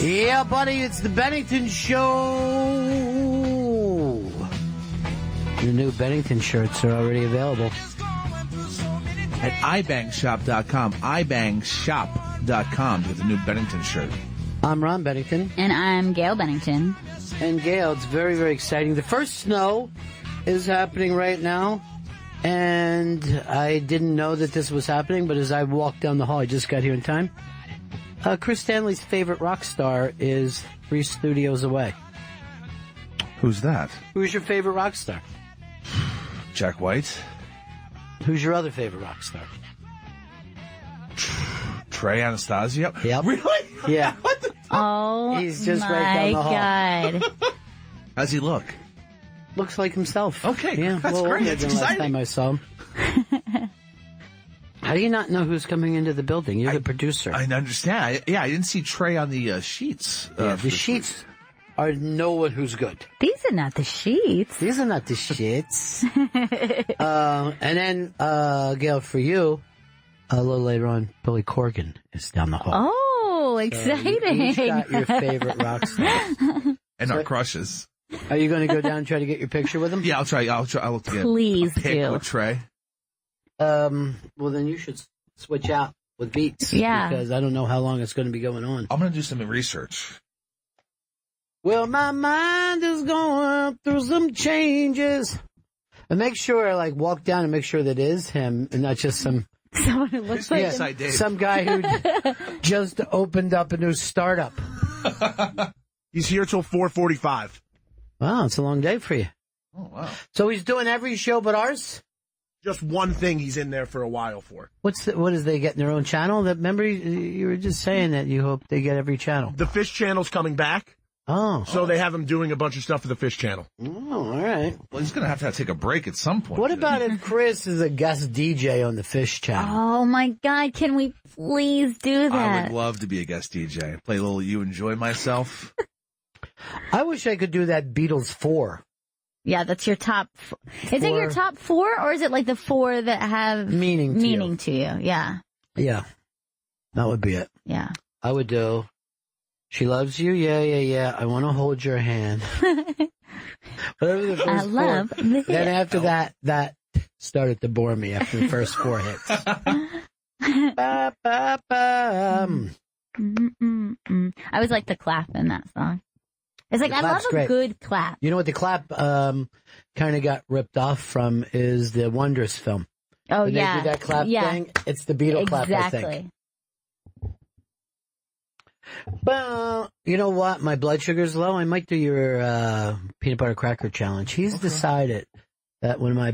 Yeah, buddy, it's the Bennington Show. The new Bennington shirts are already available at ibangshop.com. ibangshop.com to get the new Bennington shirt. I'm Ron Bennington. And I'm Gail Bennington. And Gail, it's very, very exciting. The first snow is happening right now. And I didn't know that this was happening, but as I walked down the hall, I just got here in time. Chris Stanley's favorite rock star is 3 studios away. Who's that? Who's your favorite rock star? Jack White. Who's your other favorite rock star? Trey Anastasio. Yep. Really? Yeah. What the? Oh, he's just right down the hall. God. How's he look? Looks like himself. Okay, yeah, that's great. That's last time I saw him. How do you not know who's coming into the building? You're the producer. I understand. I didn't see Trey on the sheets. The sheets are no one who's good. These are not the sheets. These are not the shits. And then, Gail, for you, a little later on, Billy Corgan is down the hall. Oh, exciting. So you each got your favorite rock stars. And our crushes. Are you going to go down and try to get your picture with him? Yeah, I'll try. I'll get Please a pic do. with Trey. Well, then you should switch out with Beats. Yeah. Because I don't know how long it's going to be going on. I'm going to do some research. Well, my mind is going through some changes. And make sure, walk down and make sure that it is him and not just some... Someone who looks like some guy who just opened up a new startup. He's here till 4:45. Wow, it's a long day for you. Oh, wow. So he's doing every show but ours? Just one thing he's in there for a while for. What is they getting their own channel? Remember you were just saying that you hope they get every channel. The Fish Channel's coming back. Oh. So they have him doing a bunch of stuff for the Fish Channel. Oh, all right. Well, he's going to have to take a break at some point. What about if Chris is a guest DJ on the Fish Channel? Oh, my God. Can we please do that? I would love to be a guest DJ. Play a little You Enjoy Myself. I wish I could do that Beatles 4. Yeah, that's your top. Is it your top 4, or is it like the 4 that have meaning to you? Yeah. Yeah. That would be it. Yeah. I would do She Loves You. Yeah. I want to hold your hand. Whatever the first I love the Then after that started to bore me after the first 4 hits. Ba, ba, ba. I always like the clap in that song. It's like, I love a good clap. You know what the clap kind of got ripped off from is the Wondrous film. Oh, when yeah. they do that clap thing, it's the Beatle clap, I think. Well, you know what? My blood sugar's low. I might do your peanut butter cracker challenge. He's decided that when I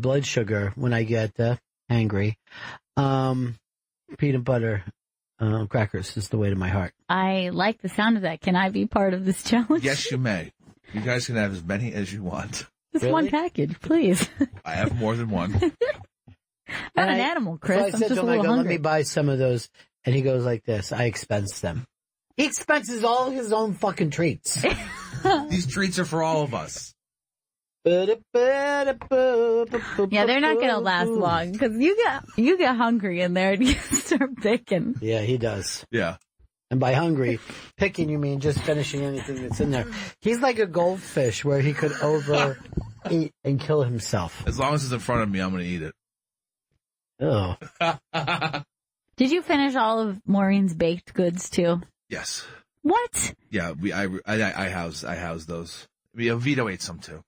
get angry, peanut butter crackers is the way to my heart. I like the sound of that. Can I be part of this challenge? Yes, you may. You guys can have as many as you want. Just one package, please. I have more than one. I'm an animal, Chris. So I I'm said just to a him, little hungry. let me buy some of those. And he goes like this, I expense them. He expenses all his own fucking treats. These treats are for all of us. Yeah, they're not going to last long because you get hungry in there and you start picking. Yeah, he does. Yeah. And by hungry, picking, you mean just finishing anything that's in there. He's like a goldfish where he could overeat and kill himself. As long as it's in front of me, I'm going to eat it. Oh. Did you finish all of Maureen's baked goods too? Yes. What? Yeah, I house those. Vito ate some too.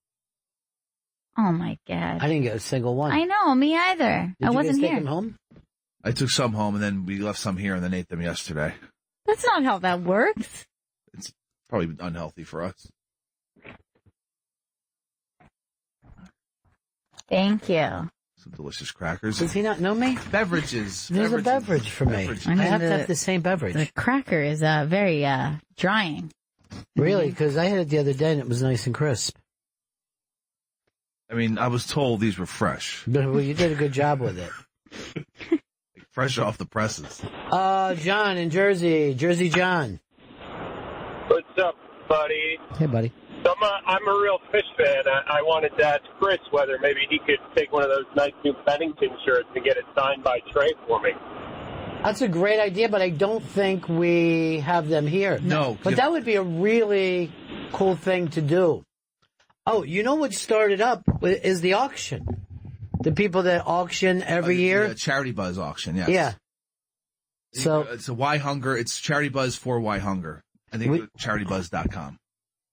Oh my God! I didn't get a single one. I know, me either. I wasn't you guys here. take them home? I took some home and then we left some here and then ate them yesterday. That's not how that works. It's probably unhealthy for us. Thank you. Some delicious crackers. Does he not know me? Beverages. There's a beverage for me. I have to have the same beverage. The cracker is very drying. Really? Because I had it the other day and it was nice and crisp. I mean, I was told these were fresh. Well, you did a good job with it. Fresh off the presses. John in Jersey. Jersey John. What's up, buddy? Hey, buddy. So I'm a real Fish fan. I wanted to ask Chris whether maybe he could take one of those nice new Bennington shirts and get it signed by Trey for me. That's a great idea, but I don't think we have them here. No. But that would be a really cool thing to do. Oh, you know what started up is the auction. The people that auction every year. The Charity Buzz auction, yes. Yeah. So it's a Why Hunger. It's Charity Buzz for Why Hunger. I think CharityBuzz.com.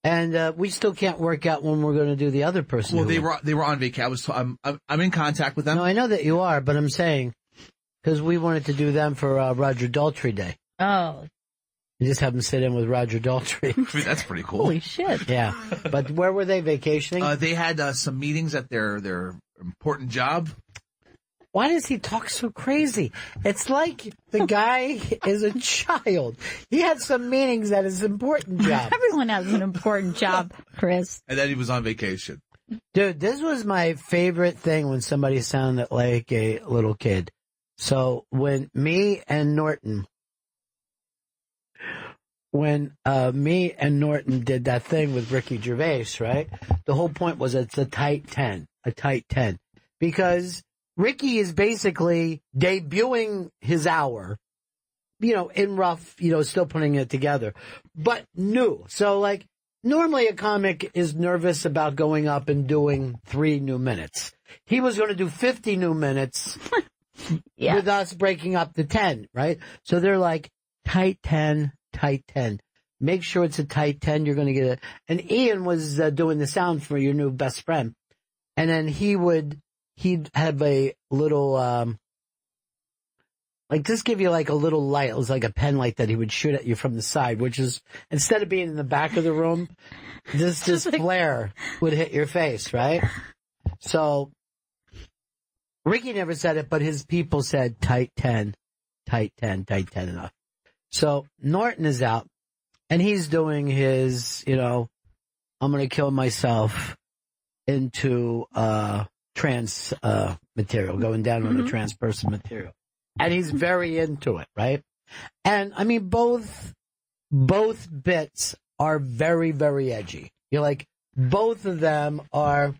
And we still can't work out when we're going to do the other person. Well, they were on vacation. I'm in contact with them. No, I know that you are, but I'm saying because we wanted to do them for Roger Daltrey Day. Oh. You just have them sit in with Roger Daltrey. I mean, that's pretty cool. Holy shit. Yeah. But where were they vacationing? They had some meetings at their important job. Why does he talk so crazy? It's like the guy is a child. He had some meetings at his important job. Everyone has an important job, Chris. And then he was on vacation. Dude, this was my favorite thing when somebody sounded like a little kid. So when me and Norton did that thing with Ricky Gervais, right? The whole point was it's a tight 10. Because Ricky is basically debuting his hour, in rough, still putting it together, but new. So like normally a comic is nervous about going up and doing 3 new minutes. He was going to do 50 new minutes with us breaking up the 10, right? So they're like tight 10. Make sure it's a tight 10. You're going to get it. And Ian was doing the sound for your new best friend. And then he'd have a little, just give you like a little light. It was like a pen light that he would shoot at you from the side, which is, instead of being in the back of the room, this flare would hit your face, right? So, Ricky never said it, but his people said tight 10 enough. So, Norton is out, and he's doing his, I'm going to kill myself into, trans material, going down on the trans person material. And he's very into it, right? And I mean, both bits are very, very edgy. You're like, both of them are,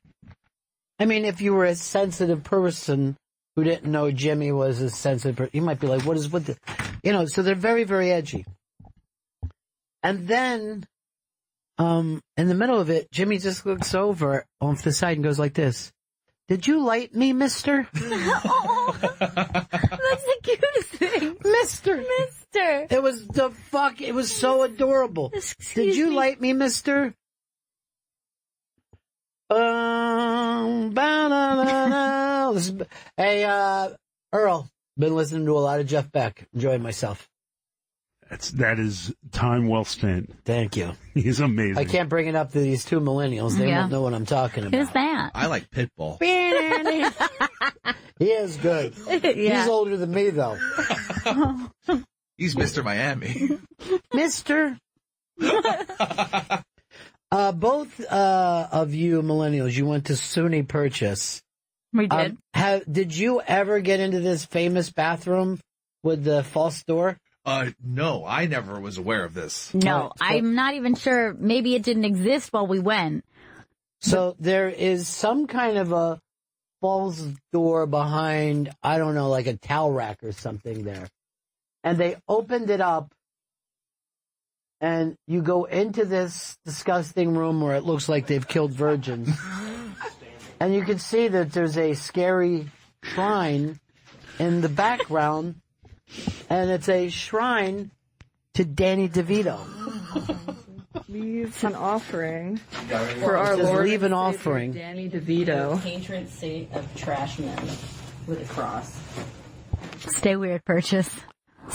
I mean, if you were a sensitive person who didn't know Jimmy was a sensitive person, you might be like, what is with the, so they're very, very edgy. And then, in the middle of it, Jimmy just looks over off the side and goes like this. Did you light me, mister? Oh, that's the cutest thing. Mister. It was it was so adorable. Did you light me, mister? Hey, Earl, been listening to a lot of Jeff Beck. Enjoying myself. That is time well spent. Thank you. He's amazing. I can't bring it up to these 2 millennials. They won't know what I'm talking about. Who's that? I like Pitbull. He is good. Yeah. He's older than me, though. He's Mr. Miami. Mister. Both of you millennials, you went to SUNY Purchase. We did. Did you ever get into this famous bathroom with the false door? No, I never was aware of this. No, I'm not even sure. Maybe it didn't exist while we went. So there is some kind of a false door behind, I don't know, like a towel rack or something there. And they opened it up, and you go into this disgusting room where it looks like they've killed virgins. And you can see that there's a scary shrine in the background. And it's a shrine to Danny DeVito. Leave an offering for our Just Lord. Leave an offering. Danny DeVito. Patron saint of trash men with a cross. Stay weird, Purchase.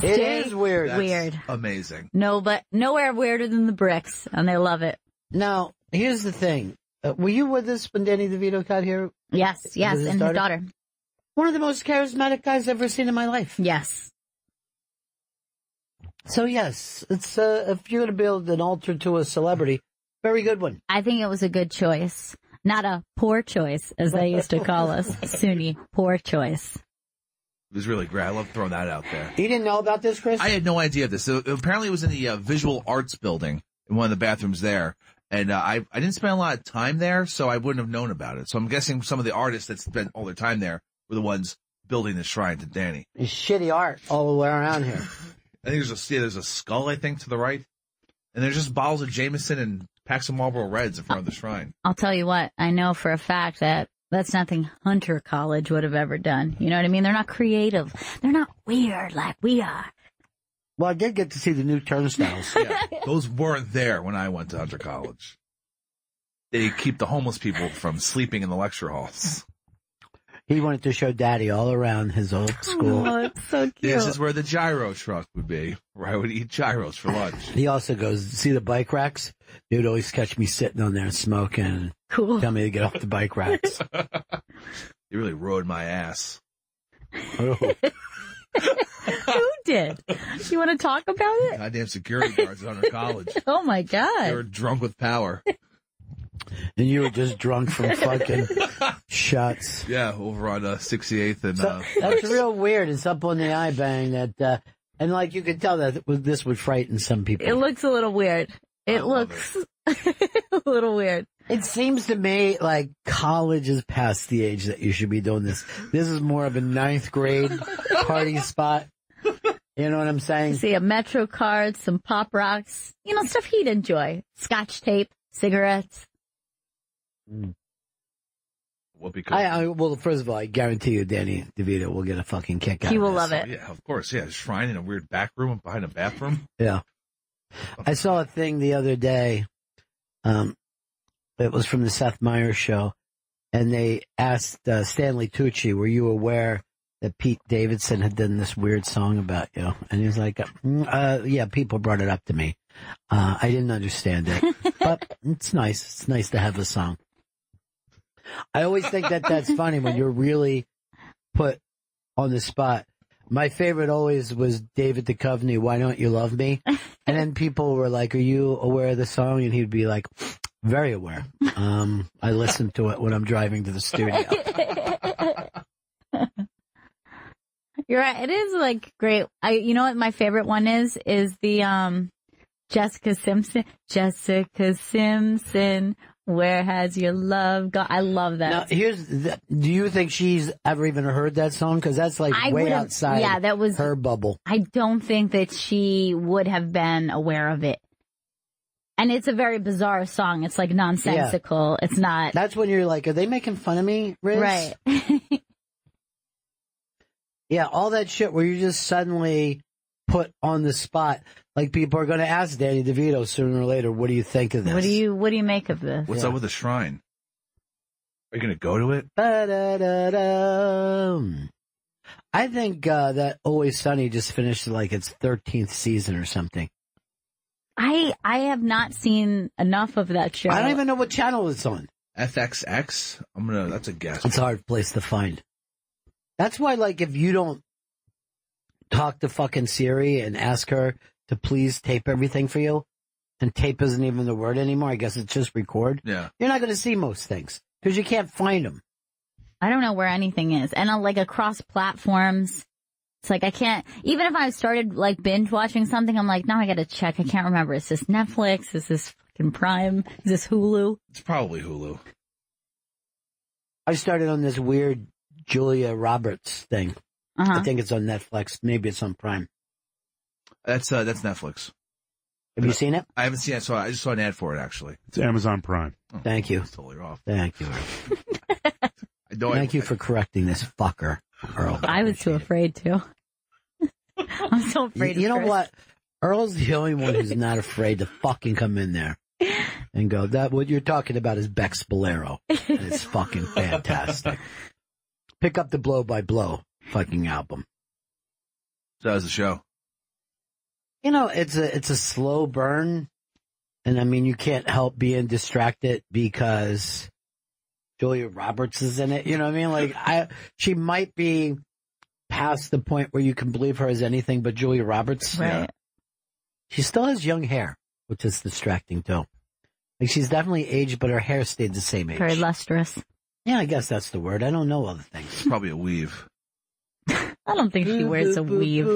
It is weird. That's weird. Amazing. No, but nowhere weirder than the bricks, and they love it. Now, here's the thing. Were you with us when Danny DeVito got here? Yes, and his daughter. One of the most charismatic guys I've ever seen in my life. Yes. So yes, it's if you're going to build an altar to a celebrity, very good one. I think it was a good choice. Not a poor choice, as they used to call us. SUNY, poor choice. It was really great. I love throwing that out there. You didn't know about this, Chris? I had no idea of this. So apparently it was in the Visual Arts building, in one of the bathrooms there. And I didn't spend a lot of time there, so I wouldn't have known about it. So I'm guessing some of the artists that spent all their time there were the ones building the shrine to Danny. It's shitty art all the way around here. I think there's a skull, I think, to the right. And there's just bottles of Jameson and packs of Marlboro Reds in front of the shrine. I'll tell you what, I know for a fact that that's nothing Hunter College would have ever done. You know what I mean? They're not creative. They're not weird like we are. Well, I did get to see the new turnstiles. Yeah, those weren't there when I went to Hunter College. They keep the homeless people from sleeping in the lecture halls. He wanted to show Daddy all around his old school. Oh, it's so cute. This is where the gyro truck would be, where I would eat gyros for lunch. He also goes, see the bike racks? He would always catch me sitting on there smoking and tell me to get off the bike racks. You really rode my ass. Oh. Who did? You want to talk about it? Goddamn security guards at Hunter College. Oh, my God. They were drunk with power. And you were just drunk from fucking shots. Yeah, over on 68th and... So, that's real weird. It's up on the iBang that, and like you could tell that this would frighten some people. It looks a little weird. It looks a little weird. It seems to me like college is past the age that you should be doing this. This is more of a 9th grade party spot. You know what I'm saying? See a Metro card, some Pop Rocks, you know, stuff he'd enjoy. Scotch tape, cigarettes. Well, first of all, I guarantee you Danny DeVito will get a fucking kick out of this. He will love it. Yeah, of course. Yeah, a shrine in a weird back room behind a bathroom. Yeah. I saw a thing the other day. It was from the Seth Meyers show, and they asked Stanley Tucci, "Were you aware that Pete Davidson had done this weird song about you?" And he was like, "Yeah, people brought it up to me. I didn't understand it, but it's nice. It's nice to have a song." I always think that that's funny when you're really put on the spot. My favorite always was David Duchovny, "Why Don't You Love Me?" And then people were like, "Are you aware of the song?" And he'd be like, "Very aware. I listen to it when I'm driving to the studio." You're right. It is like great. You know what my favorite one is the Jessica Simpson. Jessica Simpson. Where has your love gone? I love that. Now, do you think she's ever even heard that song? Because that's like way outside that was her bubble. I don't think that she would have been aware of it. And it's a very bizarre song. It's like nonsensical. Yeah. It's not. That's when you're like, are they making fun of me, Riz? Right. Yeah, all that shit where you just suddenly put on the spot. Like, people are going to ask Danny DeVito sooner or later, what do you think of this? What do you make of this? What's up with the shrine? Are you going to go to it? I think that Always Sunny just finished like its 13th season or something. I have not seen enough of that show. I don't even know what channel it's on. FXX? That's a guess. It's a hard place to find. That's why, like, if you don't talk to fucking Siri and ask her to please tape everything for you, and tape isn't even the word anymore, I guess it's just record. Yeah. You're not going to see most things because you can't find them. I don't know where anything is. And like across platforms, it's like I can't, even if I started like binge watching something, I'm like, now I got to check. I can't remember. Is this Netflix? Is this fucking Prime? Is this Hulu? It's probably Hulu. I started on this weird Julia Roberts thing. I think it's on Netflix. Maybe it's on Prime. That's Netflix. Have you seen it? I haven't seen it, so I just saw an ad for it, actually. It's Amazon Prime. Oh, Thank you. That's totally off. Thank you. Thank you for correcting this fucker, Earl. I was too afraid to. I'm so afraid. You know what? Earl's the only one who's not afraid to fucking come in there and go, "That what you're talking about is Beck Spolero." And it's fucking fantastic. Pick up the Blow by Blow fucking album. So how's the show? You know, it's a slow burn, and I mean, you can't help being distracted because Julia Roberts is in it. You know what I mean? Like, she might be past the point where you can believe her as anything but Julia Roberts. Right. Yeah. She still has young hair, which is distracting too. Like, she's definitely aged, but her hair stayed the same age. Very lustrous. Yeah, I guess that's the word. I don't know other things. It's probably a weave. I don't think she wears a weave.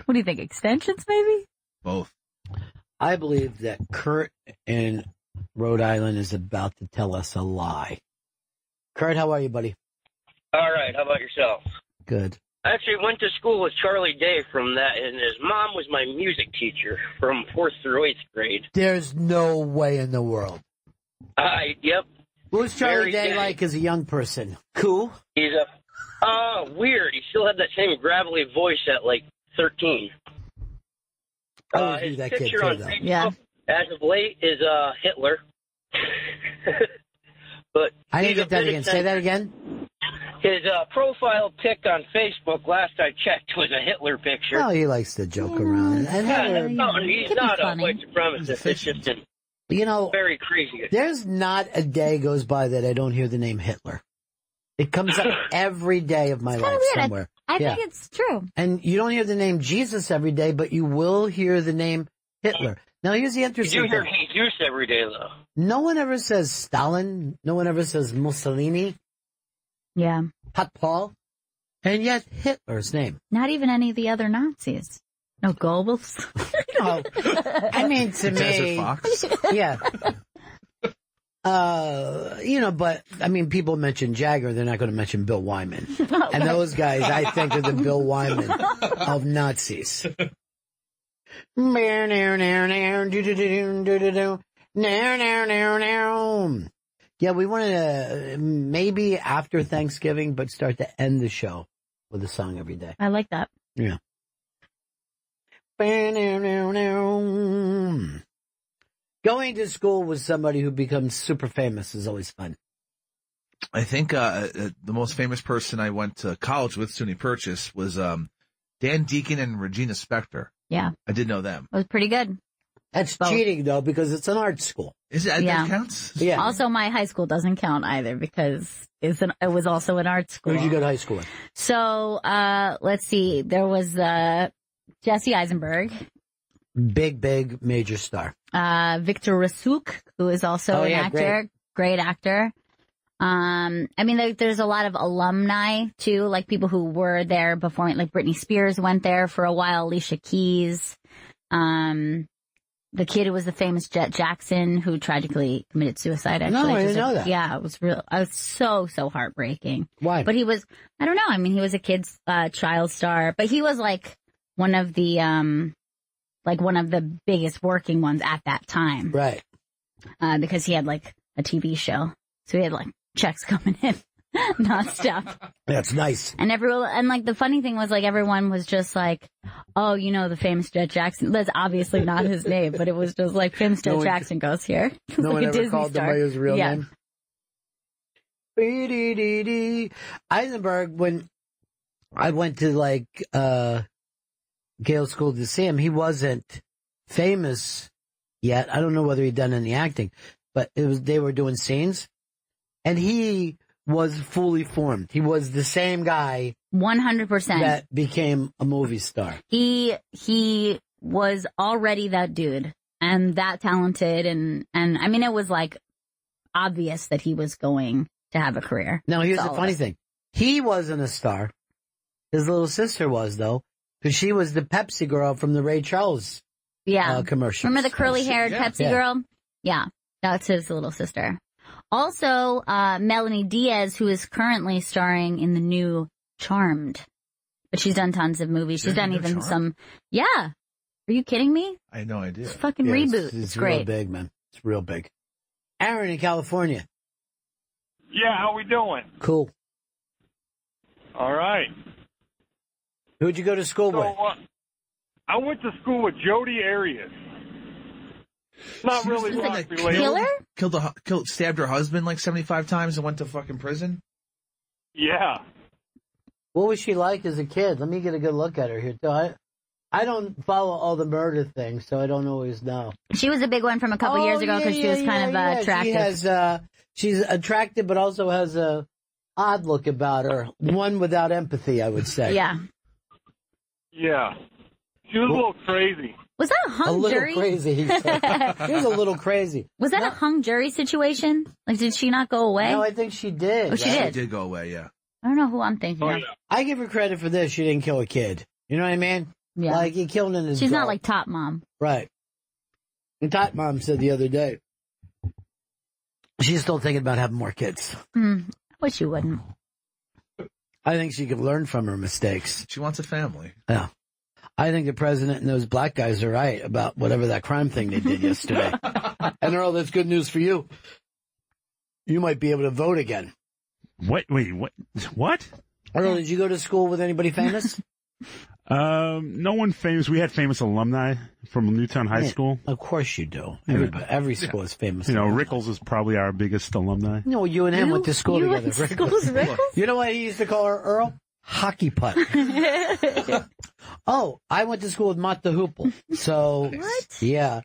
What do you think? Extensions, maybe? Both. I believe that Kurt in Rhode Island is about to tell us a lie. Kurt, how are you, buddy? All right. How about yourself? Good. I actually went to school with Charlie Day from that, and his mom was my music teacher from 4th through 8th grade. There's no way in the world. Yep. What was Charlie Very Day gay. like as a young person? Cool? He's weird. He still had that same gravelly voice at, 13. I always knew His that kid picture too, on though. Facebook, as of late, is Hitler. But I didn't he's a get that bit again. Say that again? His profile pic on Facebook, last I checked, was a Hitler picture. Oh, he likes to joke around. And Hitler, No, he's not a white supremacist. It's just very crazy. There's not a day goes by that I don't hear the name Hitler. It comes up every day of my life weird. somewhere. I think it's true. And you don't hear the name Jesus every day, but you will hear the name Hitler. Now, here's the You interesting do hear thing. Jesus every day, though. No one ever says Stalin. No one ever says Mussolini. Yeah. Hot Paul. And yet Hitler's name. Not even any of the other Nazis. No Goebbels. No. I mean, to Desert me. Fox. Yeah. But, I mean, people mention Jagger, they're not going to mention Bill Wyman. And those guys, I think, are the Bill Wyman of Nazis. Yeah, we wanted to maybe after Thanksgiving, but start to end the show with a song every day. I like that. Yeah. Going to school with somebody who becomes super famous is always fun. I think the most famous person I went to college with, SUNY Purchase, was Dan Deacon and Regina Spektor. Yeah. I did know them. It was pretty good. That's cheating, though, because it's an art school. Is it? Yeah. That counts? Yeah. Also, my high school doesn't count either because it was also an art school. Where did you go to high school? So, let's see. There was Jesse Eisenberg. Big major star. Victor Rasuk, who is also an actor. Great actor. I mean, there's a lot of alumni, too, like people who were there before, like Britney Spears went there for a while, Alicia Keys. The kid who was the famous Jet Jackson, who tragically committed suicide, actually. No, I didn't know that. Yeah, it was real. I was so heartbreaking. Why? But he was, I don't know. I mean, he was a kid's child star, but he was like one of the biggest working ones at that time. Right. Because he had like a TV show. So he had like checks coming in nonstop. That's nice. And like the funny thing was like everyone was just like, oh, the famous Jet Jackson. That's obviously not his name, but it was just like famous Jet Jackson goes here. No like one a ever Disney called star. him by his real Yeah. name. Eisenberg, when I went to Gail School to see him, he wasn't famous yet. I don't know whether he'd done any acting, but they were doing scenes, and he was fully formed. He was the same guy 100%. that became a movie star. He was already that dude and that talented. And I mean, it was like obvious that he was going to have a career. Now, here's the funny thing. He wasn't a star. His little sister was, though, because she was the Pepsi girl from the Ray Charles commercial. Remember the curly-haired Pepsi girl? Yeah, that's his little sister. Also, Melanie Diaz, who is currently starring in the new Charmed. But she's done tons of movies. She's done even some... Yeah. Are you kidding me? I had no idea. It's a fucking reboot. It's great. real big, man. It's real big. Aaron in California. Yeah, how we doing? Cool. All right. Who'd you go to school with? I went to school with Jodi Arias. Not really rock related. Stabbed her husband like 75 times and went to fucking prison? Yeah. What was she like as a kid? Let me get a good look at her here. I don't follow all the murder things, so I don't always know. She was a big one from a couple years ago because she was kind of attractive. She's attractive, but also has a odd look about her. One without empathy, I would say. Yeah. Yeah. She was a little crazy. Was that a hung jury? A little crazy, he said. He was a little crazy. Was that a hung jury situation? Like, did she not go away? No, I think she did. Oh, she did? She did go away, yeah. I don't know who I'm thinking of. I give her credit for this. She didn't kill a kid. You know what I mean? Yeah. Like, he killed an adult. She's not like Top Mom. Right. And Top Mom said the other day, she's still thinking about having more kids. I wish you wouldn't. I think she could learn from her mistakes. She wants a family. Yeah. I think the president and those black guys are right about whatever that crime thing they did yesterday. And Earl, that's good news for you. You might be able to vote again. Wait, what? Earl, did you go to school with anybody famous? No one famous. We had famous alumni from Newtown High School. Of course you do. Every school is famous. You know, Rickles is probably our biggest alumni. No, you and him went to school together. Rickles? You know what he used to call her, Earl? Hockey putt. Oh, I went to school with Mott the Hoople. So, what? Yeah.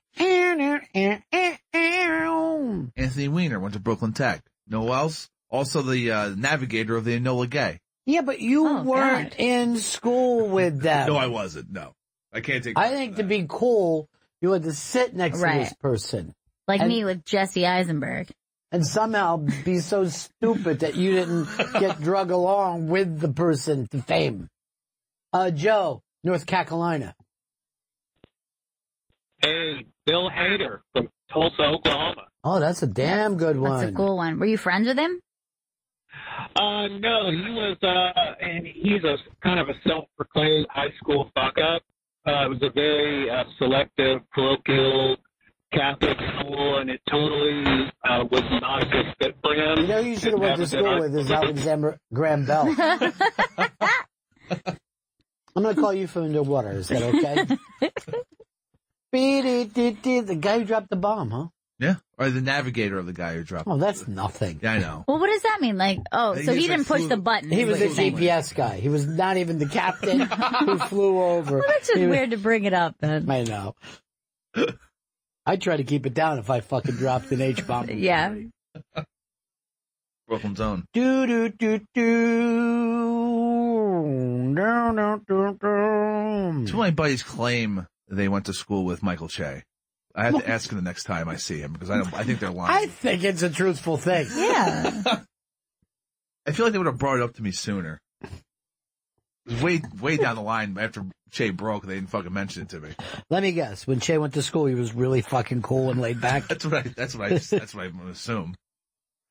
Anthony Weiner went to Brooklyn Tech. No else? Also the navigator of the Enola Gay. Yeah, but you weren't in school with them. No, I wasn't. No. I can't take I think to be cool, you had to sit next to this person. Like me with Jesse Eisenberg. And somehow be so stupid that you didn't get drug along with the person to fame. Joe, North Carolina. Hey, Bill Hader from Tulsa, Oklahoma. Oh, that's a damn good one. That's a cool one. Were you friends with him? No, he was, and he's a kind of a self-proclaimed high school fuck-up. It was a very selective, parochial Catholic school, and it totally was not a good fit for him. You know who you should have went to school with is Alexander Graham Bell. I'm going to call you from underwater. Is that okay? The guy who dropped the bomb, huh? Yeah. Or the navigator of the guy who dropped Oh, that's nothing. Yeah, I know. Well, what does that mean? Like, so he didn't push the button. He was a GPS guy. He was not even the captain who flew over. Well, that's just weird to bring it up, then. I know. I'd try to keep it down if I fucking dropped an H-bomb. Yeah. Brooklyn Zone. Do, do, do, do. Two of my buddies claim they went to school with Michael Che. I have to ask him the next time I see him because I think they're lying. I think it's a truthful thing. Yeah. I feel like they would have brought it up to me sooner. Way down the line after Che broke, they didn't fucking mention it to me. Let me guess. When Che went to school, he was really fucking cool and laid back. That's what I assume.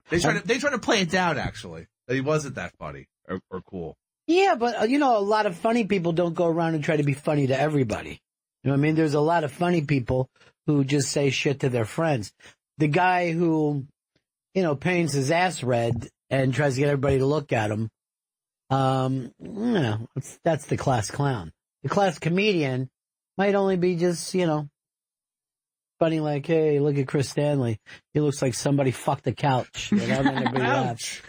They try to play it down, actually, that he wasn't that funny or cool. Yeah, but a lot of funny people don't go around and try to be funny to everybody. You know what I mean? There's a lot of funny people who just say shit to their friends. The guy who, paints his ass red and tries to get everybody to look at him, that's the class clown. The class comedian might only be just, funny like, hey, look at Chris Stanley. He looks like somebody fucked the couch. Ouch.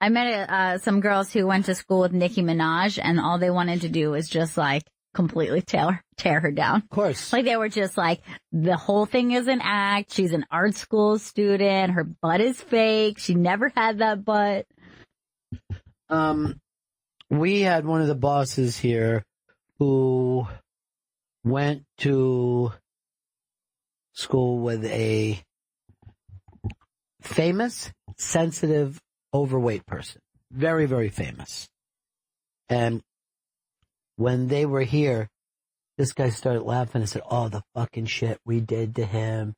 I met some girls who went to school with Nicki Minaj, and all they wanted to do was just like completely tear her down. Of course. Like they were just like, the whole thing is an act. She's an art school student. Her butt is fake. She never had that butt. We had one of the bosses here who went to school with a famous, sensitive, overweight person. Very, very famous. And when they were here, this guy started laughing and said, oh, the fucking shit we did to him.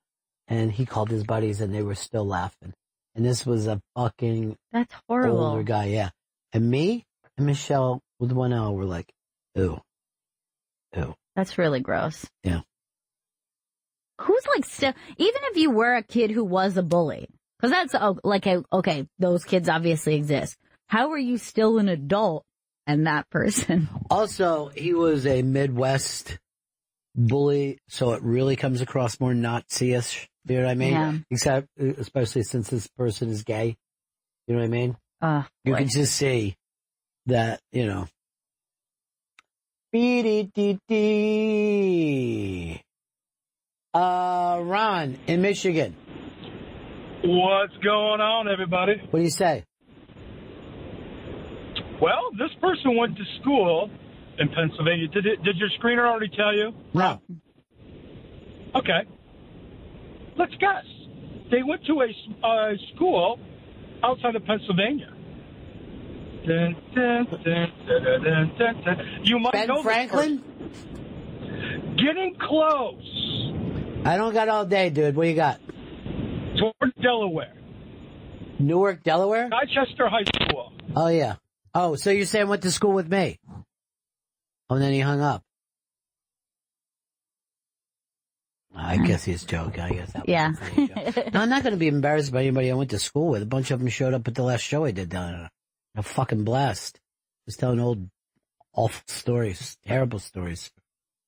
And he called his buddies and they were still laughing. And this was a fucking That's horrible. older guy, yeah. And me and Michelle with 1 L were like, ew. That's really gross. Yeah. Who's like still, even if you were a kid who was a bully, because that's okay, those kids obviously exist. How are you still an adult and that person? Also, he was a Midwest bully, so it really comes across more Nazi-ish. You know what I mean? Yeah. Except, especially since this person is gay. You know what I mean? You can just see that, Ron in Michigan. What's going on, everybody? What do you say? Well, this person went to school in Pennsylvania. Did your screener already tell you? No. Okay. Let's guess. They went to a school outside of Pennsylvania. Dun, dun, dun, dun, dun, dun, dun, dun. You might Ben know Franklin? Getting close. I don't got all day, dude. What do you got? Toward Delaware. Newark, Delaware? Chichester High School. Oh, yeah. Oh, so you're saying went to school with me? Oh, and then he hung up. I guess he's joking. I guess that was Yeah. a funny joke. No, I'm not going to be embarrassed by anybody I went to school with. A bunch of them showed up at the last show I did down there. A fucking blast. Just telling old awful stories, terrible stories.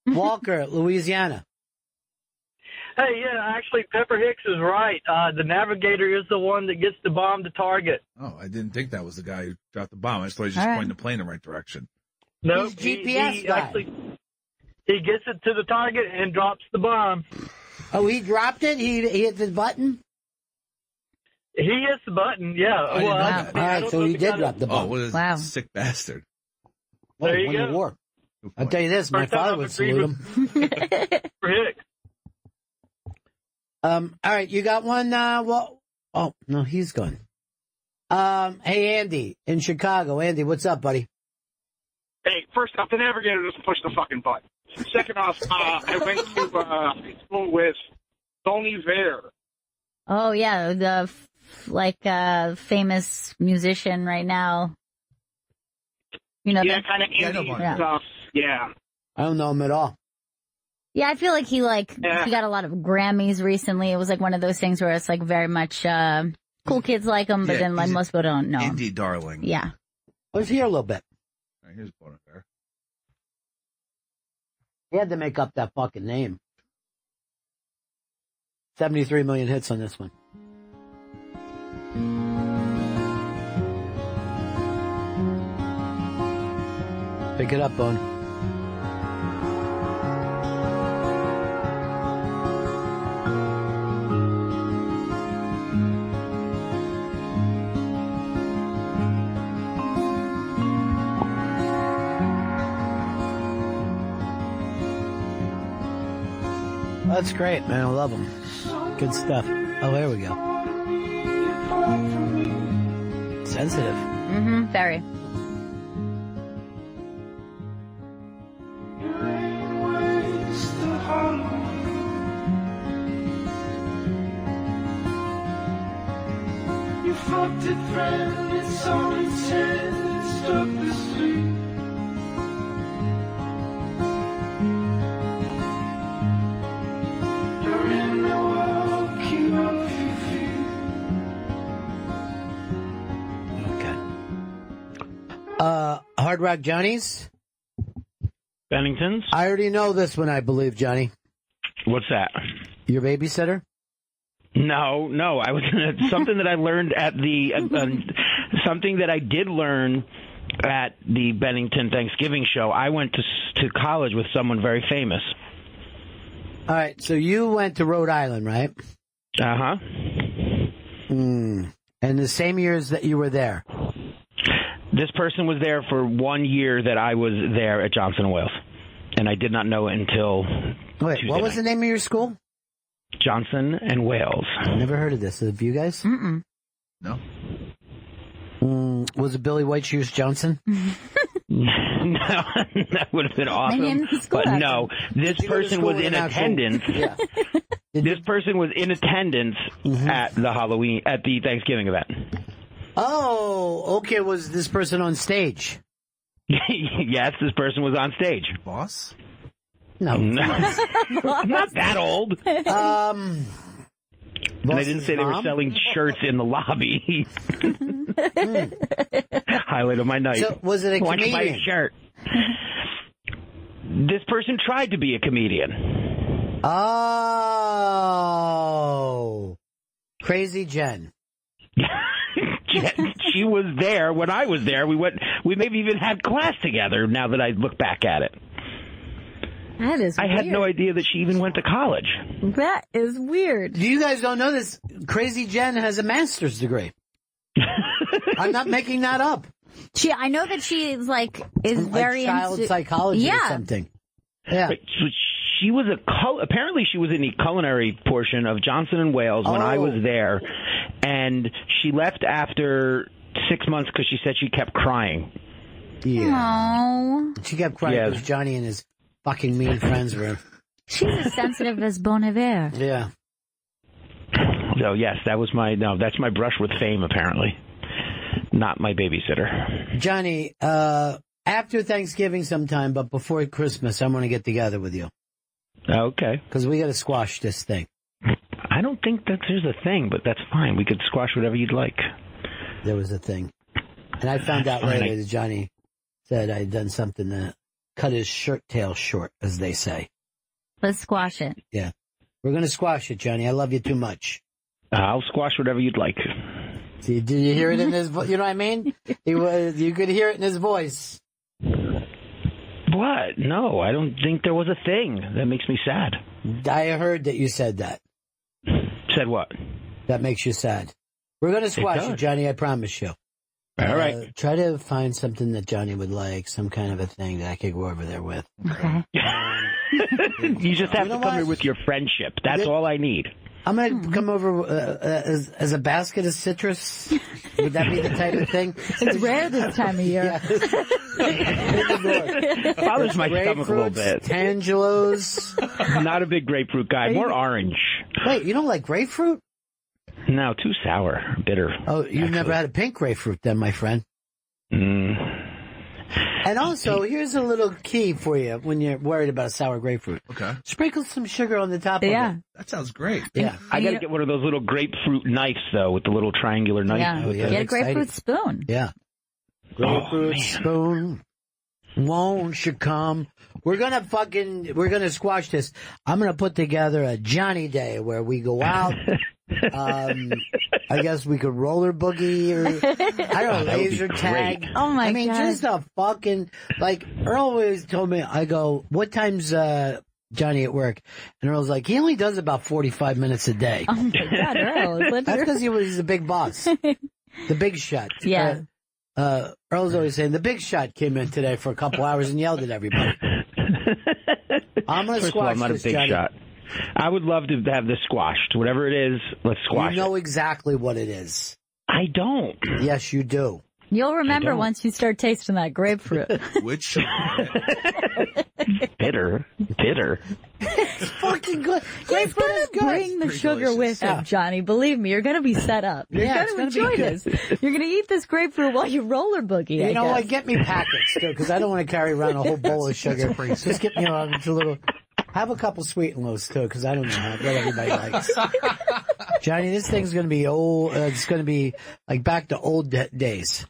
Walker, Louisiana. Hey, yeah, actually, Pepper Hicks is right. The navigator is the one that gets the bomb to target. Oh, I didn't think that was the guy who dropped the bomb. I just thought he was just All right. pointing the plane in the right direction. No, He's GPS he guy. actually he gets it to the target and drops the bomb. Oh, he dropped it? He hit the button? He hits the button, yeah. I didn't know that. All right, so he did drop the Oh, bomb. what a Wow. sick bastard. Well, There you won the go. war. Good I'll point. tell you this, my First time father I've would agreed salute him. For Hicks. All right, you got one, oh, no, he's gone. Hey, Andy, in Chicago. Andy, what's up, buddy? Hey, first off, the navigator doesn't push the fucking button. Second off, I went to high school with Tony Vare. Oh, yeah, the famous musician right now. You know, Yeah, kind of Yeah, I know indie about him. stuff. Yeah. I don't know him at all. yeah, I feel like he got a lot of Grammys recently. It was like one of those things where it's like very much cool kids like him, but Yeah, then like he's most people don't know him. Indie darling. Yeah. Let's hear a little bit. All right, here's Bonafide. He had to make up that fucking name. 73 million hits on this one. Pick it up, Bone. That's great, man. I love them. Good stuff. Oh, there we go. Sensitive. Mm-hmm. Very. You fucked it, friend. It's on its head. It struck the street. You're in the walking off your feet. Okay. Hard Rock Johnny's? Bennington's? I already know this one, I believe, Johnny. What's that? Your babysitter? No. I was something that I learned at the something that I did learn at the Bennington Thanksgiving show. I went to college with someone very famous. All right, so you went to Rhode Island, right? Uh-huh. And the same years that you were there? This person was there for 1 year that I was there at Johnson & Wales, and I did not know it until Wait, Tuesday what was night. the name of your school? Johnson & Wales. Never heard of this. Have you guys? Mm-mm. No. Was it Billy White Shoes Johnson? No, that would have been awesome. name's the school But after no, this Did you go to person school was with in an actual- attendance. Yeah. This person was in attendance at the Thanksgiving event. Oh, okay. Was this person on stage? Yes, this person was on stage. Boss? No. Not that old. Um, And they didn't say they were mom? selling shirts in the lobby. Highlight of my night. So, was it a Watch my comedian? shirt. This person tried to be a comedian. Oh, Crazy Jen. She was there when I was there. We maybe even had class together. Now that I look back at it, That is I weird. had no idea that she even went to college. That is weird. You guys don't know this. Crazy Jen has a master's degree. I'm not making that up. I know that she is very child into psychology or something. Yeah. But she was apparently she was in the culinary portion of Johnson & Wales when I was there, and she left after 6 months because she said she kept crying. Yeah. Aww. She kept crying because Johnny and his fucking mean friends were. She's as sensitive as Bon Iver. Yeah. So yes, that's my brush with fame apparently. not my babysitter. Johnny, after Thanksgiving sometime, but before Christmas, I'm going to get together with you. Okay. Because we got to squash this thing. I don't think that there's a thing, but that's fine. We could squash whatever you'd like. There was a thing. And I found out later that Johnny said I had done something to cut his shirt tail short, as they say. Let's squash it. Yeah. We're going to squash it, Johnny. I love you too much. I'll squash whatever you'd like. See, did you hear it in his voice? You know what I mean? You could hear it in his voice. What? No, I don't think there was a thing. That makes me sad. I heard that you said that. Said what? That makes you sad. We're going to squash it, Johnny, I promise you. All right. Try to find something that Johnny would like, some kind of a thing that I could go over there with. Okay. You just have to come here with your friendship. That's all I need. I'm going to come over as a basket of citrus. Would that be the type of thing? It's rare this time of year. Bothers my stomach a little bit. Tangelos. Not a big grapefruit guy. More orange. Wait, you don't like grapefruit? No, too sour, bitter. Oh, you've never had a pink grapefruit then, my friend. And also, here's a little key for you when you're worried about a sour grapefruit. Okay. Sprinkle some sugar on the top of it. That sounds great. Yeah. I got to get one of those little grapefruit knives, though, with the little triangular knife. Yeah. Oh, yeah. Get a grapefruit spoon. Yeah. Grapefruit spoon. Won't you come? We're gonna squash this. I'm gonna put together a Johnny Day where we go out. I guess we could roller boogie or, I don't know, laser tag. Oh my God. Just a fucking, like, Earl always told me, I go, what time's, Johnny at work? And Earl's like, he only does about 45 minutes a day. Oh my God, Earl. That's because he's a big boss. The big shot. Yeah. Earl's always saying, the big shot came in today for a couple hours and yelled at everybody. I'm going to squash I'm not this, a big Johnny. shot. I would love to have this squashed. Whatever it is, let's squash You know exactly what it is. I don't. Yes, you do. You'll remember once you start tasting that grapefruit. Which? Bitter. It's fucking good. He's going to bring the sugar with him, Johnny. Believe me, you're going to be set up. You're Yeah, going it's to gonna be enjoy good. this. You're going to eat this grapefruit while you roller boogie. You know what? Get me packets, too, because I don't want to carry around a whole bowl of sugar. Just get me a little... Have a couple sweet and lows, too, because I don't know what everybody likes. Johnny, this thing's going to be old. It's going to be like back to old days.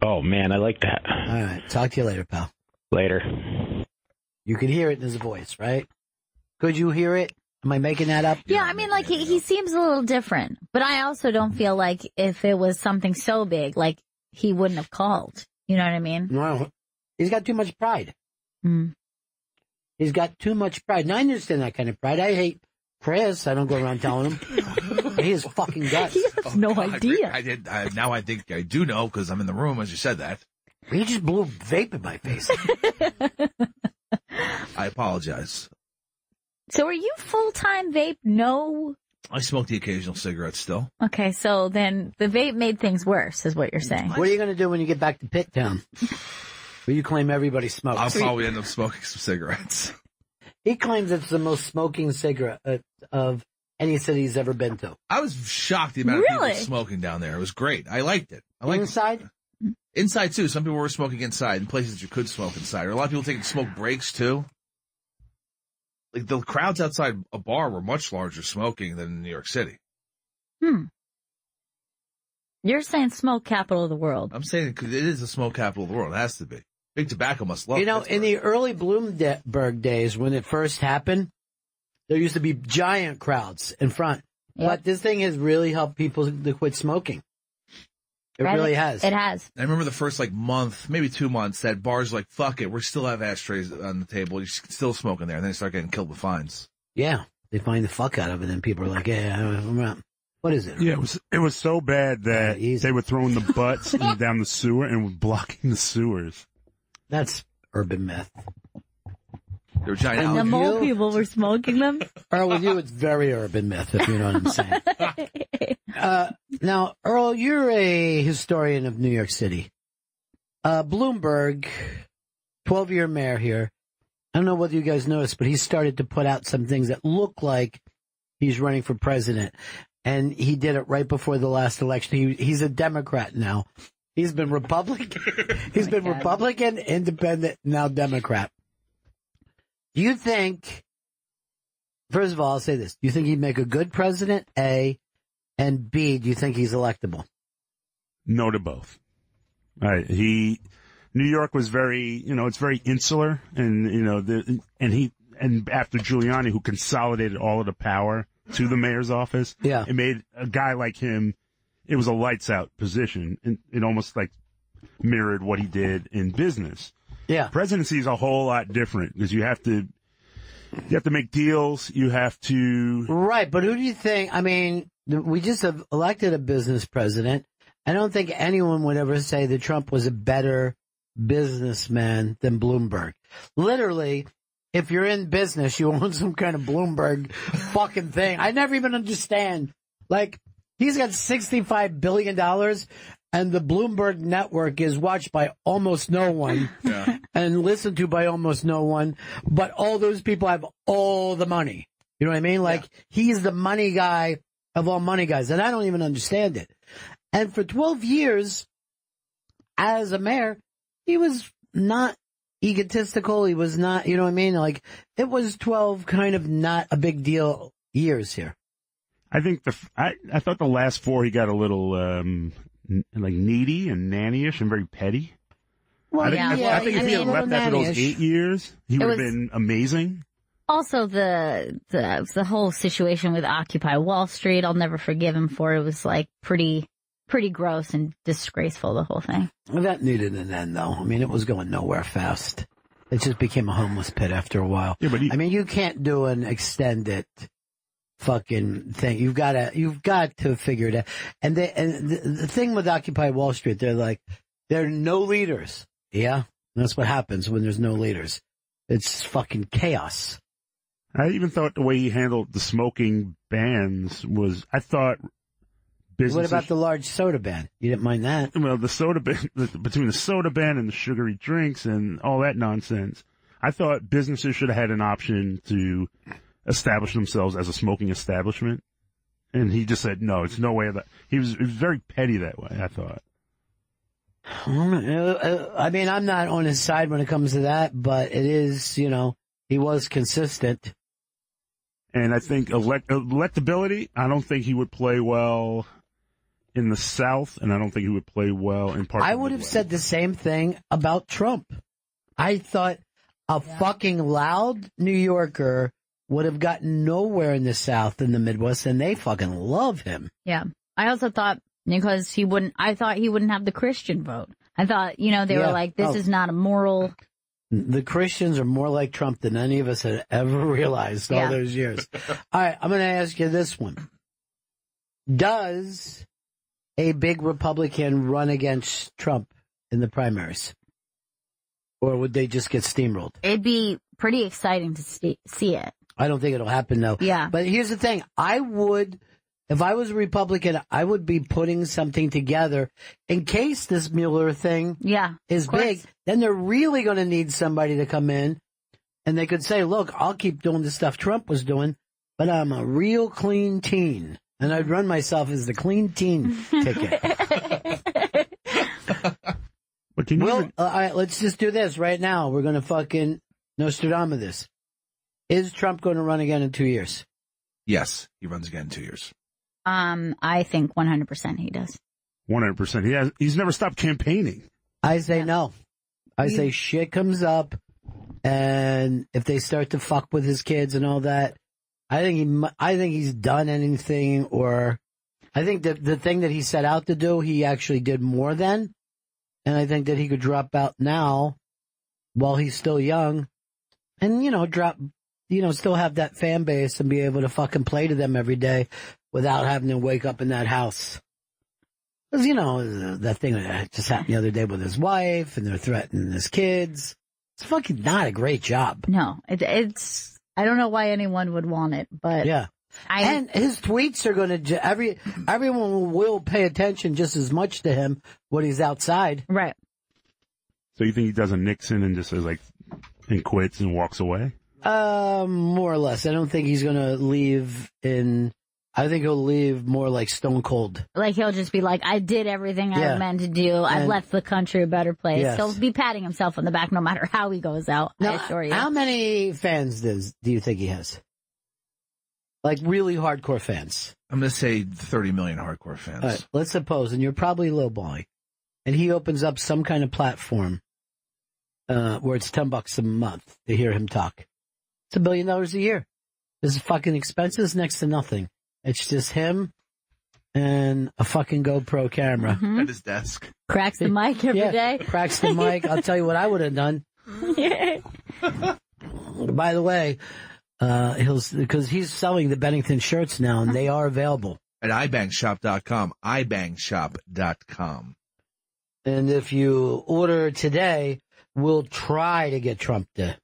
Oh, man, I like that. All right. Talk to you later, pal. Later. You could hear it in his voice, right? Could you hear it? Am I making that up? Yeah, I mean, like, he seems a little different. But I also don't feel like if it was something so big, like, he wouldn't have called. You know what I mean? No. He's got too much pride. Mm. He's got too much pride. And I understand that kind of pride. I hate Chris. I don't go around telling him. He has fucking guts. He has no idea. Now I think I do know because I'm in the room as you said that. He just blew vape in my face. I apologize. So are you full-time vape? No. I smoke the occasional cigarette still. Okay, so then the vape made things worse, is what you're saying. What are you going to do when you get back to Pitt Town? Where you claim everybody smokes. I'll probably end up smoking some cigarettes. He claims it's the most smoking cigarette of any city he's ever been to. I was shocked the amount of people smoking down there. It was great. I liked it. I liked Inside? Inside, too. Some people were smoking inside in places you could smoke inside. A lot of people taking smoke breaks, too. Like, the crowds outside a bar were much larger smoking than in New York City. You're saying smoke capital of the world. I'm saying because it is the smoke capital of the world. It has to be. Big Tobacco must love it. You know, in the early Bloomberg days, when it first happened, there used to be giant crowds in front. Yep. But this thing has really helped people to quit smoking. It really has. It has. I remember the first, month, maybe 2 months, that bars like, fuck it, we still have ashtrays on the table. You're still smoking there. And then they start getting killed with fines. Yeah. They find the fuck out of it, and people are like, yeah, I'm out. What is it? Yeah, it was so bad that they were throwing the butts down the sewer and were blocking the sewers. That's urban myth. They're giant. And the mole people were smoking them? Earl, with you, it's very urban myth, if you know what I'm saying. Now, Earl, you're a historian of New York City. Bloomberg, 12-year mayor here. I don't know whether you guys noticed, but he started to put out some things that look like he's running for president. And he did it right before the last election. He's a Democrat now. He's been Republican. He's been Republican, Independent, now Democrat. Do you think, first of all, I'll say this. Do you think he'd make a good president, A? And B, do you think he's electable? No to both. All right. New York was very, it's very insular, and, and after Giuliani, who consolidated all of the power to the mayor's office, it made a guy like him, it was a lights out position, and it almost like mirrored what he did in business. Yeah. Presidency is a whole lot different because you have to make deals. You have to. Right. But who do you think? I mean, we just have elected a business president. I don't think anyone would ever say that Trump was a better businessman than Bloomberg. Literally, if you're in business, you own some kind of Bloomberg fucking thing. I never even understand. Like, he's got $65 billion, and the Bloomberg network is watched by almost no one and listened to by almost no one. But all those people have all the money. You know what I mean? Like, he's the money guy of all money guys, and I don't even understand it. And for 12 years, as a mayor, he was not egotistical. He was not, you know what I mean? Like, it was 12 kind of not a big deal years here. I think I thought the last 4 he got a little like needy and nannyish and very petty. Well, I think if he had left after those 8 years, he would have been amazing. Also, the whole situation with Occupy Wall Street, I'll never forgive him for. It was like pretty gross and disgraceful, the whole thing. Well, that needed an end, though. I mean, it was going nowhere fast. It just became a homeless pit after a while. Yeah, but I mean, you can't do an extended fucking thing. You've got to figure it out. And the thing with Occupy Wall Street, there are no leaders. Yeah, that's what happens when there's no leaders. It's fucking chaos. I even thought the way he handled the smoking bans was, I thought businesses... What about the large soda ban? You didn't mind that? Well, the soda ban, between the soda ban and the sugary drinks and all that nonsense, I thought businesses should have had an option to establish themselves as a smoking establishment. And he just said, no, it's no way of that. He was very petty that way, I thought. I mean, I'm not on his side when it comes to that, but it is, he was consistent. And I think electability, I don't think he would play well in the South, and I don't think he would play well in parts of the Midwest. I would have said the same thing about Trump. I thought a fucking loud New Yorker would have gotten nowhere in the South and the Midwest, and they fucking love him. Yeah. I also thought, because I thought he wouldn't have the Christian vote. I thought, they were like, this is not a moral... The Christians are more like Trump than any of us had ever realized all those years. All right, I'm going to ask you this one. Does a big Republican run against Trump in the primaries? Or would they just get steamrolled? It'd be pretty exciting to see it. I don't think it'll happen, though. Yeah. But here's the thing. If I was a Republican, I would be putting something together in case this Mueller thing is big. Then they're really going to need somebody to come in, and they could say, look, I'll keep doing the stuff Trump was doing, but I'm a real clean teen. And I'd run myself as the clean teen ticket. All right, let's just do this right now. We're going to fucking Nostradamus this. Is Trump going to run again in 2 years? Yes, he runs again in 2 years. I think 100% he does. 100%. He's never stopped campaigning. I say no. I say shit comes up, and if they start to fuck with his kids and all that, I think he's done anything, or I think that the thing that he set out to do, he actually did more than, and I think that he could drop out now while he's still young, and still have that fan base and be able to fucking play to them every day without having to wake up in that house. Because, that thing that just happened the other day with his wife, and they're threatening his kids. It's fucking not a great job. No, it's, I don't know why anyone would want it, but. Yeah. And his tweets are going to, everyone will pay attention just as much to him when he's outside. Right. So you think he does a Nixon and just says, and quits and walks away? More or less. I don't think he's going to leave in I think he'll leave more like Stone Cold. Like, he'll just be like, I did everything I Yeah. was meant to do. I've And- left the country a better place. Yes. He'll be patting himself on the back no matter how he goes out, I assure you. How many fans do you think he has? Like really hardcore fans. I'm going to say 30 million hardcore fans. All right, let's suppose, and you're probably lowballing, and he opens up some kind of platform where it's $10 a month to hear him talk. It's $1 billion a year. This is fucking expenses next to nothing. It's just him and a fucking GoPro camera. At his desk. Cracks the mic every day. Cracks the mic. I'll tell you what I would have done. By the way, because he's selling the Bennington shirts now, and they are available. At ibangshop.com. ibangshop.com. And if you order today, we'll try to get Trump to.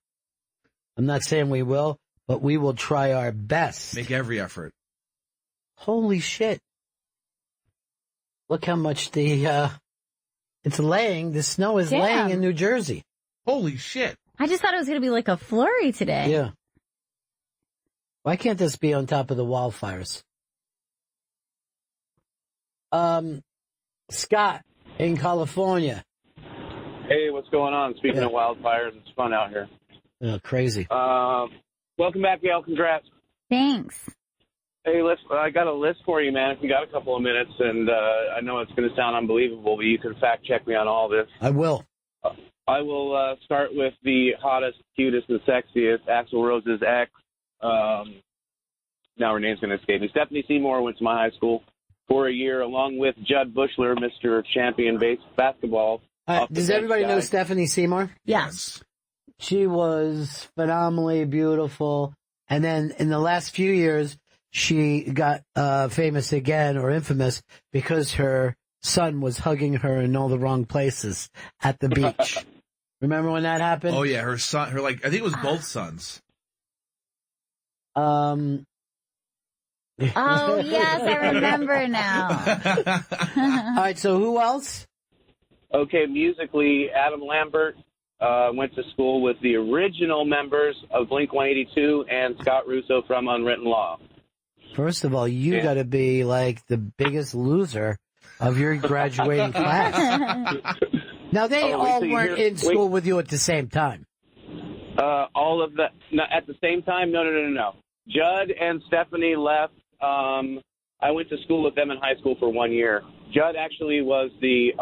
I'm not saying we will, but we will try our best. Make every effort. Holy shit. Look how much it's laying. The snow is Damn. laying in New Jersey. Holy shit. I just thought it was going to be like a flurry today. Yeah. Why can't this be on top of the wildfires? Scott in California. Hey, what's going on? Speaking of wildfires, it's fun out here. Oh, crazy. Welcome back, Gail. Congrats. Thanks. Hey, I got a list for you, man, if you got a couple of minutes, and I know it's going to sound unbelievable, but you can fact check me on all this. I will. I will start with the hottest, cutest, and sexiest, Axl Rose's ex. Now her name's going to escape me. Stephanie Seymour went to my high school for a year, along with Judd Bushler, Mr. Champion basketball. Does everybody know Stephanie Seymour? Yes. She was phenomenally beautiful. And then in the last few years, she got famous again, or infamous, because her son was hugging her in all the wrong places at the beach. Remember when that happened? Oh, yeah. Her son, I think it was both sons. Oh, yes, I remember now. All right, so who else? Okay, musically, Adam Lambert went to school with the original members of Blink-182 and Scott Russo from Unwritten Law. First of all, you got to be like the biggest loser of your graduating class. Now, they all weren't in school with you at the same time. All of the at the same time? No. Judd and Stephanie left. I went to school with them in high school for 1 year. Judd actually was the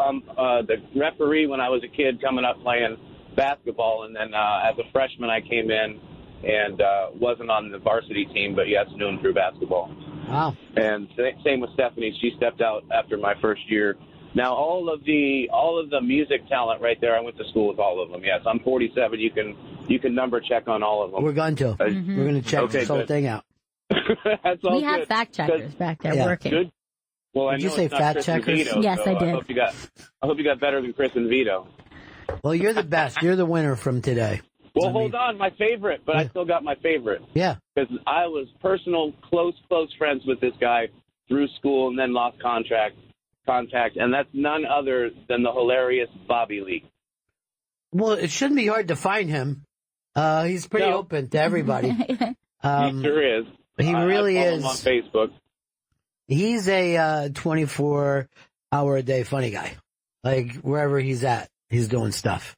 referee when I was a kid coming up playing basketball, and then as a freshman I came in and wasn't on the varsity team, but yes, knew him through basketball. Wow. And same with Stephanie. She stepped out after my first year. Now all of the music talent right there, I went to school with all of them. Yes, I'm 47. You can number check on all of them. We're going to. We're going to check this whole thing out. That's all We have good. fact checkers back there working. Good. Well, Did you say fact checkers? Yes, I did. I hope you got better than Chris and Vito. Well, you're the best. You're the winner from today. Well, hold on, my favorite, but I still got my favorite. Yeah. Because I was close friends with this guy through school and then lost contact, and that's none other than the hilarious Bobby Lee. Well, it shouldn't be hard to find him. He's pretty open to everybody. He sure is. He really I follow is. him on Facebook. He's a 24-hour-a-day funny guy. Like, wherever he's at, he's doing stuff.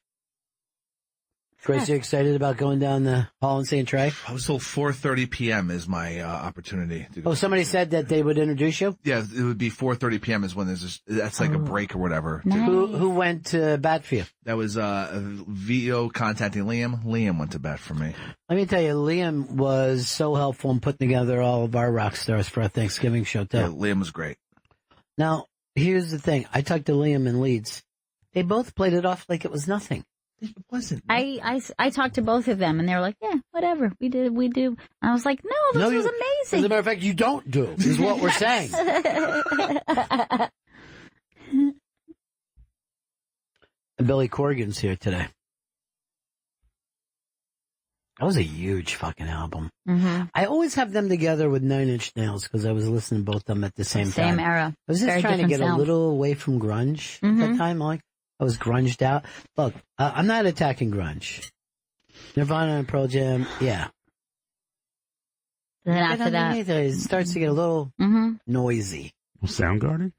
Chris, you excited about going down the hall and seeing Trey? I was told 4:30 p.m. is my opportunity to go. Oh, somebody said that they would introduce you? Yeah, it would be 4:30 p.m. is when that's like a break or whatever. Who went to bat for you? That was VO contacting Liam. Liam went to bat for me. Let me tell you, Liam was so helpful in putting together all of our rock stars for our Thanksgiving show, too. Yeah, Liam was great. Now, here's the thing. I talked to Liam and Leeds. They both played it off like it was nothing. It wasn't. I talked to both of them, and they were like, yeah, whatever. We do. And I was like, no, this was amazing. As a matter of fact, you don't do, is what we're saying. And Billy Corgan's here today. That was a huge fucking album. Mm-hmm. I always have them together with 9 Inch Nails because I was listening to both of them at the same time. Same era. I was just Very trying to different get sound. a little away from grunge at that time. Like, I was grunged out. Look, I'm not attacking grunge. Nirvana and Pearl Jam, yeah. Then after that, it starts to get a little noisy. Soundgarden?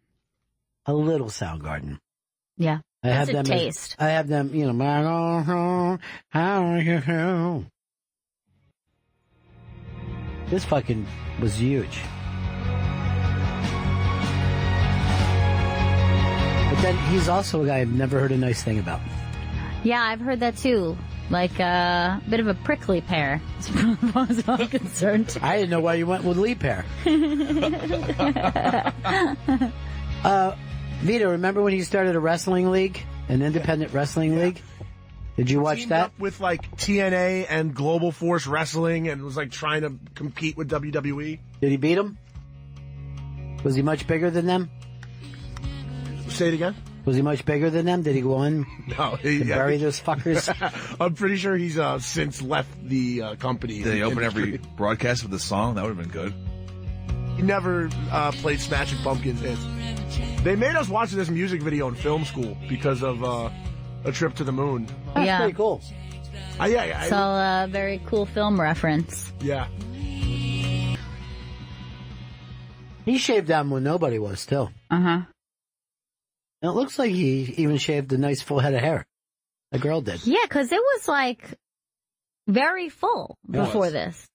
A little Soundgarden. Yeah. I have That's a them. taste. I have them, you know. This fucking was huge. But then he's also a guy I've never heard a nice thing about. Yeah, I've heard that too. Like a bit of a prickly pear, as far as I'm concerned. I didn't know why you went with Lee Pear. Vito, remember when he started a wrestling league, an independent wrestling league? Did you watch Teamed that? up with like TNA and Global Force Wrestling, and was like trying to compete with WWE. Did he beat him? Was he much bigger than them? Say it again. Was he much bigger than them? Did he go on No, to bury those fuckers? I'm pretty sure he's since left the company. Did they open every broadcast with a song? That would have been good. He never played Smashing Pumpkins hits. They made us watch this music video in film school because of A Trip to the Moon. That's pretty cool. Yeah. It's all a very cool film reference. Yeah. He shaved down when nobody was, too. Uh-huh. And it looks like he even shaved a nice full head of hair. The girl did. Yeah, because it was like very full before this.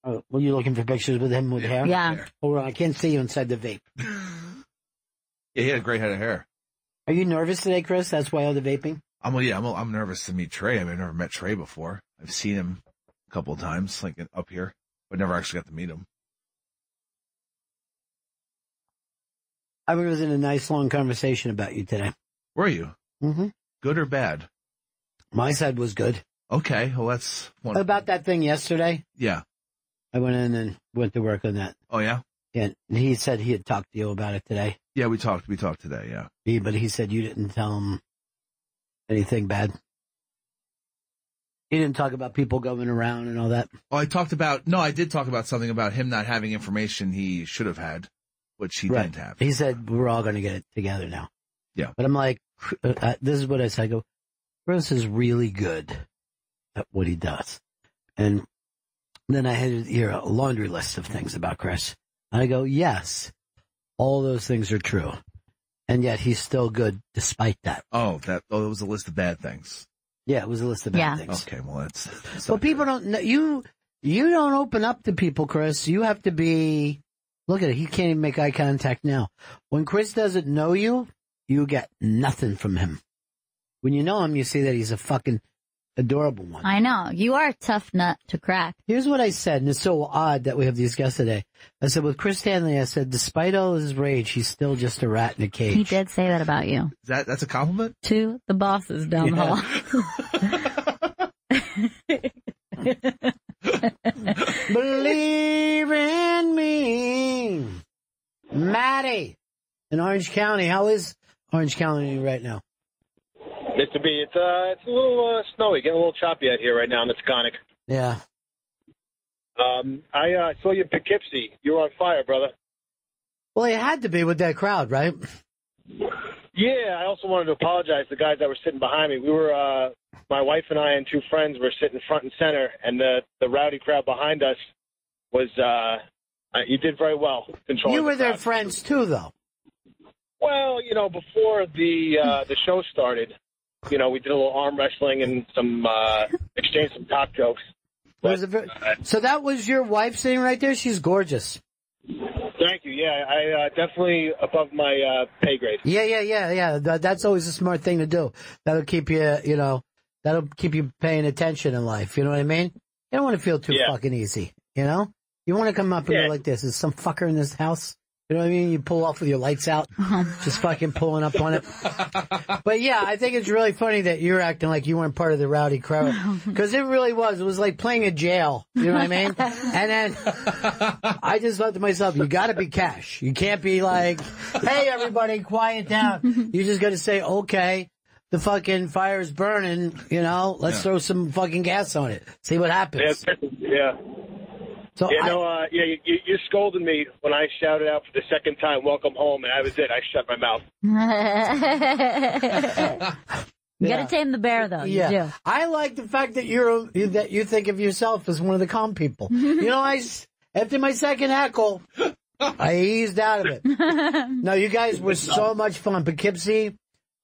Oh, were you looking for pictures with him with hair? Yeah. Hold on, I can't see you inside the vape. Yeah, he had a great head of hair. Are you nervous today, Chris? That's why all the vaping? I'm nervous to meet Trey. I mean, I've never met Trey before. I've seen him a couple of times, like up here, but never actually got to meet him. I was in a nice long conversation about you today. Were you? Mm-hmm. Good or bad? My side was good. Okay, well that's one. About that thing yesterday? Yeah. I went in and went to work on that. Oh yeah? And he said he had talked to you about it today. Yeah, we talked today, yeah. But he said you didn't tell him anything bad. He didn't talk about people going around and all that. Oh, I did talk about something about him not having information he should have had, which he didn't have. He said, we're all going to get it together now. Yeah. But I'm like, this is what I said. I go, Chris is really good at what he does. And then I had here a laundry list of things about Chris. And I go, yes, all those things are true. And yet he's still good despite that. It was a list of bad things. Yeah, it was a list of bad things. Okay, well, that's well, people don't know. You don't open up to people, Chris. You have to be, look at it. He can't even make eye contact now. When Chris doesn't know you, you get nothing from him. When you know him, you see that he's a fucking adorable one. I know. You are a tough nut to crack. Here's what I said, and it's so odd that we have these guests today. I said, with Chris Stanley, I said, despite all his rage, he's still just a rat in a cage. He did say that about you. That's a compliment? To the bosses down the hall. Believe in me. Maddie in Orange County. How is Orange County right now? Mr. B, it's a little snowy, getting a little choppy out here right now in the Taconic. Yeah. I saw you in Poughkeepsie. You were on fire, brother. Well, it had to be with that crowd, right? Yeah, I also wanted to apologize to the guys that were sitting behind me. We were, my wife and I and two friends were sitting front and center, and the rowdy crowd behind us was, you did very well controlling You were the their crowd. friends too, though. Well, before the show started, we did a little arm wrestling and some exchanged some top jokes. So that was your wife sitting right there? She's gorgeous. Thank you. Yeah, I definitely above my pay grade. Yeah. That's always a smart thing to do. That'll keep you, that'll keep you paying attention in life. You know what I mean? You don't want to feel too fucking easy, You want to come up and go like this. Is some fucker in this house? You know what I mean? You pull off with your lights out, just fucking pulling up on it. But yeah, I think it's really funny that you're acting like you weren't part of the rowdy crowd. Because it really was. It was like playing a jail. You know what I mean? And then I just thought to myself, you got to be cash. You can't be like, hey, everybody, quiet down. You just got to say, okay, the fucking fire's burning, let's throw some fucking gas on it. See what happens. Yeah. So you scolded me when I shouted out for the second time, welcome home, and that was it. I shut my mouth. You gotta tame the bear, though. Yeah. You do. I like the fact that you think of yourself as one of the calm people. After my second heckle, I eased out of it. No, you guys were so much fun. Poughkeepsie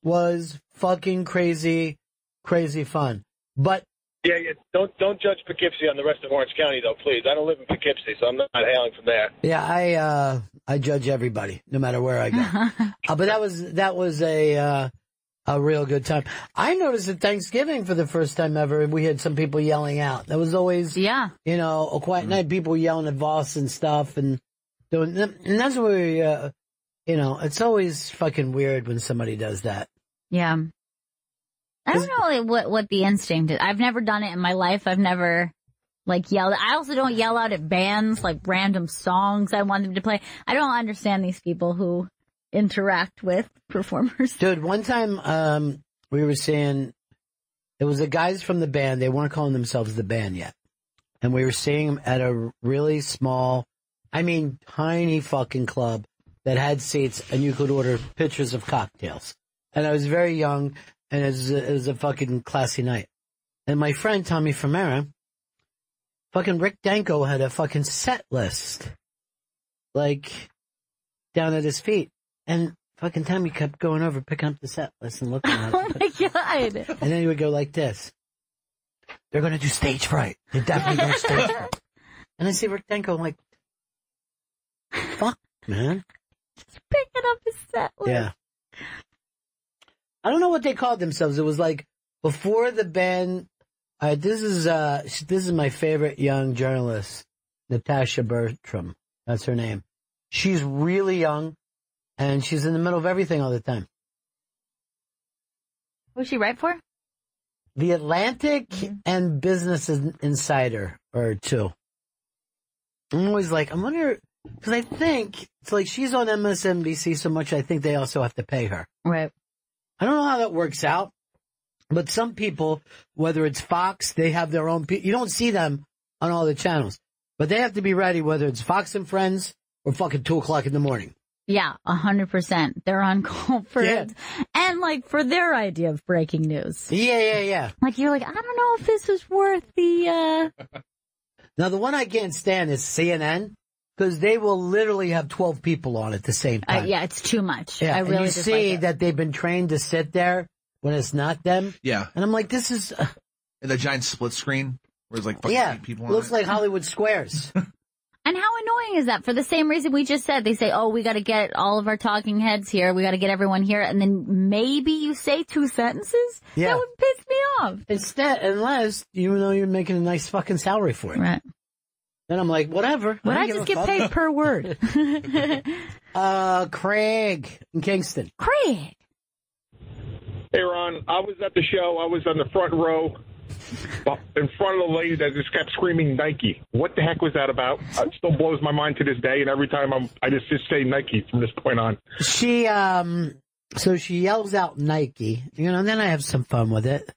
was fucking crazy fun. But Yeah. Don't judge Poughkeepsie on the rest of Orange County, though, please. I don't live in Poughkeepsie, so I'm not hailing from there. yeah, I judge everybody, no matter where I go. But that was a real good time. I noticed at Thanksgiving for the first time ever, we had some people yelling out. That was always, a quiet night. People yelling at Voss and stuff, and that's where it's always fucking weird when somebody does that. Yeah. I don't know what the instinct is. I've never done it in my life. I've never yelled. I also don't yell out at bands, random songs I want them to play. I don't understand these people who interact with performers. Dude, one time we were seeing, it was the guys from the band. They weren't calling themselves the band yet. And we were seeing them at a really small, tiny fucking club that had seats, and you could order pitchers of cocktails. And I was very young, and it was a fucking classy night. And my friend Tommy Fermera, fucking Rick Danko had a fucking set list, down at his feet. And fucking Tommy kept going over, picking up the set list and looking at it. Oh my God. And then he would go like this. They're going to do stage fright. They're definitely going to stage fright. And I see Rick Danko, I'm like, fuck, man. Just picking up his set list. Yeah. I don't know what they called themselves. It was before the band. This is my favorite young journalist, Natasha Bertram. That's her name. She's really young. And she's in the middle of everything all the time. Who's she write for? The Atlantic and Business Insider are two. I'm always I wonder, because I think it's she's on MSNBC so much, I think they also have to pay her. Right. I don't know how that works out, but some people, whether it's Fox, they have their own you don't see them on all the channels, but they have to be ready, whether it's Fox and Friends or fucking 2:00 in the morning. Yeah, 100%. They're on call for it. And for their idea of breaking news. Yeah. You're I don't know if this is worth the, Now, the one I can't stand is CNN, because they will literally have 12 people on at the same time. Yeah, it's too much. Yeah, I really and you see that they've been trained to sit there when it's not them. Yeah. And I'm like, this is... And the giant split screen, where there's fucking 8 people on looks it. like Hollywood Squares. And how annoying is that? For the same reason we just said, they say, oh, we got to get all of our talking heads here. We got to get everyone here. And then maybe you say 2 sentences? Yeah. That would piss me off. Unless you know you're making a nice fucking salary for it. Right. Then I'm like, whatever. Would I just get paid per word? Craig in Kingston. Craig. Hey, Ron, I was at the show. I was on the front row in front of the lady that just kept screaming Nike. What the heck was that about? It still blows my mind to this day, and every time I just say Nike from this point on. She so she yells out Nike, and then I have some fun with it.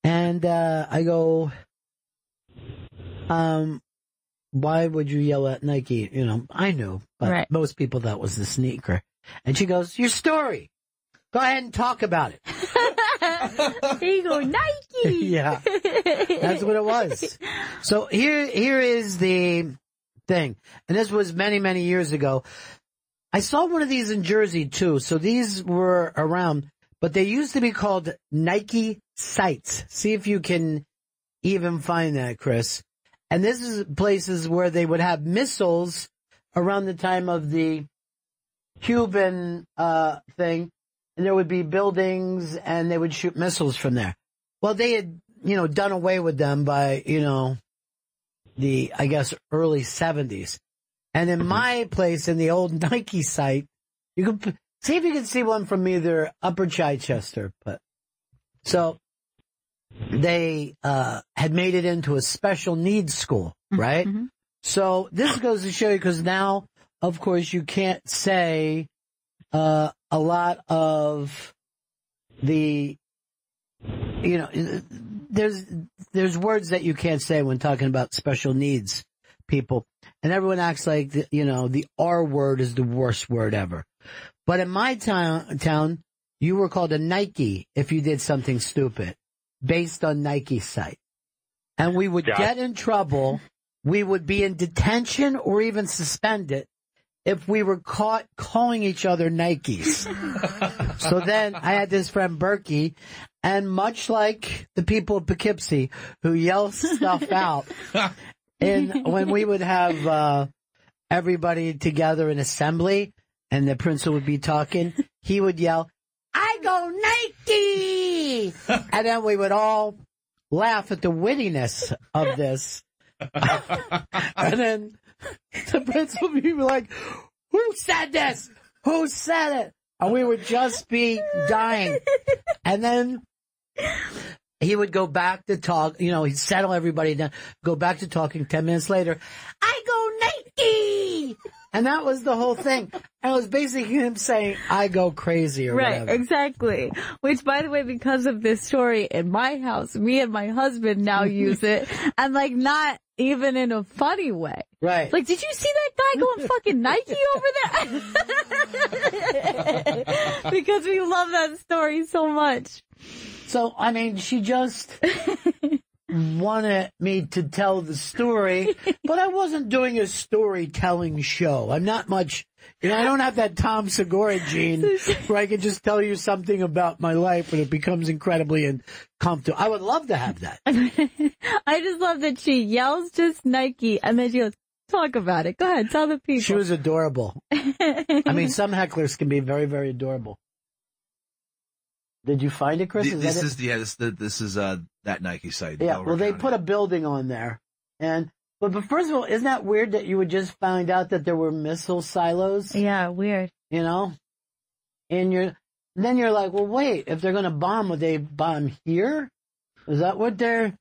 And I go, why would you yell at Nike? I knew, but most people that was the sneaker. And she goes, your story. Go ahead and talk about it. There you go, Nike. Yeah, that's what it was. So here is the thing. And this was many, many years ago. I saw one of these in Jersey too. So these were around, but they used to be called Nike sites. See if you can even find that, Chris. And this is places where they would have missiles around the time of the Cuban thing. And there would be buildings, and they would shoot missiles from there. Well, they had, done away with them by, the, I guess, early 70s. And in my place, in the old Nike site, you can see if you can see one from either Upper Chichester. But so they had made it into a special needs school, right? Mm-hmm. So this goes to show you, because now, of course, you can't say a lot of the, there's words that you can't say when talking about special needs people. And everyone acts like, the R word is the worst word ever. But in my town, you were called a Nike if you did something stupid based on Nike's site. And we would get in trouble. We would be in detention or even suspended if we were caught calling each other Nikes. So then I had this friend Berkey, and much like the people of Poughkeepsie who yell stuff out, and when we would have everybody together in assembly and the principal would be talking, he would yell, "I go Nike!" And then we would all laugh at the wittiness of this. And then the principal would be like, "Who said this? Who said it?" And we would just be dying. And then he would go back to talk, he'd settle everybody down, go back to talking 10 minutes later. "I go Nike!" And that was the whole thing. And it was basically him saying, "I go crazy," or right, whatever. Exactly. Which, by the way, because of this story in my house, me and my husband now use it, and not even in a funny way. Right. Like, did you see that guy going fucking Nike over there? Because we love that story so much. So, she just wanted me to tell the story, but I wasn't doing a storytelling show. I'm not much, I don't have that Tom Segura gene where I can just tell you something about my life and it becomes incredibly uncomfortable. I would love to have that. I just love that she yells just Nike and then she goes, "Talk about it. Go ahead, tell the people." She was adorable. Some hecklers can be very, very adorable. Did you find it, Chris? This is that Nike site. Yeah, well, they put a building on there. But first of all, isn't that weird that you would just find out that there were missile silos? Yeah, weird. And then you're like, well, wait, if they're going to bomb, would they bomb here? Is that what they're...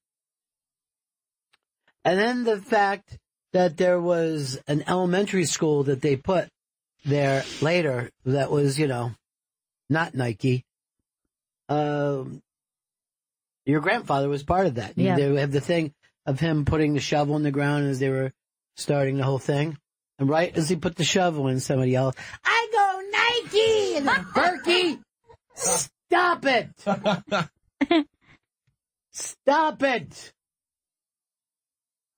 And then the fact that there was an elementary school that they put there later that was, not Nike. Your grandfather was part of that. Yeah. They have the thing of him putting the shovel in the ground as they were starting the whole thing. And right as he put the shovel in, somebody yelled, "I go Nike!" And then, "Berkey, stop it! Stop it!"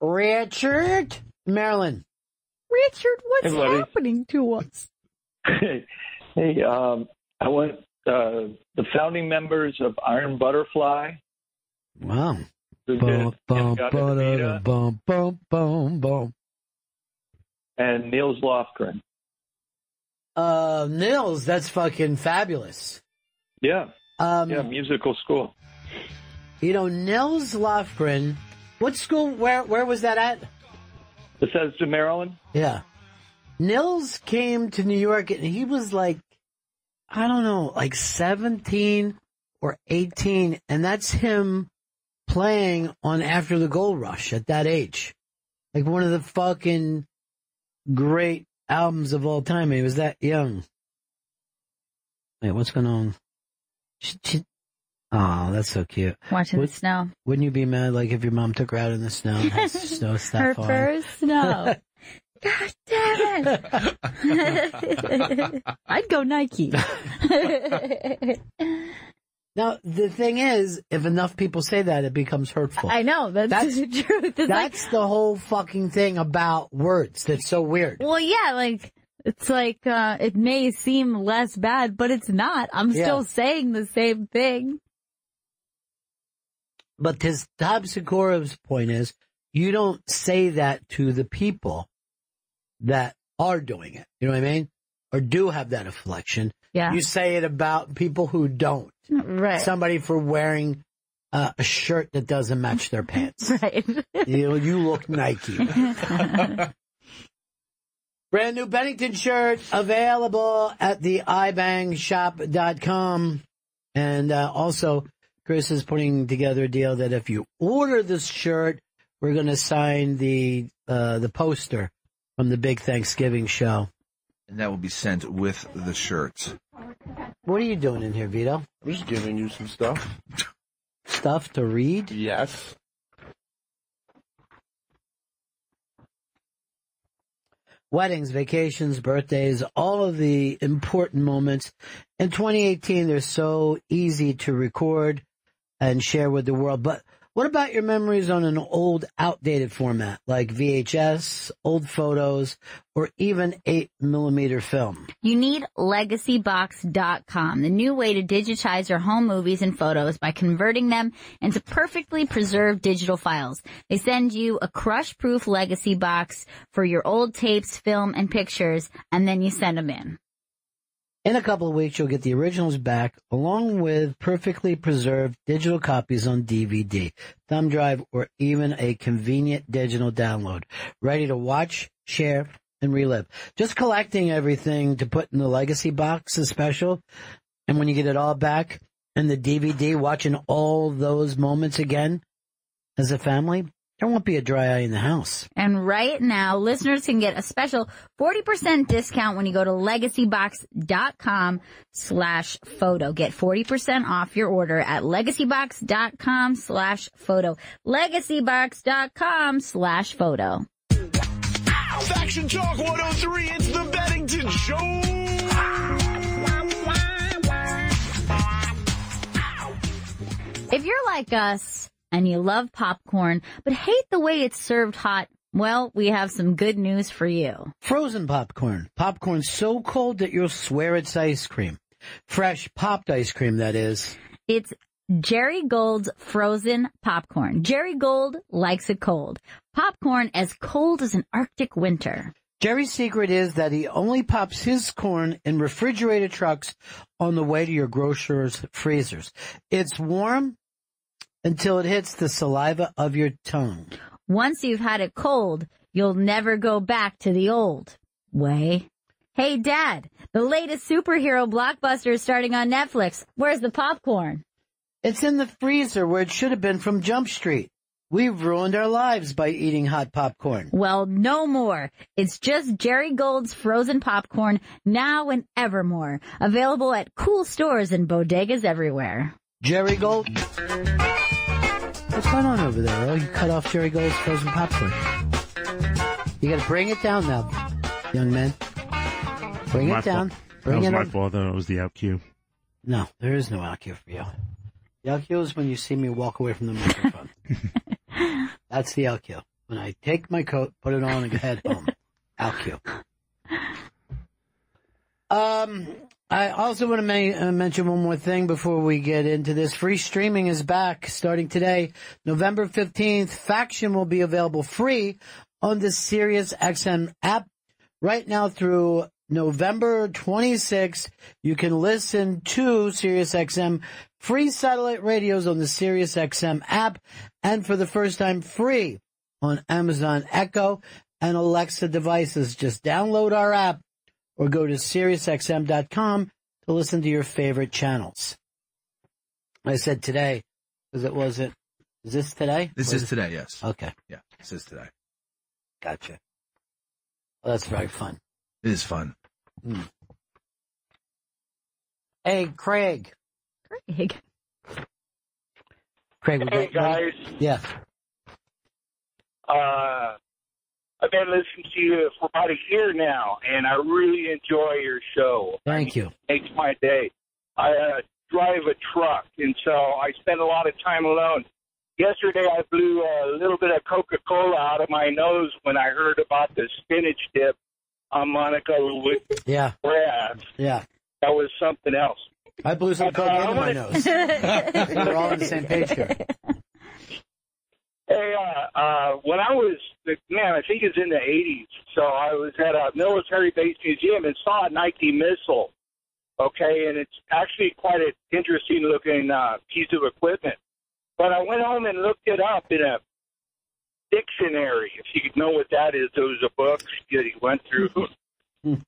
Richard, Maryland. Richard, what's Hey, buddy. happening to us? Hey, I went the founding members of Iron Butterfly. Wow. Who Bum, did bum, Inagata bum, bum, bum, bum. and Niels Lofgren. Nils, that's fucking fabulous. Yeah. Musical school. Nils Lofgren, what school, where was that at? Bethesda, Maryland. Yeah. Nils came to New York and he was 17 or 18, and that's him playing on After the Gold Rush at that age. One of the fucking great albums of all time. He was that young. Wait, what's going on? Oh, that's so cute. Watching the snow. Wouldn't you be mad if your mom took her out in the snow and had snow stuff Her on? first snow. God damn it! I'd go Nike. Now, the thing is, if enough people say that, it becomes hurtful. I know, that's the truth. That's the whole fucking thing about words that's so weird. Well, yeah, it's it may seem less bad, but it's not. I'm still saying the same thing. But Tom Segura's point is, you don't say that to the people that are doing it. You know what I mean? Or do have that affliction. Yeah. You say it about people who don't. Right. Somebody for wearing a shirt that doesn't match their pants. Right. You look Nike. Brand new Bennington shirt available at the ibangshop.com. And also, Chris is putting together a deal that if you order this shirt, we're going to sign the poster from the big Thanksgiving show. And that will be sent with the shirt. What are you doing in here, Vito? I'm just giving you some stuff. Stuff to read? Yes. weddings, vacations, birthdays, all of the important moments. In 2018, they're so easy to record and share with the world. But what about your memories on an old, outdated format like VHS, old photos, or even 8mm film? You need LegacyBox.com, the new way to digitize your home movies and photos by converting them into perfectly preserved digital files. They send you a crush-proof Legacy box for your old tapes, film, and pictures, and then you send them in. In a couple of weeks, you'll get the originals back, along with perfectly preserved digital copies on DVD, thumb drive, or even a convenient digital download, ready to watch, share, and relive. Just collecting everything to put in the Legacy box is special, and when you get it all back and the DVD, watching all those moments again as a family, there won't be a dry eye in the house. And right now, listeners can get a special 40% discount when you go to LegacyBox.com/photo. Get 40% off your order at LegacyBox.com/photo. LegacyBox.com/photo. Faction Talk 103, it's the Bennington Show. If you're like us, and you love popcorn, but hate the way it's served hot, well, we have some good news for you. Frozen popcorn. Popcorn so cold that you'll swear it's ice cream. Fresh popped ice cream, that is. It's Jerry Gold's frozen popcorn. Jerry Gold likes it cold. Popcorn as cold as an Arctic winter. Jerry's secret is that he only pops his corn in refrigerated trucks on the way to your grocer's freezers. It's warm until it hits the saliva of your tongue. Once you've had it cold, you'll never go back to the old way. Hey, Dad, the latest superhero blockbuster is starting on Netflix. Where's the popcorn? It's in the freezer where it should have been from Jump Street. We've ruined our lives by eating hot popcorn. Well, no more. It's just Jerry Gold's frozen popcorn now and evermore. Available at cool stores and bodegas everywhere. Jerry Gold? What's going on over there, Earl? You cut off Jerry Gold's frozen popcorn. You gotta bring it down now, young man. Bring it down. That was my fault. That was the out cue. No, there is no out cue for you. The out cue is when you see me walk away from the microphone. That's the out cue. When I take my coat, put it on, and head home. Out cue. I also want to mention one more thing before we get into this. Free streaming is back starting today. November 15th, Faction will be available free on the Sirius XM app. Right now through November 26th, you can listen to Sirius XM free satellite radios on the Sirius XM app, and for the first time free on Amazon Echo and Alexa devices. Just download our app or go to SiriusXM.com to listen to your favorite channels. I said today, because it wasn't. Is this today? This is today, yes. Okay. Yeah, this is today. Gotcha. Well, that's very fun. It is fun. Hey, Craig. Craig, hey, guys. Yeah. I've been listening to you for about a year now, and I really enjoy your show. Thank you. It makes my day. I drive a truck, and so I spend a lot of time alone. Yesterday, I blew a little bit of Coca-Cola out of my nose when I heard about the spinach dip on Monica with grass. Yeah. That was something else. I blew some Coke into my nose. We're all on the same page here. Hey, when I was, I think it's in the 80s, so I was at a military base museum and saw a Nike missile, okay, and it's actually quite an interesting-looking piece of equipment. But I went home and looked it up in a dictionary, if you know what that is. It was a book that he went through. And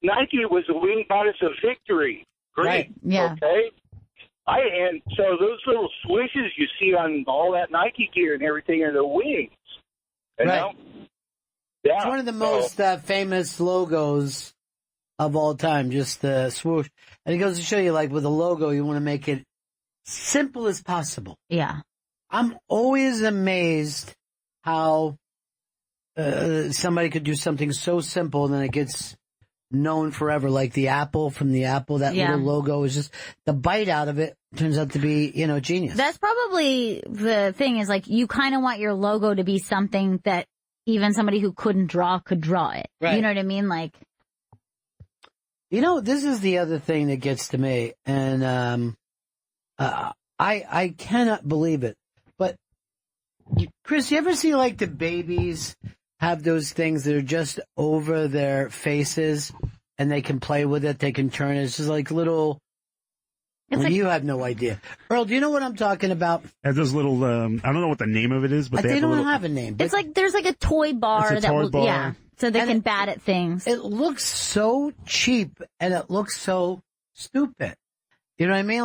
Nike was the wing goddess of victory. Great. Right. Yeah. Okay. And so those little swishes you see on all that Nike gear and everything are the wings. You know? Yeah. It's one of the most famous logos of all time, just the swoosh. And it goes to show you, like, with a logo, you want to make it simple as possible. Yeah. I'm always amazed how somebody could do something so simple and then it gets known forever, like the Apple from the Apple. That little logo is just the bite out of it turns out to be, genius. That's probably the thing is like you kind of want your logo to be something that even somebody who couldn't draw could draw it. Right. You know what I mean? Like, this is the other thing that gets to me, and I cannot believe it. But Chris, you ever see like the babies have those things that are just over their faces and they can play with it, they can turn it. It's just like little. You have no idea. Earl, do you know what I'm talking about? Have those little, I don't know what the name of it is, but they don't little, have a name. It's like, there's like a toy bar bar. So they can bat at things. It looks so cheap and it looks so stupid. You know what I mean?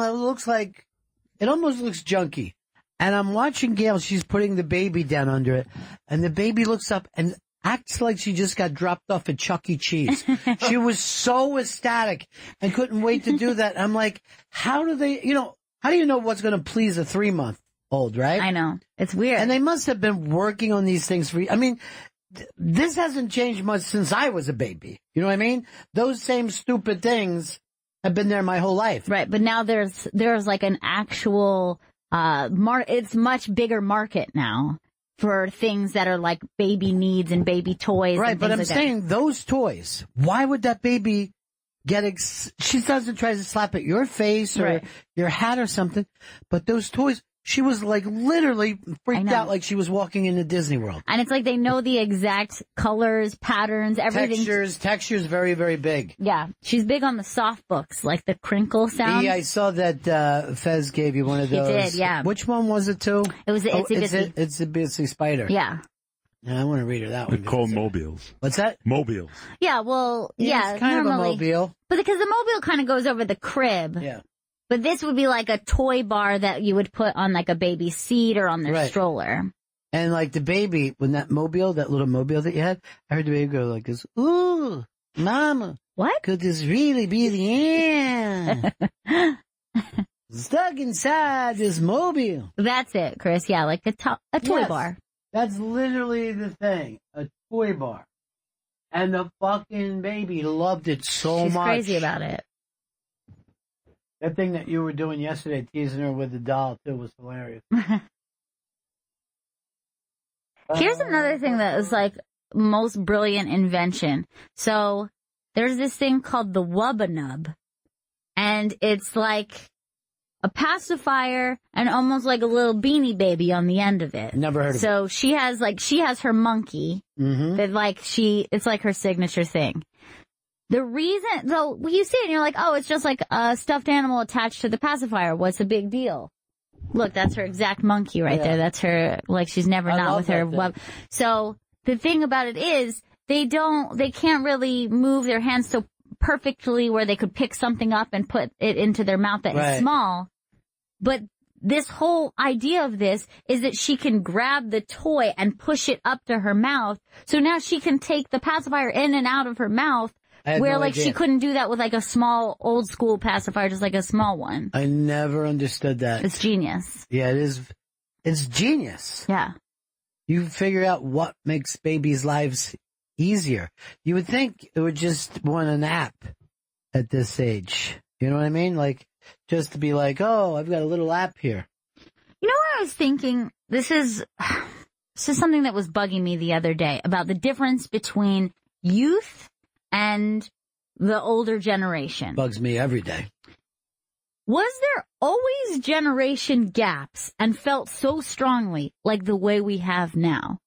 It almost looks junky. And I'm watching Gail, she's putting the baby down under it, and the baby looks up and acts like she just got dropped off at Chuck E. Cheese. She was so ecstatic and couldn't wait to do that. I'm like, how do you know what's going to please a 3-month-old, right? I know. It's weird. And they must have been working on these things this hasn't changed much since I was a baby. You know what I mean? Those same stupid things have been there my whole life. Right, but now there's like an actual it's much bigger market now for things that are like baby needs and baby toys. Right, and but I'm like saying those toys, why would that baby she doesn't try to slap at your face or your hat or something, but those toys, she was like literally freaked out like she was walking into Disney World. And it's like they know the exact colors, patterns, everything. Textures very, very big. Yeah. She's big on the soft books, like the crinkle sound. Yeah, I saw that Fez gave you one of those. He did, yeah. Which one was it too? It was the Itsy Bitsy. It's a Bitsy Spider. Yeah. I want to read her that one. They're called mobiles. What's that? Mobiles. Yeah, well, it's kind normally, of a mobile. But because the mobile kind of goes over the crib. Yeah. But this would be like a toy bar that you would put on like a baby's seat or on their stroller. And like the baby, when that little mobile that you had, I heard the baby go like this, ooh, mama. What? Could this really be the end? Stuck inside this mobile. That's it, Chris. Yeah, like a toy bar. That's literally the thing, a toy bar. And the fucking baby loved it so much. She's crazy about it. That thing that you were doing yesterday, teasing her with the doll, too, was hilarious. Here's another thing that was like most brilliant invention. So there's this thing called the Wubba Nub, and it's like a pacifier and almost like a little beanie baby on the end of it. Never heard of it. So she has her monkey that it's like her signature thing. The reason, though, you see it and you're like, oh, it's just like a stuffed animal attached to the pacifier. What's the big deal? Look, that's her exact monkey right there. That's her, like she's never not with her web. So the thing about it is they can't really move their hands so perfectly where they could pick something up and put it into their mouth that is small. But this whole idea of this is that she can grab the toy and push it up to her mouth. So now she can take the pacifier in and out of her mouth. Where, like, she couldn't do that with, like, a small, old-school pacifier, just like a small one. I never understood that. It's genius. Yeah, it is. It's genius. Yeah. You figure out what makes babies' lives easier. You would think it would just want an app at this age. You know what I mean? Like, just to be like, oh, I've got a little app here. You know what I was thinking? This is something that was bugging me the other day about the difference between youth and the older generation. Bugs me every day. Was there always generation gaps and felt so strongly like the way we have now?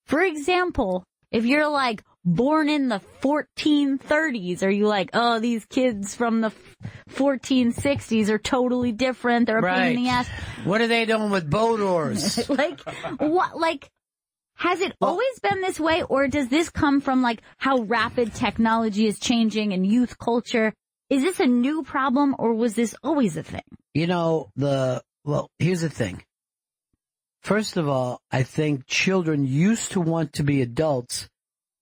For example, if you're like born in the 1430s, are you like, oh, these kids from the 1460s are totally different, they're a pain in the ass. What are they doing with boat oars? Like, what, like, has it always been this way, or does this come from, like, how rapid technology is changing and youth culture? Is this a new problem, or was this always a thing? You know, here's the thing. First of all, I think children used to want to be adults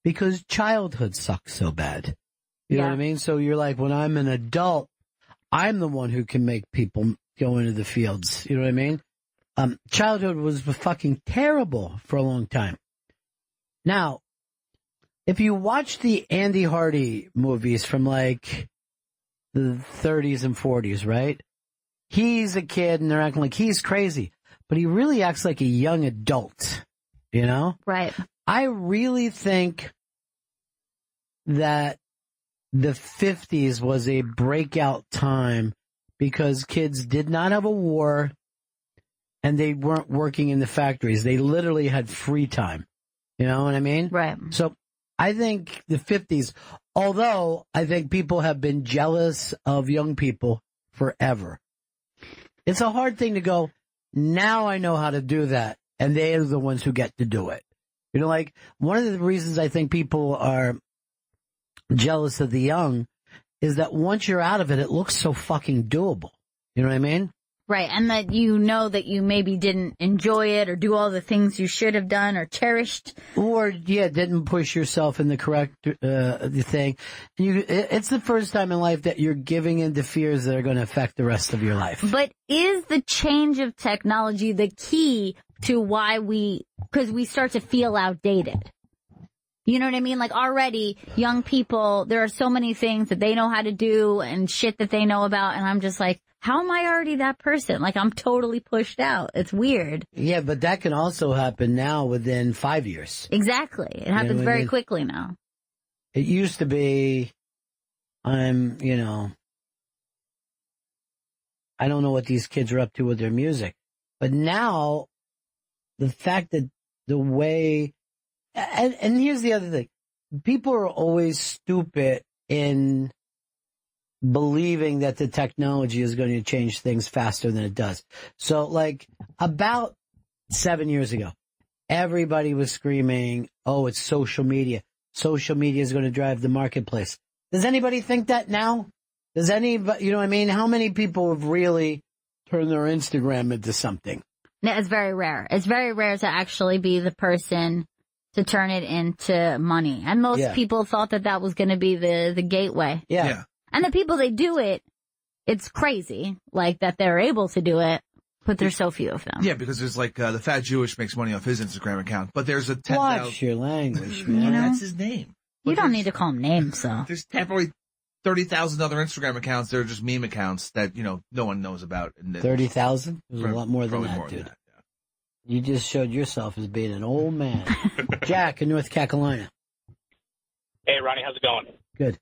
because childhood sucks so bad. You know what I mean? So you're like, when I'm an adult, I'm the one who can make people go into the fields. You know what I mean? Childhood was fucking terrible for a long time. Now, if you watch the Andy Hardy movies from like the 30s and 40s, right? He's a kid and they're acting like he's crazy, but he really acts like a young adult, you know? Right. I really think that the 50s was a breakout time because kids did not have a war and they weren't working in the factories. They literally had free time. You know what I mean? Right. So I think the 50s, although I think people have been jealous of young people forever. It's a hard thing to go, now I know how to do that, and they're the ones who get to do it. You know, like, one of the reasons I think people are jealous of the young is that once you're out of it, it looks so fucking doable. You know what I mean? Right, and that you know that you maybe didn't enjoy it or do all the things you should have done or cherished. Or, yeah, didn't push yourself in the correct thing. It's the first time in life that you're giving in to fears that are going to affect the rest of your life. But is the change of technology the key to why because we start to feel outdated? You know what I mean? Like, already, young people, there are so many things that they know how to do and shit that they know about, and I'm just like, how am I already that person? Like, I'm totally pushed out. It's weird. Yeah, but that can also happen now within 5 years. Exactly. It happens very quickly now. It used to be, I don't know what these kids are up to with their music. But now, the fact that the way, and here's the other thing. People are always stupid in believing that the technology is going to change things faster than it does. So, like, about 7 years ago, everybody was screaming, oh, it's social media. Social media is going to drive the marketplace. Does anybody think that now? Does anybody, you know what I mean? How many people have really turned their Instagram into something? No, it's very rare. It's very rare to actually be the person to turn it into money. And most people thought that was going to be the gateway. Yeah. And the people that do it, it's crazy, like, that they're able to do it, but there's so few of them. Yeah, because there's like, the Fat Jewish makes money off his Instagram account, but there's a 10,000. Watch your language, man. That's his name. You don't need to call him names, so. There's probably 30,000 other Instagram accounts that are just meme accounts that, no one knows about. 30,000? There's a lot more than that, more dude. Than that, yeah. You just showed yourself as being an old man. Jack in North Carolina. Hey, Ronnie, how's it going? Good.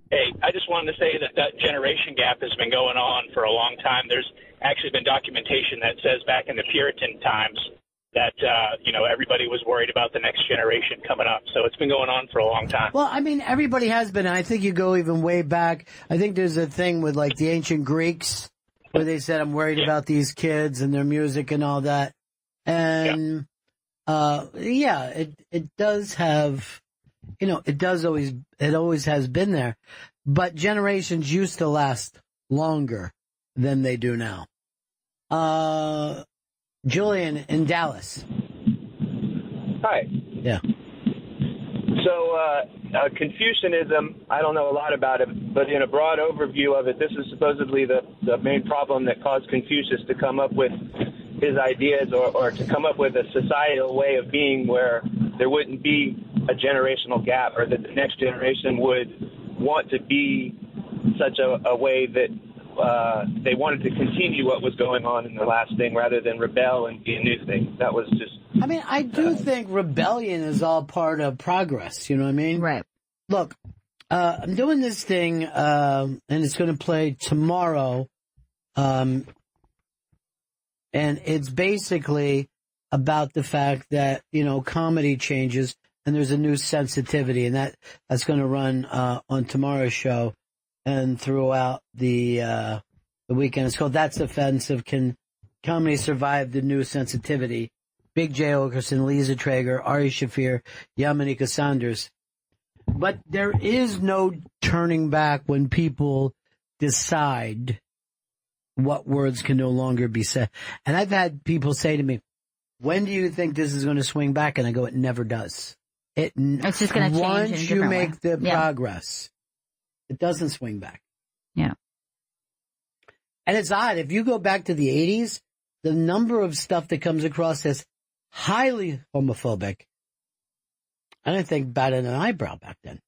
Hey, I just wanted to say that generation gap has been going on for a long time. There's actually been documentation that says back in the Puritan times that, everybody was worried about the next generation coming up. So it's been going on for a long time. Well, I mean, everybody has been. I think you go even way back. I think there's a thing with, like, the ancient Greeks where they said, I'm worried about these kids and their music and all that. And, it does have, it always has been there. But generations used to last longer than they do now. Julian in Dallas. Hi. Yeah. So, Confucianism, I don't know a lot about it, but in a broad overview of it, this is supposedly the main problem that caused Confucius to come up with his ideas or to come up with a societal way of being where there wouldn't be a generational gap, or that the next generation would want to be such a way that they wanted to continue what was going on in the last thing rather than rebel and be a new thing. That was just... I mean, I do think rebellion is all part of progress, you know what I mean? Right. Look, I'm doing this thing, and it's going to play tomorrow, and it's basically about the fact that, comedy changes, and there's a new sensitivity, and that's going to run on tomorrow's show and throughout the weekend. It's called That's Offensive. Can Comedy Survive the New Sensitivity? Big J. Okerson, Lisa Traeger, Ari Shafir, Yamanika Saunders. But there is no turning back when people decide what words can no longer be said. And I've had people say to me, when do you think this is going to swing back? And I go, it never does. It's just going to change. Once you make the progress, it doesn't swing back. Yeah. And it's odd. If you go back to the 80s, the number of stuff that comes across as highly homophobic I didn't think batted an eyebrow back then.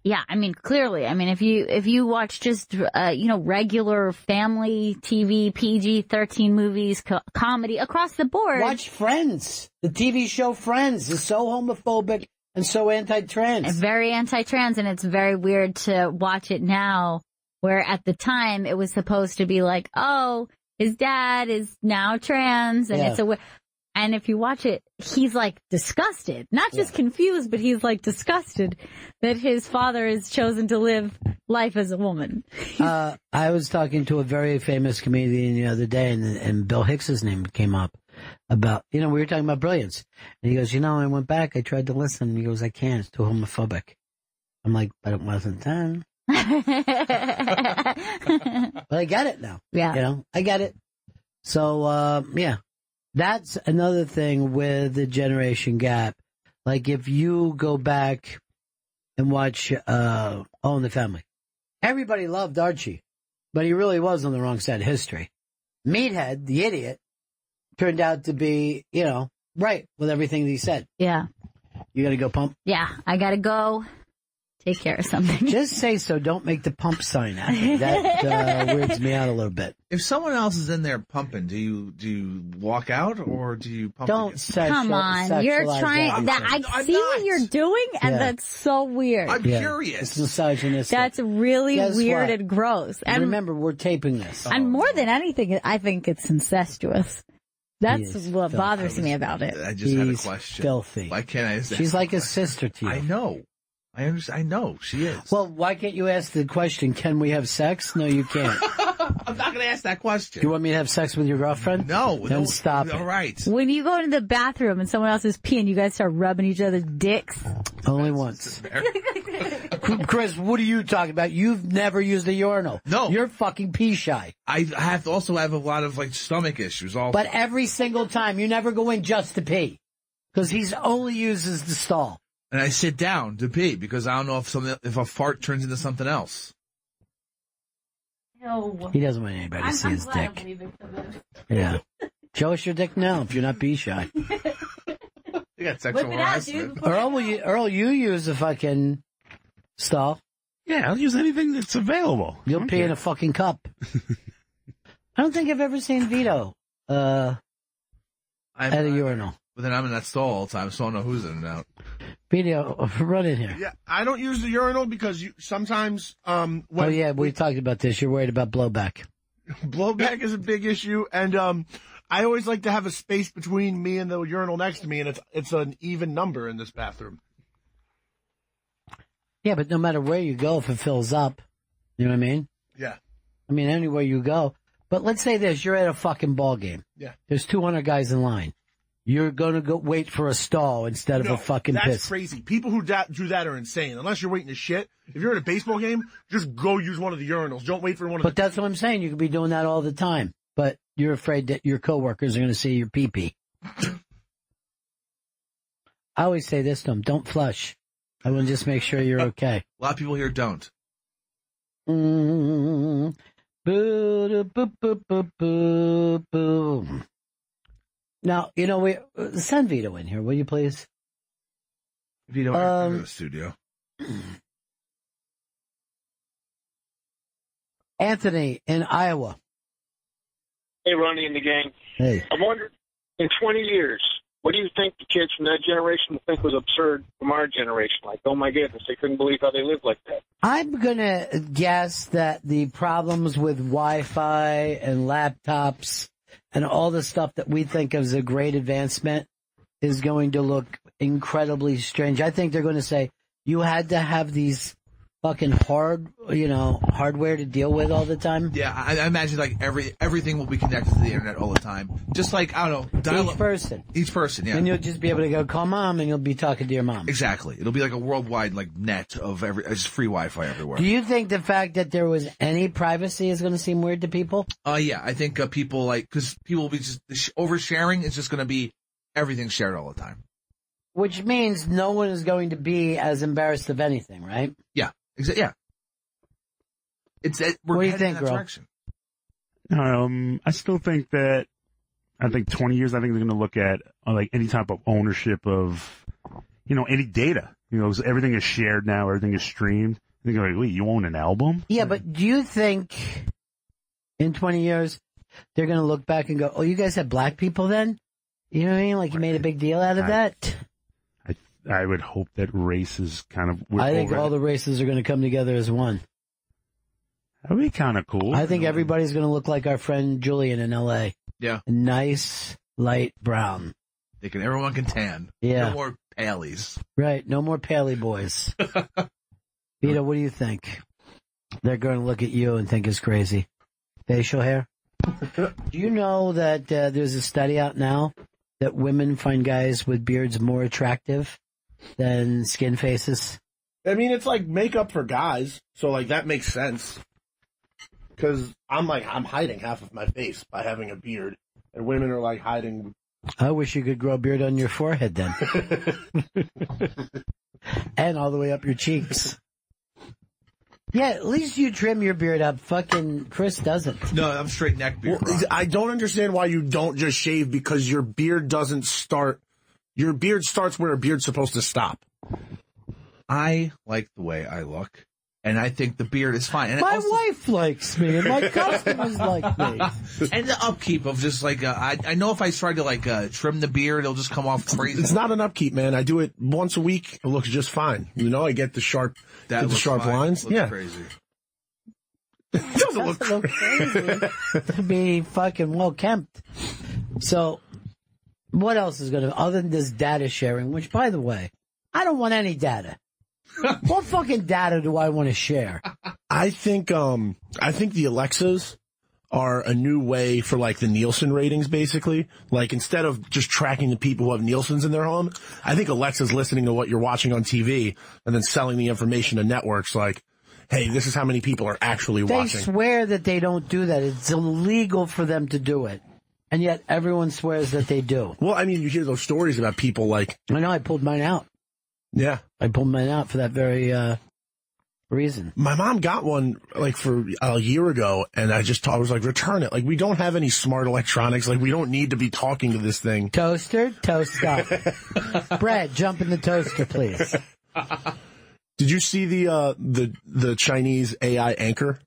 Yeah, I mean, clearly. I mean, if you watch just, regular family TV, PG-13 movies, comedy across the board. Watch Friends. The TV show Friends is so homophobic and so anti-trans. Very anti-trans, and it's very weird to watch it now, where at the time it was supposed to be like, oh, his dad is now trans, and it's and if you watch it, he's like disgusted, not just confused, but he's like disgusted that his father has chosen to live life as a woman. I was talking to a very famous comedian the other day, and Bill Hicks's name came up about, we were talking about brilliance. And he goes, I went back, I tried to listen. And he goes, I can't, it's too homophobic. I'm like, but it wasn't then. But I get it now. Yeah. I get it. So, that's another thing with the generation gap. Like if you go back and watch All in the Family, everybody loved Archie, but he really was on the wrong side of history. Meathead, the idiot, turned out to be, right with everything that he said. Yeah. You gotta go pump? Yeah, I gotta go take care of something. Just say so. Don't make the pump sign at me. That weirds me out a little bit. If someone else is in there pumping, do you walk out or do you pump? Don't come on. You're trying that. I see what you're doing, and that's so weird. I'm curious. It's misogynistic. That's really Guess weird what? and gross. And remember, we're taping this. And more than anything, I think it's incestuous. That's what filthy. bothers me about it. I just had a question. Filthy. Why can't I? She's like a sister to you. I know. I understand. I know she is. Well, why can't you ask the question, can we have sex? No, you can't. I'm not going to ask that question. You want me to have sex with your girlfriend? No. Then stop it. All right. When you go into the bathroom and someone else is peeing, you guys start rubbing each other's dicks. Only once. Chris, what are you talking about? You've never used a urinal. No. You're fucking pee shy. I have to also have a lot of stomach issues also. But every single time, you never go in just to pee. Because he's only uses the stall. And I sit down to pee because I don't know if a fart turns into something else. No. He doesn't want anybody to see his dick. Yeah. Show us your dick now if you're not pee shy. You got sexual harassment. Earl, you use a fucking stall. Yeah, I'll use anything that's available. You'll pee in a fucking cup. I don't think I've ever seen Vito at a urinal. But then I'm in that stall all the time, so I don't know who's in and out. Vito, run in here. Yeah, I don't use the urinal because sometimes we talked about this. You're worried about blowback. Blowback is a big issue, and I always like to have a space between me and the urinal next to me, and it's an even number in this bathroom. Yeah, but no matter where you go, if it fills up, you know what I mean? Yeah. I mean, anywhere you go. But let's say this, you're at a fucking ball game. Yeah. There's 200 guys in line. You're going to go wait for a stall instead of a fucking that's piss. Crazy. People who do that are insane. Unless you're waiting to shit. If you're at a baseball game, just go use one of the urinals. Don't wait for one of But that's what I'm saying. You could be doing that all the time. But you're afraid that your coworkers are going to see your pee-pee. I always say this to them, don't flush. I will just make sure you're okay. A lot of people here don't. Boom. Now, we send Vito in here, will you please? Vito, enter the studio. Anthony in Iowa. Hey, Ronnie and the gang. Hey. I'm wondering, in 20 years, what do you think the kids from that generation think was absurd from our generation? Like, oh my goodness, they couldn't believe how they lived like that. I'm going to guess that the problems with Wi-Fi and laptops and all the stuff that we think of as a great advancement is going to look incredibly strange. I think they're going to say, you had to have these fucking hardware to deal with all the time. Yeah, I imagine everything will be connected to the internet all the time. Just like, I don't know, Each person, yeah. And you'll just be able to go, call mom, and you'll be talking to your mom. Exactly. It'll be like a worldwide net of just free Wi-Fi everywhere. Do you think the fact that there was any privacy is going to seem weird to people? Yeah, I think people because people will be just oversharing. It's just going to be everything shared all the time. Which means no one is going to be as embarrassed of anything, right? Yeah. Yeah. We're what do you heading think, in that girl? direction. I still think that, 20 years, I think they're going to look at any type of ownership of, any data. Everything is shared now. Everything is streamed. And you go, wait, you own an album? Yeah, but do you think in 20 years they're going to look back and go, oh, you guys had black people then? You know what I mean? Like you made a big deal out of that? I would hope that race is kind of... I think all the races are going to come together as one. That would be kind of cool. I think everybody's going to look like our friend Julian in L.A. Yeah. Nice, light brown. Everyone can tan. Yeah. No more paleys. Right. No more paley boys. Vito, what do you think? They're going to look at you and think it's crazy. Facial hair? Do you know that there's a study out now that women find guys with beards more attractive than skin faces? I mean, it's like makeup for guys, so like that makes sense. Because I'm hiding half of my face by having a beard, and women are like hiding. I wish you could grow a beard on your forehead then. And all the way up your cheeks. Yeah, at least you trim your beard up. Fucking Chris doesn't. No, I'm straight neck beard. Well, I don't understand why you don't just shave, because your beard doesn't start. Your beard starts where a beard's supposed to stop. I like the way I look, and I think the beard is fine. And my wife likes me, and my customers like me. And the upkeep of just like, I know if I try to trim the beard, it'll just come off crazy. It's not an upkeep, man. I do it once a week. It looks just fine. I get the sharp, lines. Looks yeah. crazy. It doesn't look crazy to be fucking well kempt. So, what else is going to, other than this data sharing, which, by the way, I don't want any data. What fucking data do I want to share? I think the Alexas are a new way for like the Nielsen ratings, basically. Like instead of just tracking the people who have Nielsen's in their home, I think Alexa's listening to what you're watching on TV and then selling the information to networks like, hey, this is how many people are actually watching. They swear that they don't do that. It's illegal for them to do it. And yet everyone swears that they do. Well, I mean, you hear those stories about people like... I know, I pulled mine out. Yeah. I pulled mine out for that very reason. My mom got one like for a year ago, and I was like, return it. Like, we don't have any smart electronics. Like, we don't need to be talking to this thing. Toaster, toast up. Bread, jump in the toaster, please. Did you see the Chinese AI anchor?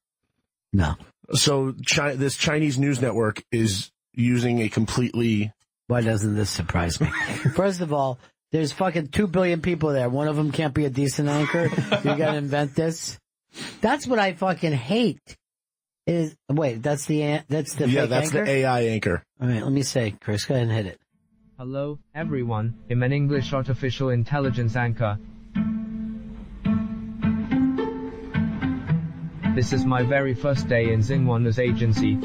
No. So this Chinese news network is using a completely... Why doesn't this surprise me? First of all, there's fucking 2 billion people there. One of them can't be a decent anchor. You gotta invent this. That's what I fucking hate. That's the fake that's anchor? the AI anchor. All right, let me say, Chris, go ahead and hit it. Hello, everyone. I'm an English artificial intelligence anchor. This is my very first day in Xinhuan's agency.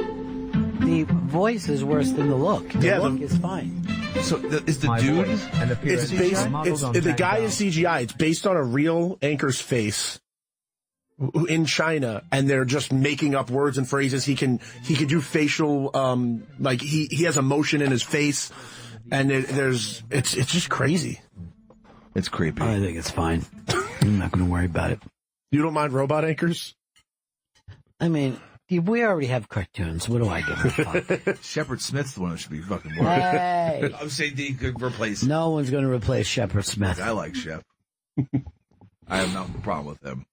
The voice is worse than the look. The look is fine. So is the dude? The guy is CGI. It's based on a real anchor's face in China, and they're just making up words and phrases. He can do facial, like he has emotion in his face, and it's just crazy. It's creepy. I think it's fine. I'm not going to worry about it. You don't mind robot anchors? I mean, we already have cartoons. What do I give a fuck? Shepard Smith's the one that should be fucking working. Hey. I'm saying he could replace him. No one's going to replace Shepard Smith. I like Shep. I have no problem with him.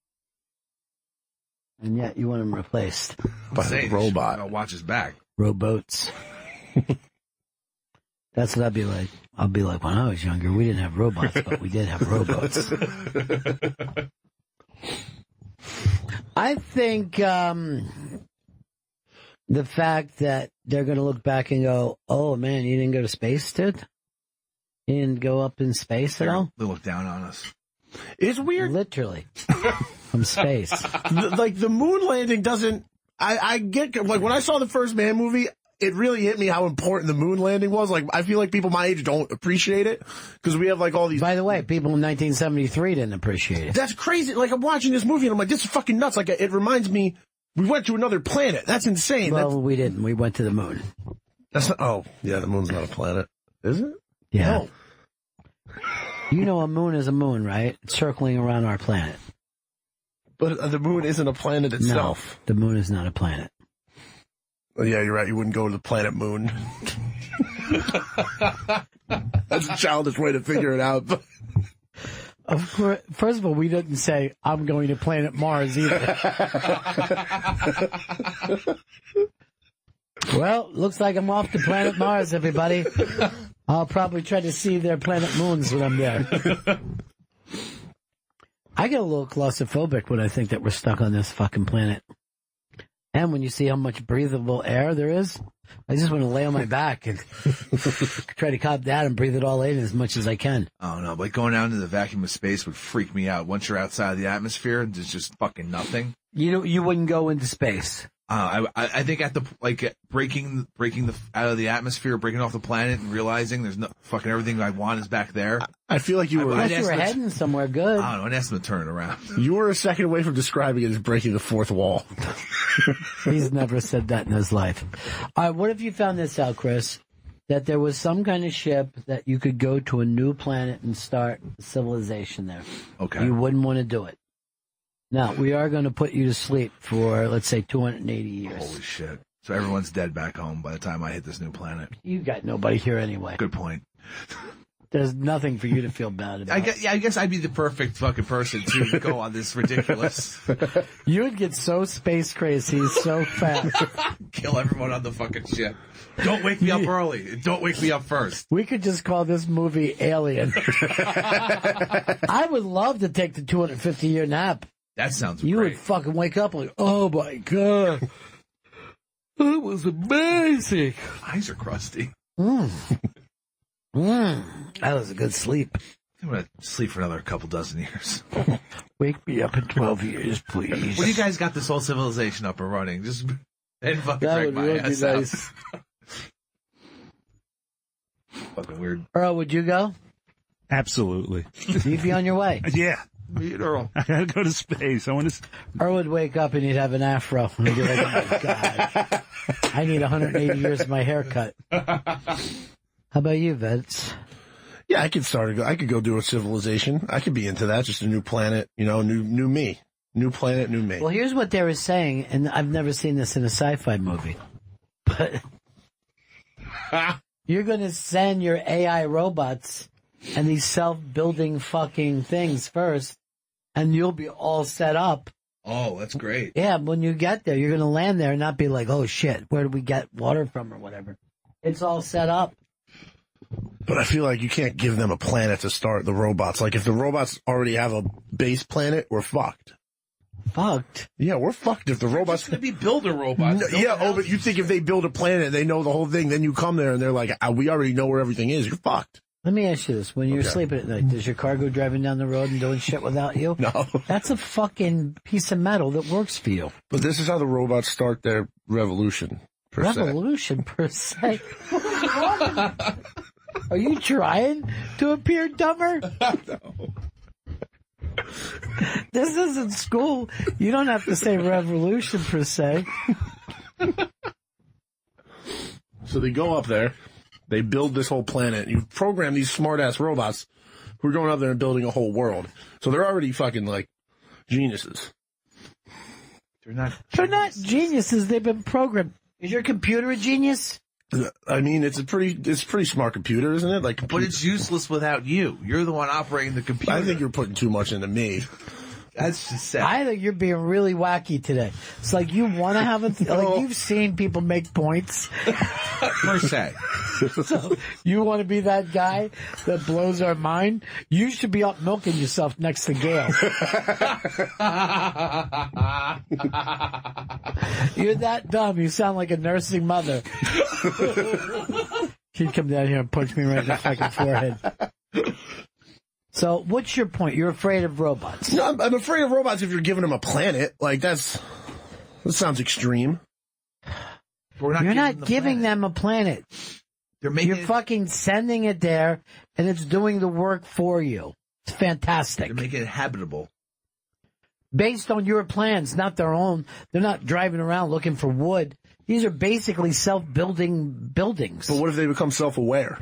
And yet you want him replaced by a robot. I'll watch his back. Rowboats. That's what I'd be like. I'll be like, when I was younger, we didn't have robots, but we did have rowboats. I think the fact that they're going to look back and go, oh, man, you didn't go to space, dude? You didn't go up in space at all? They look down on us. It's weird. Literally. From space. Like, the moon landing doesn't... I get... Like, when I saw the first Man movie, it really hit me how important the moon landing was. Like, I feel like people my age don't appreciate it, because we have, like, all these... By the way, people in 1973 didn't appreciate it. That's crazy. Like, I'm watching this movie, and I'm like, this is fucking nuts. Like, it reminds me, we went to another planet. That's insane. Well, we didn't. We went to the moon. That's not... Oh, yeah, the moon's not a planet. Is it? Yeah. No. You know a moon is a moon, right? It's circling around our planet. But the moon isn't a planet itself. No, the moon is not a planet. Oh, yeah, you're right. You wouldn't go to the planet Moon. That's a childish way to figure it out. Of course, first of all, we didn't say, I'm going to planet Mars either. Well, looks like I'm off to planet Mars, everybody. I'll probably try to see their planet moons when I'm there. I get a little claustrophobic when I think that we're stuck on this fucking planet. And when you see how much breathable air there is, I just want to lay on my back and try to calm down and breathe it all in as much as I can. Oh, no, but going out into the vacuum of space would freak me out. Once you're outside of the atmosphere, there's just fucking nothing. You wouldn't go into space. I think at the, breaking the out of the atmosphere, breaking off the planet and realizing there's no fucking everything I want is back there. I feel like you were heading somewhere good. I don't know. I'd ask them to turn it around. You were a second away from describing it as breaking the fourth wall. He's never said that in his life. All right, what if you found this out, Chris? That there was some kind of ship that you could go to a new planet and start civilization there. Okay. You wouldn't want to do it. Now, we are going to put you to sleep for, let's say, 280 years. Holy shit. So everyone's dead back home by the time I hit this new planet. You got nobody here anyway. Good point. There's nothing for you to feel bad about. I guess I'd be the perfect fucking person to go on this ridiculous. You would get so space crazy so fast. Kill everyone on the fucking ship. Don't wake me up early. Don't wake me up first. We could just call this movie Alien. I would love to take the 250-year nap. That sounds You great. would fucking wake up like, oh my God. That was amazing. Eyes are crusty. That was a good sleep. I'm going to sleep for another couple dozen years. Wake me up in 12 years, please. When you guys got this whole civilization up and running, just and fucking That drag would my really ass be out. nice. Fucking weird. Earl, would you go? Absolutely. You'd be on your way. Yeah. Me and Earl. I gotta go to space. I want to. Earl would wake up and he'd have an afro. And he'd be like, oh my God. I need 180 years of my haircut. How about you, Vince? Yeah, I could go do a civilization. I could be into that. Just a new planet, new me. New planet, new me. Well, here's what they were saying, and I've never seen this in a sci-fi movie. But you're going to send your AI robots and these self-building fucking things first, and you'll be all set up. Oh, that's great. Yeah, when you get there, you're going to land there and not be like, oh, shit, where do we get water from or whatever. It's all set up. But I feel like you can't give them a planet to start the robots. Like, if the robots already have a base planet, we're fucked. Fucked? Yeah, we're fucked if the robots... They're going to be builder robots. But you think if they build a planet, they know the whole thing, then you come there and they're like, we already know where everything is. You're fucked. Let me ask you this. When you're sleeping at night, does your car go driving down the road and doing shit without you? No. That's a fucking piece of metal that works for you. But this is how the robots start their revolution, per se. Revolution, per se? Are you trying to appear dumber? No. This isn't school. You don't have to say revolution, per se. So they go up there. They build this whole planet. You program these smart-ass robots who are going out there and building a whole world. So they're already fucking, like, geniuses. They're not geniuses. They've been programmed. Is your computer a genius? I mean, it's a pretty smart computer, isn't it? Like, But it's useless without you. You're the one operating the computer. I think you're putting too much into me. That's just sad. I think you're being really wacky today. It's like you want to have like you've seen people make points. Per se. So you want to be that guy that blows our mind? You should be up milking yourself next to Gail. You're that dumb. You sound like a nursing mother. She'd come down here and punch me right in the fucking forehead. So, what's your point? You're afraid of robots. No, I'm afraid of robots if you're giving them a planet. Like, that sounds extreme. You're not giving them a planet. You're fucking sending it there, and it's doing the work for you. It's fantastic. They're making it habitable. Based on your plans, not their own. They're not driving around looking for wood. These are basically self-building buildings. But what if they become self-aware?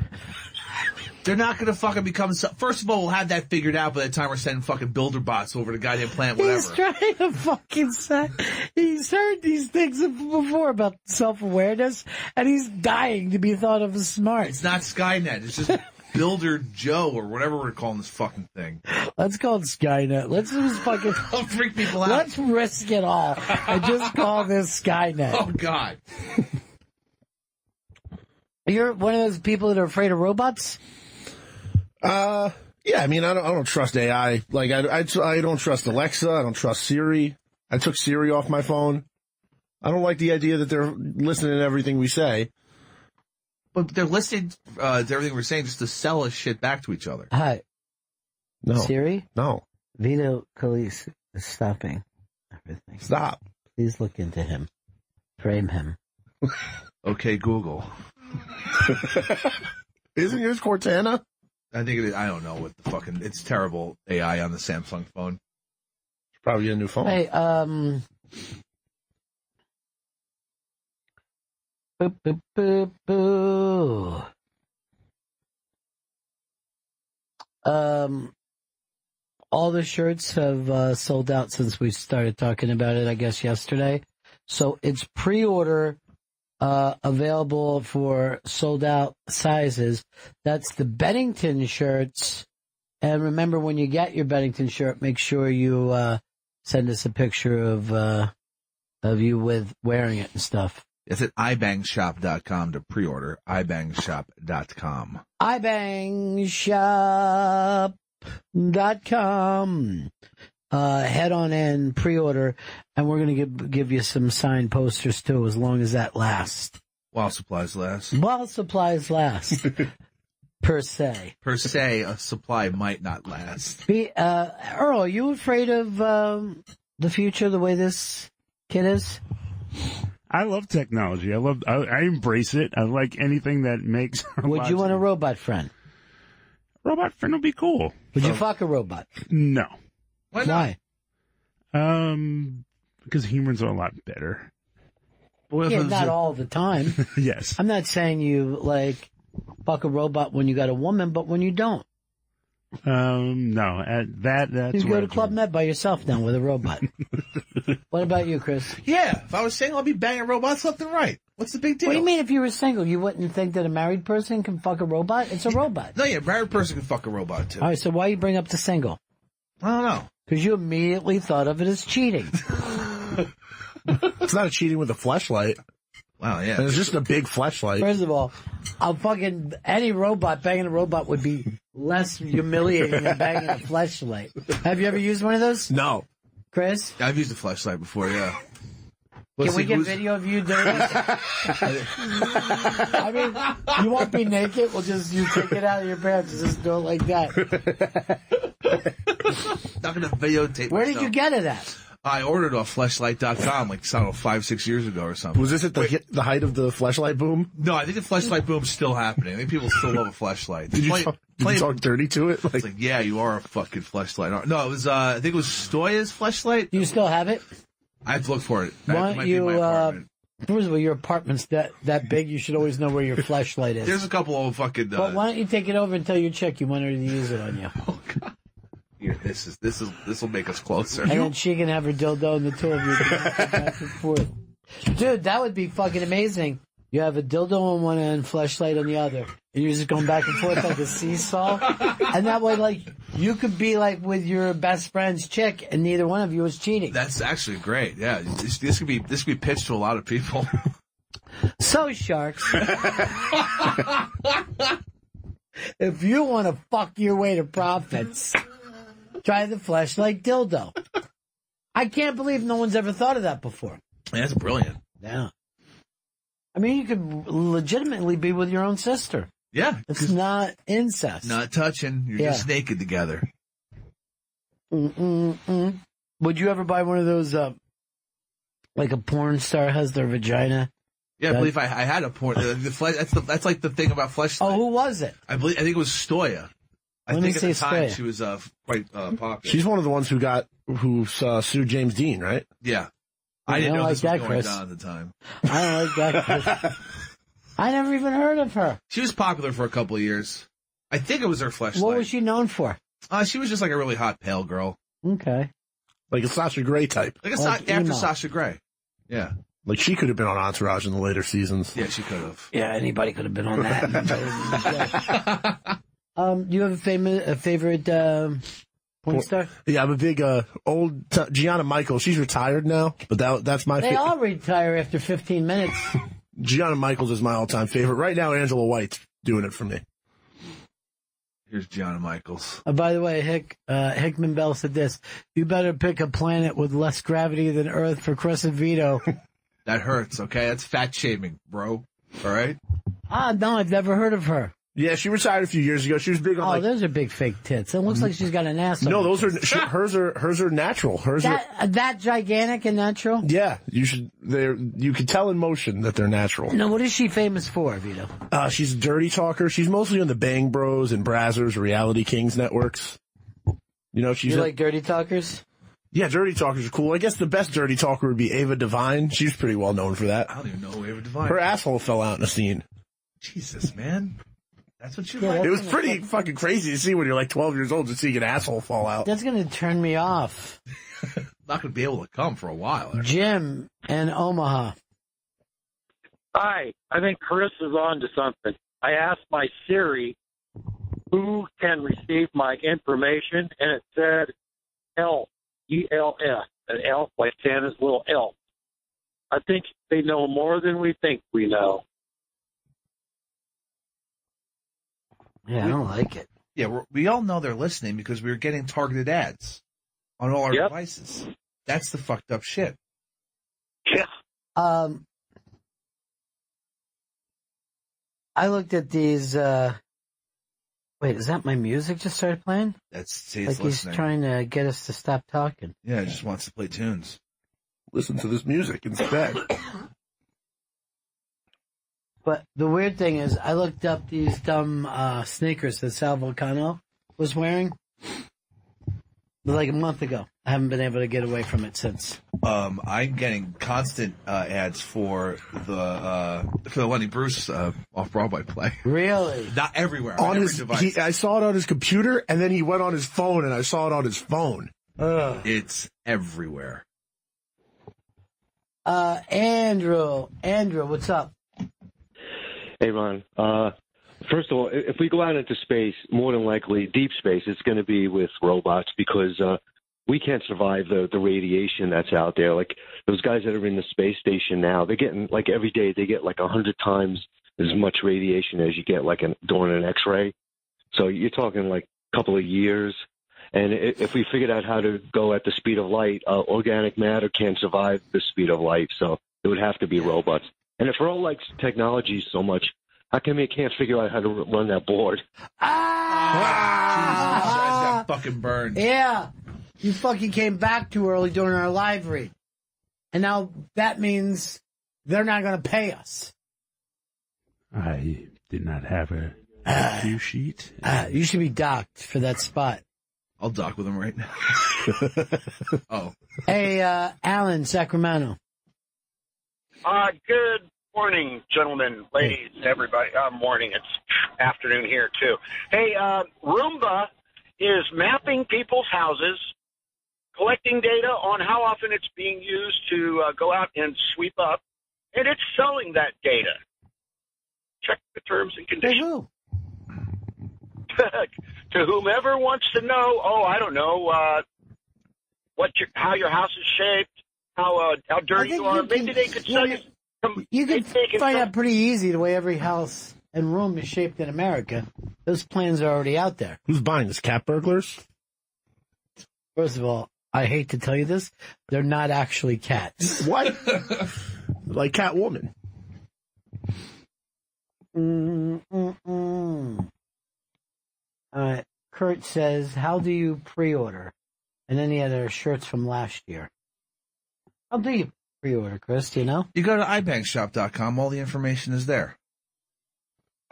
They're not going to fucking become... First of all, we'll have that figured out by the time we're sending fucking builder bots over to goddamn planet, whatever. He's trying to fucking say... He's heard these things before about self-awareness, and he's dying to be thought of as smart. It's not Skynet. It's just Builder Joe or whatever we're calling this fucking thing. Let's call it Skynet. Let's just fucking I'll freak people out. Let's risk it all and just call this Skynet. Oh God. You're one of those people that are afraid of robots? Yeah, I mean, I don't trust AI. Like, I don't trust Alexa. I don't trust Siri. I took Siri off my phone. I don't like the idea that they're listening to everything we say. But they're listening to everything we're saying just to sell us shit back to each other. Hi. No. Siri? No. Vito Calise is stopping everything. Stop. Please look into him. Frame him. Okay, Google. Isn't yours Cortana? I think it is. I don't know what the fucking... It's terrible AI on the Samsung phone. Probably a new phone. Hey, Boo, boo, boo, boo. All the shirts have sold out since we started talking about it, I guess, yesterday. So it's pre-order available for sold out sizes. That's the Bennington shirts. And remember, when you get your Bennington shirt, make sure you send us a picture of you with wearing it and stuff. It's at ibangshop.com to pre-order. ibangshop.com. ibangshop.com. Head on in, pre-order, and we're going to give you some signed posters too, as long as that lasts. While supplies last. While supplies last. Per se. Per se, a supply might not last. Earl, are you afraid of the future, the way this kid is? I love technology. I embrace it. I like anything that makes our Would you want a robot friend? Robot friend would be cool. Would you fuck a robot? No. Why? Because humans are a lot better. Yeah, not all the time. Yes. I'm not saying you, like, fuck a robot when you got a woman, but when you don't. No. That's you go to Club Med by yourself now with a robot. What about you, Chris? Yeah, if I was single, I'd be banging robots left and right. What's the big deal? What do you mean if you were single? You wouldn't think that a married person can fuck a robot? It's a robot. No, yeah, a married person can fuck a robot, too. All right, so why you bring up the single? I don't know. Because you immediately thought of it as cheating. It's not a cheating with a fleshlight. Wow, yeah. It's just a big fleshlight. First of all, any robot, banging a robot would be less humiliating than banging a fleshlight. Have you ever used one of those? No. Chris? I've used a fleshlight before, yeah. Can we get video of you doing it? I mean, you won't be naked. We'll just, you take it out of your pants and just do it like that. Not going to videotape Where myself. did you get it at? I ordered it off fleshlight.com like, I don't know, 5-6 years ago or something. Was this at the height of the fleshlight boom? No, I think the fleshlight boom's still happening. I think people still love a fleshlight. Did you talk dirty to it? It's like, yeah, you are a fucking fleshlight. No, it was, I think it was Stoya's fleshlight. Do you still have it? I have to look for it. Why don't you, first of all, your apartment's that big, you should always know where your fleshlight is. There's a couple of fucking, But why don't you take it over and tell your chick you want her to use it on you? Oh, God. Here, this will make us closer. And then she can have her dildo and the two of you can go back and forth. Dude, that would be fucking amazing. You have a dildo on one end, fleshlight on the other, and you're just going back and forth like a seesaw. And that way, like, you could be like with your best friend's chick, and neither one of you is cheating. That's actually great. Yeah, this could be pitched to a lot of people. So, sharks, if you want to fuck your way to profits, try the fleshlight dildo. I can't believe no one's ever thought of that before. Man, that's brilliant. Yeah. I mean, you could legitimately be with your own sister. Yeah. It's not incest. Not touching. You're just naked together. Would you ever buy one of those, like a porn star has their vagina? Yeah, I believe I had a porn. That's like the thing about fleshlight. Oh, who was it? I think it was Stoya. I think at the time she was quite popular. She's one of the ones who sued James Dean, right? Yeah. I didn't know like this was that, going Chris. down at the time. I don't like that, Chris. I never even heard of her. She was popular for a couple of years. I think it was her fleshlight. What was she known for? She was just like a really hot pale girl. Okay. Like a Sasha Grey type. Like after Sasha Grey. Yeah. Like she could have been on Entourage in the later seasons. Yeah, she could have. Yeah, anybody could have been on that. Do you have a favorite porn star? Yeah, I'm a big Gianna Michaels. She's retired now, but that's my They favorite. all retire after 15 minutes. Gianna Michaels is my all-time favorite. Right now, Angela White's doing it for me. Here's Gianna Michaels. By the way, Hickman Bell said this: "You better pick a planet with less gravity than Earth for Crescent Veto." That hurts, okay? That's fat shaming, bro. All right? No, I've never heard of her. Yeah, she retired a few years ago. She was big on those are big fake tits. It looks like she's got an ass. No, those are hers are natural. That gigantic and natural. Yeah, you can tell in motion that they're natural. No, what is she famous for, Vito? She's a dirty talker. She's mostly on the Bang Bros and Brazzers, Reality Kings networks. You know, she's like dirty talkers. Yeah, dirty talkers are cool. I guess the best dirty talker would be Ava Devine. She's pretty well known for that. I don't even know Ava Devine. Her asshole fell out in a scene. Jesus, man. That's what you like. It was pretty fucking crazy to see when you're like 12 years old to see an asshole fall out. That's going to turn me off. Not going to be able to come for a while. Jim and Omaha. Hi, I think Chris is on to something. I asked my Siri who can receive my information, and it said elf, E-L-F, an elf like Santa's little elf. I think they know more than we think we know. Yeah, I don't like it. Yeah, we all know they're listening because we were getting targeted ads on all our devices. That's the fucked up shit. Yeah. I looked at these. Wait, is that my music just started playing? That's like he's trying to get us to stop talking. Yeah, he just wants to play tunes. Listen to this music instead. But the weird thing is, I looked up these dumb sneakers that Sal Vulcano was wearing like a month ago. I haven't been able to get away from it since. I'm getting constant ads for the Lenny Bruce off-Broadway play. Really? Not everywhere. On every his, device. I saw it on his computer, and then he went on his phone, and I saw it on his phone. It's everywhere. Andrew, what's up? Hey, Ron. First of all, if we go out into space, more than likely deep space, it's going to be with robots because we can't survive the radiation that's out there. Like those guys that are in the space station now, they're getting like every day they get like 100 times as much radiation as you get like during an X-ray. So you're talking like a couple of years. And if we figured out how to go at the speed of light, organic matter can't survive the speed of light. So it would have to be robots. And if Earl likes technology so much, how come he can't figure out how to run that board? Got fucking burned. Yeah. You fucking came back too early during our live read. And now that means they're not going to pay us. I did not have a cue sheet. You should be docked for that spot. I'll dock with him right now. Oh. Hey, Alan, Sacramento. Good morning, gentlemen, ladies, everybody. Morning. It's afternoon here, too. Hey, Roomba is mapping people's houses, collecting data on how often it's being used to go out and sweep up, and it's selling that data. Check the terms and conditions. To whomever wants to know, I don't know, how your house is shaped, how dirty you are. Maybe they could sell you. You can find out pretty easy the way every house and room is shaped in America. Those plans are already out there. Who's buying this? Cat burglars? First of all, I hate to tell you this, they're not actually cats. What? Like Catwoman. Kurt says, how do you pre-order? And then he had our shirts from last year. How do you pre-order, Chris? Do you know? You go to ibankshop.com. All the information is there.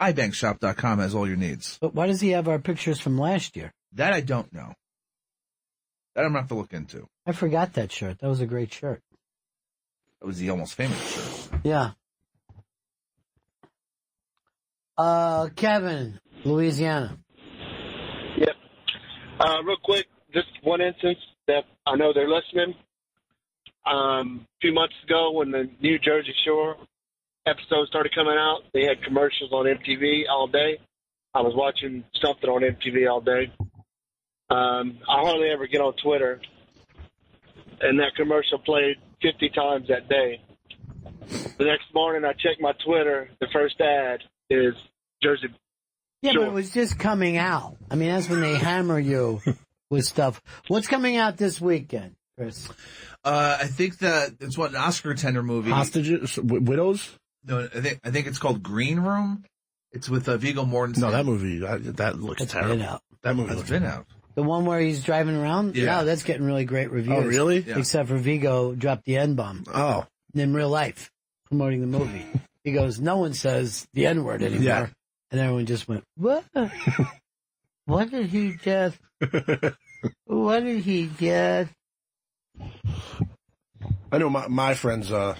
ibankshop.com has all your needs. But why does he have our pictures from last year? That I don't know. That I'm going to have to look into. I forgot that shirt. That was a great shirt. That was the Almost Famous shirt. Yeah. Kevin, Louisiana. Yep. Real quick, just one instance that I know they're listening. A few months ago when the New Jersey Shore episode started coming out, they had commercials on MTV all day. I was watching something on MTV all day. I hardly ever get on Twitter, and that commercial played 50 times that day. The next morning, I check my Twitter. The first ad is Jersey. Yeah, Shore. but it was just coming out. I mean, that's when they hammer you with stuff. What's coming out this weekend, Chris? I think that it's an Oscar contender movie. Hostages, widows. No, I think it's called Green Room. It's with Viggo Mortensen. No, that movie that looks It's terrible. been out. That movie That's looks been out. The one where he's driving around? Yeah. No, that's getting really great reviews. Oh, really? Yeah. Except for Viggo dropped the N-bomb. Oh, In real life, promoting the movie. He goes, no one says the N-word anymore. Yeah. And everyone just went, what? What did he just... What did he get? I know my friends are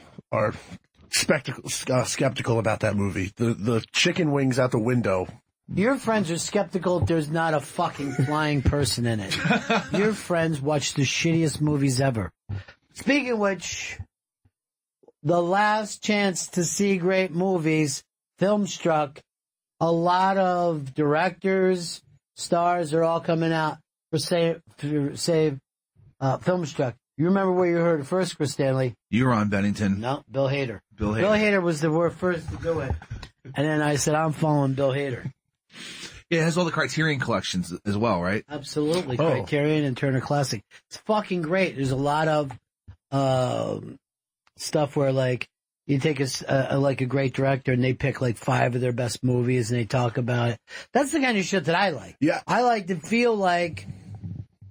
skeptical about that movie. The chicken wings out the window. Your friends are skeptical if there's not a fucking flying person in it. Your friends watch the shittiest movies ever. Speaking of which, the last chance to see great movies, Filmstruck. A lot of directors, stars are all coming out for save Filmstruck. You remember where you heard it first, Chris Stanley? You, Ron Bennington. No, Bill Hader. Bill Hader. Bill Hader was the first to do it. And then I said, I'm following Bill Hader. Yeah, it has all the Criterion collections as well, right? Absolutely. Oh. Criterion and Turner Classic. It's fucking great. There's a lot of stuff where, like, you take a great director and they pick like 5 of their best movies and they talk about it. That's the kind of shit that I like. Yeah. I like to feel like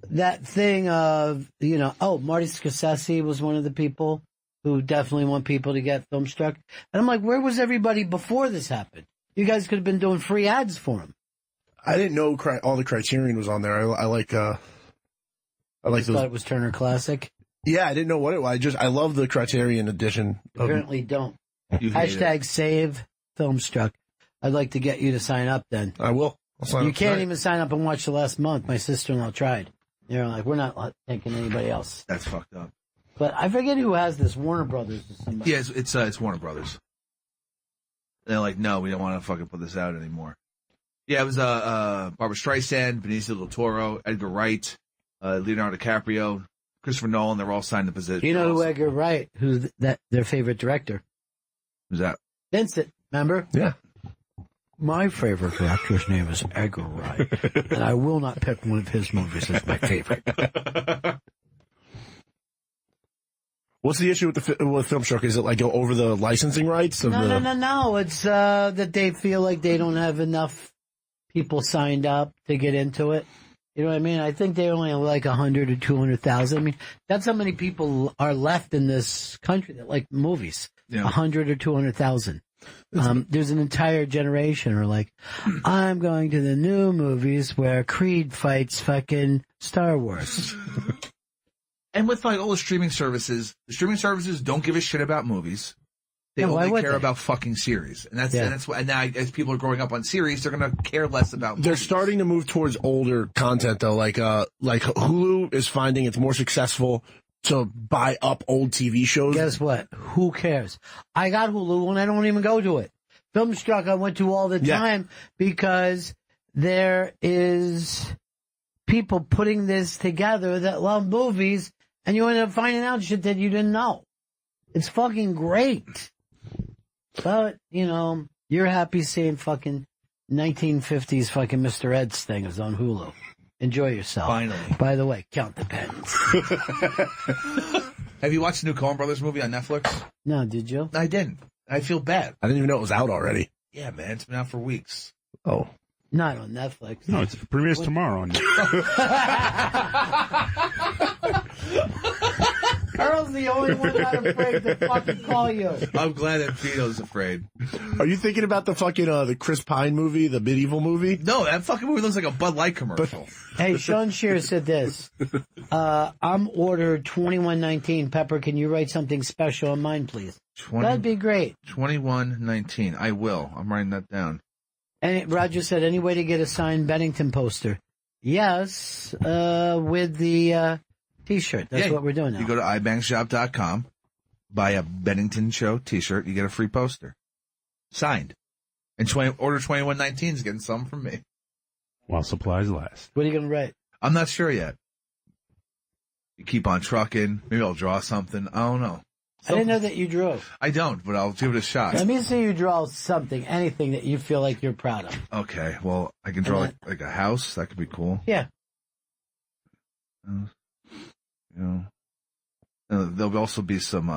that thing of, Marty Scorsese was one of the people who definitely want people to get Filmstruck. And I'm like, where was everybody before this happened? You guys could have been doing free ads for him. I didn't know all the Criterion was on there. I like those. Thought it was Turner Classic. Yeah, I didn't know what it was. I love the Criterion edition. Apparently don't. You hate Hashtag save Filmstruck. I'd like to get you to sign up then. I will. I'll sign You up can't tonight. even sign up and watch the last month. My sister-in-law tried. They're like, we're not taking anybody else. That's fucked up. But I forget who has this, Warner Brothers or somebody. Yeah, it's Warner Brothers. They're like, no, we don't want to fucking put this out anymore. Yeah, it was Barbara Streisand, Benicio del Toro, Edgar Wright, Leonardo DiCaprio, Christopher Nolan. They're all signed the position. You know who Edgar Wright, who's their favorite director? Who's that? Vincent, remember? Yeah. My favorite director's name is Edgar Wright, and I will not pick one of his movies as my favorite. What's the issue with Filmstruck? Is it like go over the licensing rights? No. It's that they feel like they don't have enough people signed up to get into it. You know what I mean? I think they only have like 100 or 200,000. I mean, that's how many people are left in this country that like movies. Yeah. 100 or 200,000. There's an entire generation who are like, I'm going to the new movies where Creed fights fucking Star Wars. And with like all the streaming services don't give a shit about movies. They Yeah, why only would care they? about fucking series, and that's why. And now, as people are growing up on series, they're going to care less about. They're movies. starting to move towards older content though. Like Hulu is finding it's more successful to buy up old TV shows. Guess what? Who cares? I got Hulu and I don't even go to it. Filmstruck I went to all the time because there is people putting this together that love movies, and you end up finding out shit that you didn't know. It's fucking great. But, you're happy seeing fucking 1950s fucking Mr. Ed's thing is on Hulu. Enjoy yourself. Finally. By the way, count the pens. Have you watched the new Coen Brothers movie on Netflix? No, did you? I didn't. I feel bad. I didn't even know it was out already. Yeah, man, it's been out for weeks. Oh. Not on Netflix. No, it premieres tomorrow on Earl's the only one not afraid to fucking call you. I'm glad that Vito's afraid. Are you thinking about the fucking the Chris Pine movie, the medieval movie? No, that fucking movie looks like a Bud Light commercial. Hey, Sean Shearer said this. I'm ordered 2119. Pepper, can you write something special on mine, please? That'd be great. 2119. I will. I'm writing that down. And Roger said, any way to get a signed Bennington poster? Yes, with the T-shirt. That's what we're doing now. You go to ibankshop.com, buy a Bennington Show T-shirt, you get a free poster. Signed. And order 2119 is getting some from me. While supplies last. What are you going to write? I'm not sure yet. You keep on trucking. Maybe I'll draw something. I don't know. I didn't know that you drew. I don't, but I'll give it a shot. Let me see you draw something, anything that you feel like you're proud of. Okay, well, I can draw like a house. That could be cool. Yeah. There'll also be some.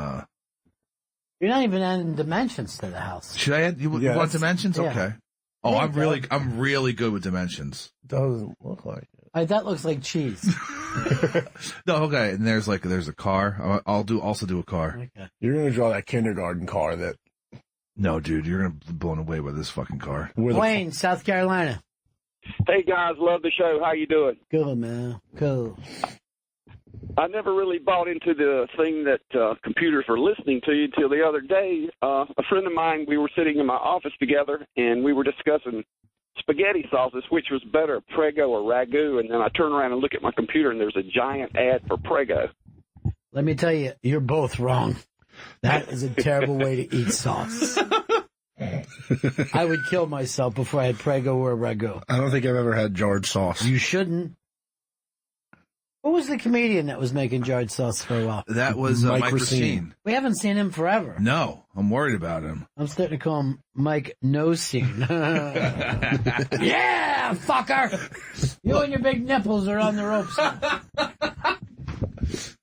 You're not even adding dimensions to the house. Should I add? You want dimensions? Yeah. Okay. Oh, I'm really good with dimensions. Doesn't look like it. That looks like cheese. No, okay. And there's a car. I'll also do a car. Okay. You're gonna draw that kindergarten car that. No, dude, you're gonna be blown away by this fucking car. Wayne, South Carolina. Hey guys, love the show. How you doing? Good, man. Cool. I never really bought into the thing that computers were listening to you until the other day. A friend of mine, we were sitting in my office together, and we were discussing spaghetti sauces, which was better, Prego or Ragu. And then I turn around and look at my computer, and there's a giant ad for Prego. Let me tell you, you're both wrong. That is a terrible way to eat sauce. I would kill myself before I had Prego or Ragu. I don't think I've ever had jarred sauce. You shouldn't. Who was the comedian that was making jarred sauce for a while? That was Mike Racine. We haven't seen him forever. No, I'm worried about him. I'm starting to call him Mike No Scene. Yeah, fucker! You and your big nipples are on the ropes.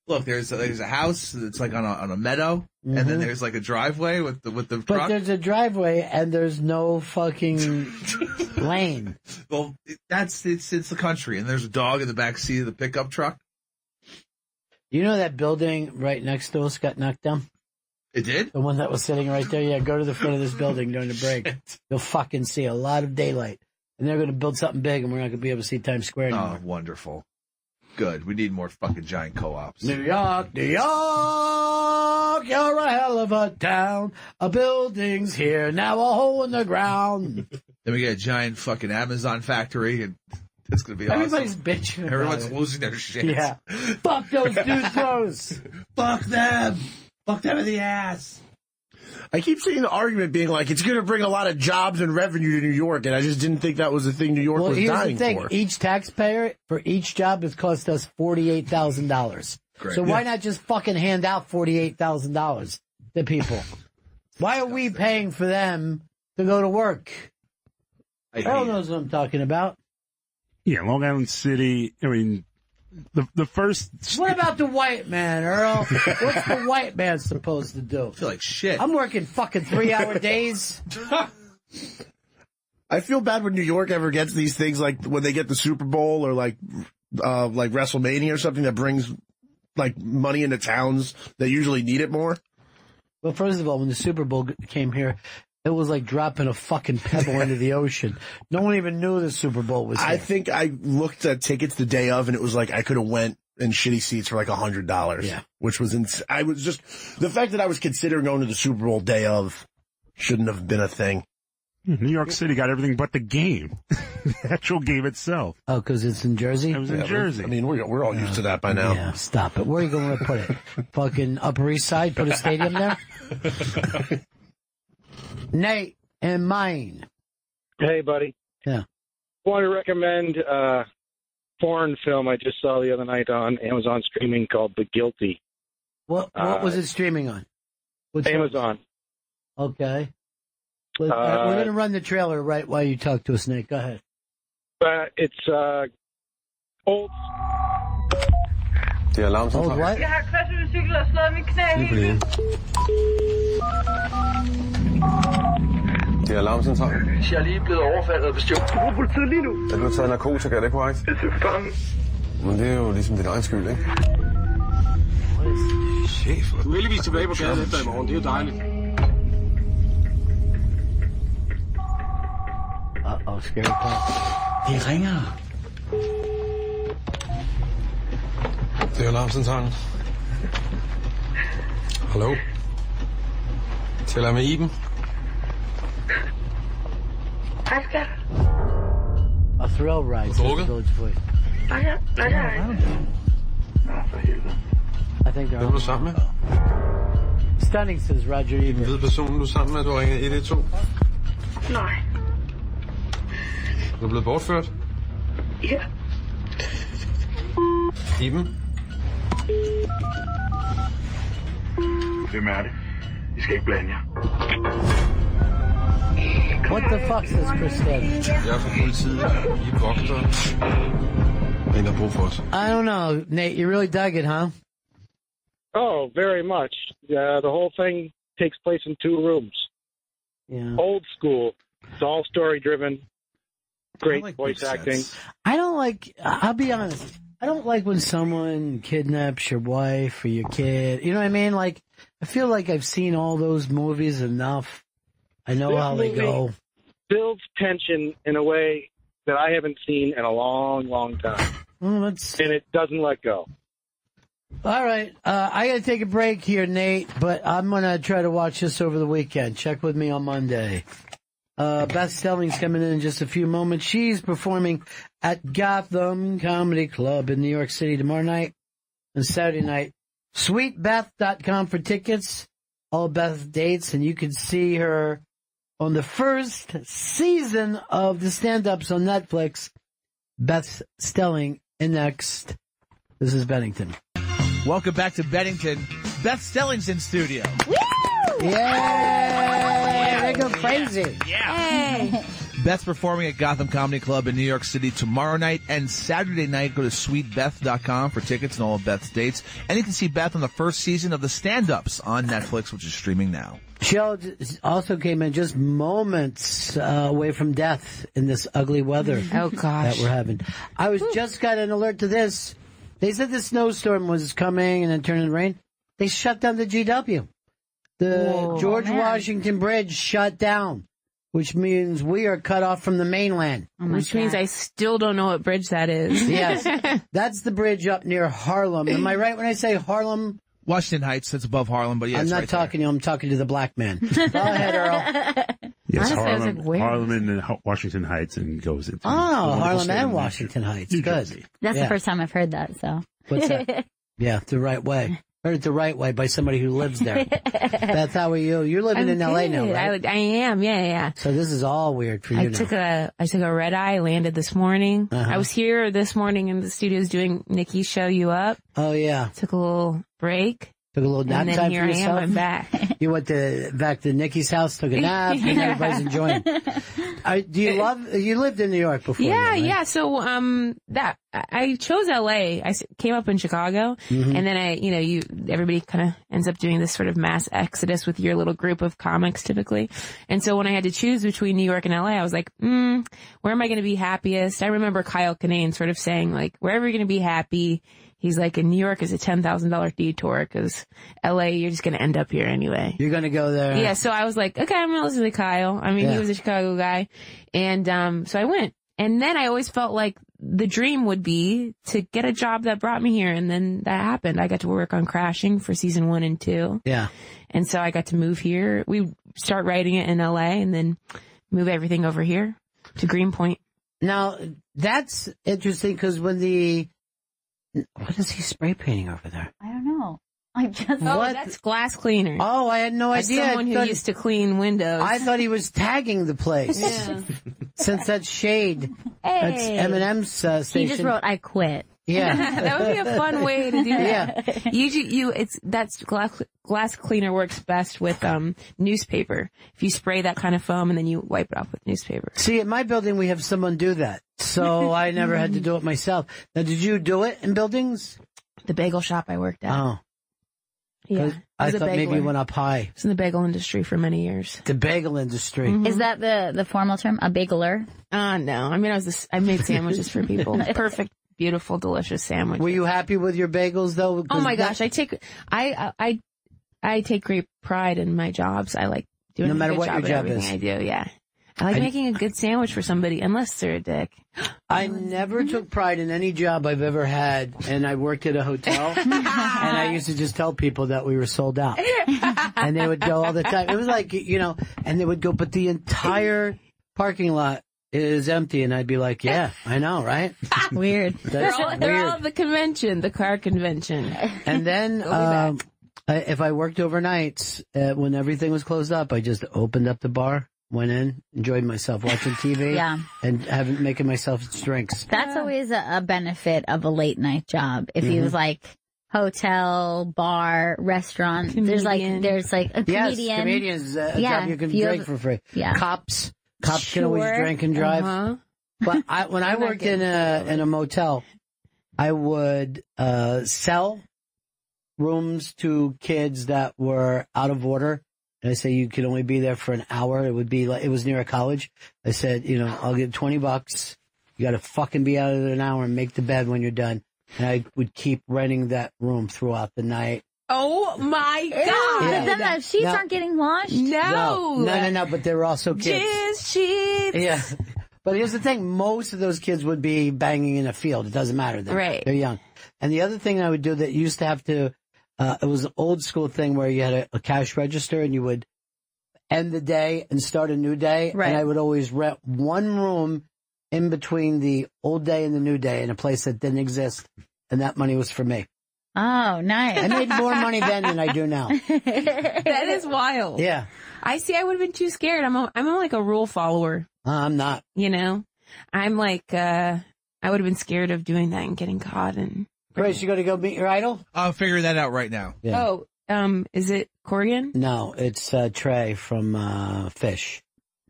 Look, there's a house that's like on a meadow, and then there's like a driveway with the But truck. there's a driveway and there's no fucking lane. Well, it's the country, and there's a dog in the back seat of the pickup truck. You know that building right next to us got knocked down? It did? The one that was sitting right there? Yeah, go to the front of this building during the break. You'll fucking see a lot of daylight. And they're going to build something big, and we're not going to be able to see Times Square anymore. Oh, wonderful. Good. We need more fucking giant co-ops. New York, New York, you're a hell of a town. A building's here, now a hole in the ground. Then we get a giant fucking Amazon factory, and it's going to be Everybody's awesome. bitching about Everyone's it. losing their shit. Yeah. Fuck those dudes. Fuck them. Fuck them in the ass. I keep seeing the argument being like, it's going to bring a lot of jobs and revenue to New York, and I just didn't think that was the thing New York was here's dying the thing. for. Each taxpayer for each job has cost us $48,000. Great. So why not just fucking hand out $48,000 to people? Why are we paying for them to go to work? Earl knows what I'm talking about. Yeah, Long Island City. I mean, the first. What about the white man, Earl? What's the white man supposed to do? I feel like shit. I'm working fucking 3-hour days. I feel bad when New York ever gets these things, like when they get the Super Bowl or like WrestleMania or something that brings like money into towns that usually need it more. Well, first of all, when the Super Bowl came here, it was like dropping a fucking pebble into the ocean. No one even knew the Super Bowl was here. I think I looked at tickets the day of, and it was like I could have went in shitty seats for like $100. Yeah. Which was I was just the fact that I was considering going to the Super Bowl day of shouldn't have been a thing. New York City got everything but the game, the actual game itself. Oh, because it's in Jersey? It was in Jersey. I mean, we're all used to that by now. Yeah, stop it. Where are you going to put it? Fucking Upper East Side? Put a stadium there? Nate and Maine. Hey, buddy. Yeah. I want to recommend a foreign film I just saw the other night on Amazon streaming called The Guilty. What was it streaming on? Amazon. Okay. We're going to run the trailer right while you talk to us, Nate. Go ahead. It's old. Det er alarmcentral. Old what? Jeg har kvasset min cykel og slået min knæ Lige på hele. Det er alarmcentral. Jeg er lige blevet overfaldet og bestjålet. Du bruger politiet lige nu. Er du taget narkotika, er det korrekt? Jeg er bange. Men det er jo ligesom din egen skyld, ikke? Chef. Du er heldigvis tilbage på gaden efter i morgen. Det er jo dejligt. Scary part. Det ringer. Det er alarmcentralen. Hallo? Taler jeg med Iben? Hej, skat. A thrill ride. says the Village Voice. Nej, for helvede. I think they're Hvem er du sammen med? Stunning, says Roger Ebert. Ved personen, du er sammen med, du ringer 112? Nej. Du er blevet bortført? Ja. Iben? Hvem er det? I skal ikke blande jer. What the fuck, says Chris Stead? Jeg er fra politiet. I er vogter. En har brug for os. I don't know, Nate. You really dug it, huh? Oh, very much. The whole thing takes place in 2 rooms. Yeah. Old school. It's all story-driven. Great voice acting. I don't like, I'll be honest, I don't like when someone kidnaps your wife or your kid. You know what I mean? Like, I feel like I've seen all those movies enough. I know how they go. Builds tension in a way that I haven't seen in a long, long time. Well, and it doesn't let go. All right. I got to take a break here, Nate, but I'm going to try to watch this over the weekend. Check with me on Monday. Beth Stelling's coming in just a few moments. She's performing at Gotham Comedy Club in New York City tomorrow night and Saturday night. SweetBeth.com for tickets, all Beth dates, and you can see her on the first season of the stand-ups on Netflix. Beth Stelling in next. This is Bennington. Welcome back to Bennington. Beth Stelling's in studio. Woo! Yeah! They go crazy. Yeah. Beth's performing at Gotham Comedy Club in New York City tomorrow night and Saturday night. Go to sweetbeth.com for tickets and all of Beth's dates. And you can see Beth on the first season of the stand-ups on Netflix, which is streaming now. She also came in just moments away from death in this ugly weather that we're having. I was just got an alert to this. They said the snowstorm was coming and then turning rain. They shut down the GW. The George Washington Bridge shut down, which means we are cut off from the mainland. Which means I still don't know what bridge that is. Yes. That's the bridge up near Harlem. Am I right when I say Harlem? Washington Heights, that's above Harlem, but yeah, I'm not talking to you. I'm talking to the black man. Go ahead, Earl. Yes, Honestly, I was Harlem, like, where? Harlem and Washington Heights and goes into Harlem and Washington Heights. Good. That's the first time I've heard that, so. What's that? Yeah, the right way. Heard it the right way by somebody who lives there. Beth, how are you? You're living in LA now, right? I am, yeah. So this is all weird for you now. I took a red eye, landed this morning. I was here this morning in the studios doing Nikki's Show You Up. Oh, yeah. Took a little break. Took a little nap and then time here for yourself? I am, I'm back. You went back to Nikki's house, took a nap, and everybody's enjoying. You lived in New York before? Yeah. So, I chose LA. I came up in Chicago, and then everybody kind of ends up doing this sort of mass exodus with your little group of comics typically. And so when I had to choose between New York and LA, I was like, where am I going to be happiest? I remember Kyle Kinane sort of saying, like, wherever you're going to be happy. He's like, in New York is a $10,000 detour because LA, you're just going to end up here anyway. You're going to go there. Yeah. So I was like, okay, I'm going to listen to Kyle. I mean, he was a Chicago guy. And, so I went. And then I always felt like the dream would be to get a job that brought me here. And then that happened. I got to work on Crashing for season 1 and 2. Yeah. And so I got to move here. We start writing it in LA and then move everything over here to Greenpoint. Now, that's interesting because when what is he spray painting over there? I don't know. I just that's glass cleaner. Oh, I had no idea. As someone who used to clean windows. I thought he was tagging the place. Yeah. Since that's shade. That's Eminem's station. He just wrote, I quit. Yeah. That would be a fun way to do that. Yeah. That's glass cleaner works best with newspaper. If you spray that kind of foam and then you wipe it off with newspaper. See, at my building we have someone do that. So I never had to do it myself. Now, did you do it in buildings? The bagel shop I worked at. Oh. Yeah. I thought maybe you went up high. I was in the bagel industry for many years. The bagel industry. Is that the formal term? A bageler? No. I mean, I made sandwiches for people. Perfect, beautiful, delicious sandwiches. Were you happy with your bagels though? Oh my gosh. I take great pride in my jobs. I like doing no matter a good what job your job at everything is. I do, yeah. I like making a good sandwich for somebody, unless they're a dick. I never took pride in any job I've ever had, and I worked at a hotel, and I used to just tell people that we were sold out. And they would go all the time. It was like, and they would go, but the entire parking lot is empty, and I'd be like, yeah, I know, right? Weird. That's they're weird. all at the convention, the car convention. And then, if I worked overnights, when everything was closed up, I just opened up the bar. went in, enjoyed myself watching TV, Yeah. and making myself drinks. That's always a benefit of a late night job. If he Mhm. was like hotel, bar, restaurant, there's like a Yes, comedian. comedians, a Yeah, job you can if you drink have- for free. Yeah. Cops can always Sure. drink and drive. Uh-huh. But when I I'm not worked in getting a motel, I would sell rooms to kids that were out of order. And I say you could only be there for an hour. It would be like, it was near a college. I said, I'll get $20. You got to fucking be out of there an hour and make the bed when you're done. And I would keep renting that room throughout the night. Oh my God! But then the sheets aren't getting washed. No. But they were also kids. Jizz sheets. Yeah. But here's the thing. Most of those kids would be banging in a field. It doesn't matter. They're young. And the other thing I would do that used to have to, it was an old school thing where you had a cash register and you would end the day and start a new day. Right. And I would always rent one room in between the old day and the new day in a place that didn't exist. And that money was for me. Oh, nice. I made more money then than I do now. That is wild. Yeah. I see. I would have been too scared. I'm like a rule follower. I'm not. I'm like, I would have been scared of doing that and getting caught. And Grace, you going to go meet your idol? I'll figure that out right now. Yeah. Is it Corrigan? No, it's Trey from Fish.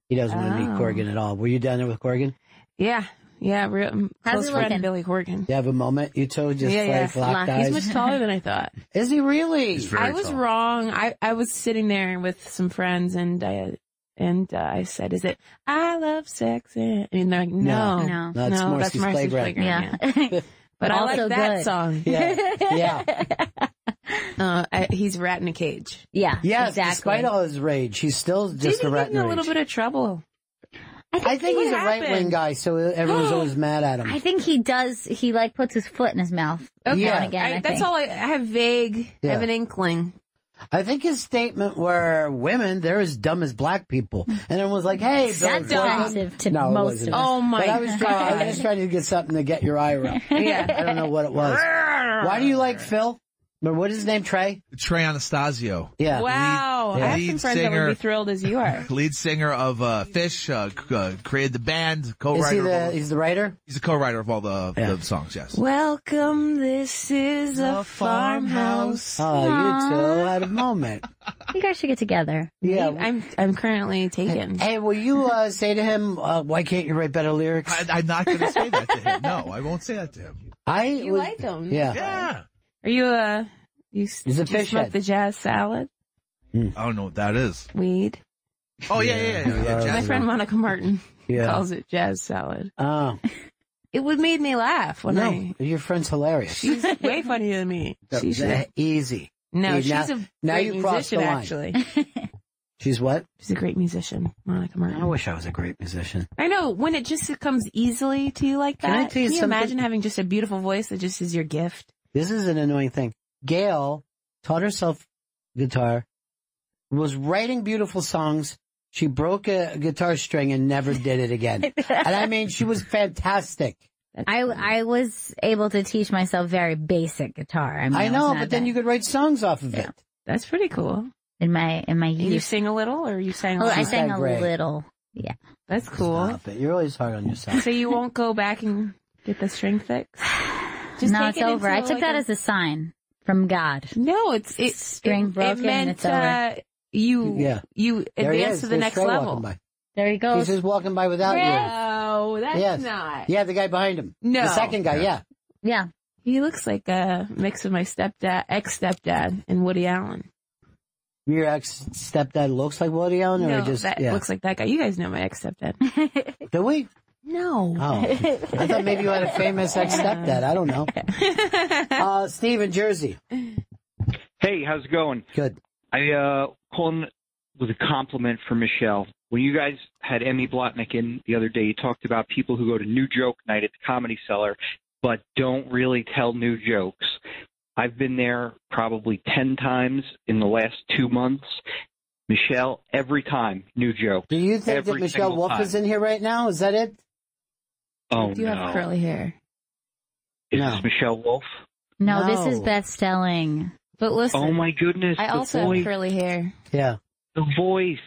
He doesn't want to meet Corrigan at all. Were you down there with Corrigan? Yeah. Yeah, How's close he friend looking? Billy Corrigan. You have a moment, you two, just locked eyes? He's much taller than I thought. Is he really? I was wrong. I was sitting there with some friends and I said, "Is it I love sex?" And they're like, "No, that's Morrissey's Playground." Yeah. But I like Also that good. song. Yeah. He's a rat in a cage. Yeah. Yes, exactly. despite all his rage, he's still just Did a he rat get in in a a little bit of trouble? I think he's a What right-wing happened? guy, so everyone's always mad at him. I think he does. He puts his foot in his mouth. Okay. Now and again. I That's think. all I have vague. I have an inkling. I think his statement were women, they're as dumb as black people. And everyone was like, hey, Bill That's offensive to no, it most wasn't. of us. Oh my But I was God. just trying to get something to get your ire up. Yeah. I don't know what it was. Why do you like Phil? Or what is his name, Trey? Trey Anastasio. Yeah. Wow. I have some friends that would be thrilled as you are. Lead singer of Fish, created the band, co-writer. He's the writer? He's the co-writer of all the songs, yes. Welcome, this is a farmhouse. Oh, you two had a moment. You guys should get together. Yeah. I'm currently taken. Hey, will you say to him, why can't you write better lyrics? I'm not going to say that to him. No, I won't say that to him. You like him? Yeah. Yeah. Are you He's a fish smoke head. the jazz salad? I don't know what that is. Weed? Oh, yeah. My Jazz friend Monica Martin Yeah. calls it jazz salad. Oh. It would made me laugh when No, your friend's hilarious. She's way funnier than me. She's Easy. No, Easy. she's Now a you great crossed the musician, line. actually. She's what? She's a great musician, Monica Martin. I wish I was a great musician. I know, when it just comes easily to you like that. Can I tell you Can you something? imagine having just a beautiful voice that just is your gift? This is an annoying thing. Gail taught herself guitar, was writing beautiful songs. She broke a guitar string and never did it again. And I mean, she was fantastic. I was able to teach myself very basic guitar. I mean, I it was know, not but then bad. you could write songs off of it. That's pretty cool. in my And you youth. sing a little, or you sang a Oh, lot? I sang a great. little. Yeah. That's cool. Stop it. You're always hard on yourself. So you won't go back and get the string fixed? Just No, take it's it over. I into, took like, that as a sign from God. No, it's string broken It meant and it's over. you There he advance is. to the There's next Trey level. walking by. There he goes. He's just walking by without you. No, that's Yes. not. Yeah, the guy behind him. No. The second guy, yeah. Yeah. He looks like a mix of my ex-stepdad, and Woody Allen. Your ex-stepdad looks like Woody Allen, or No, just, that yeah. looks like that guy. You guys know my ex-stepdad. Do we? No. Oh. I thought maybe you had a famous ex-stepdad. I don't know. Steve in Jersey. Hey, how's it going? Good. I calling with a compliment for Michelle. When you guys had Emmy Blotnick in the other day, you talked about people who go to New Joke Night at the Comedy Cellar, but don't really tell new jokes. I've been there probably 10 times in the last 2 months. Michelle, every time, new joke. Do you think that Every Michelle single Wolf time. is in here right now? Is that it? Oh, You do no. have curly hair. Is this Michelle Wolf? No, this is No. Beth Stelling. But listen, Oh, my goodness. I the also voice. have curly hair. Yeah. The voice.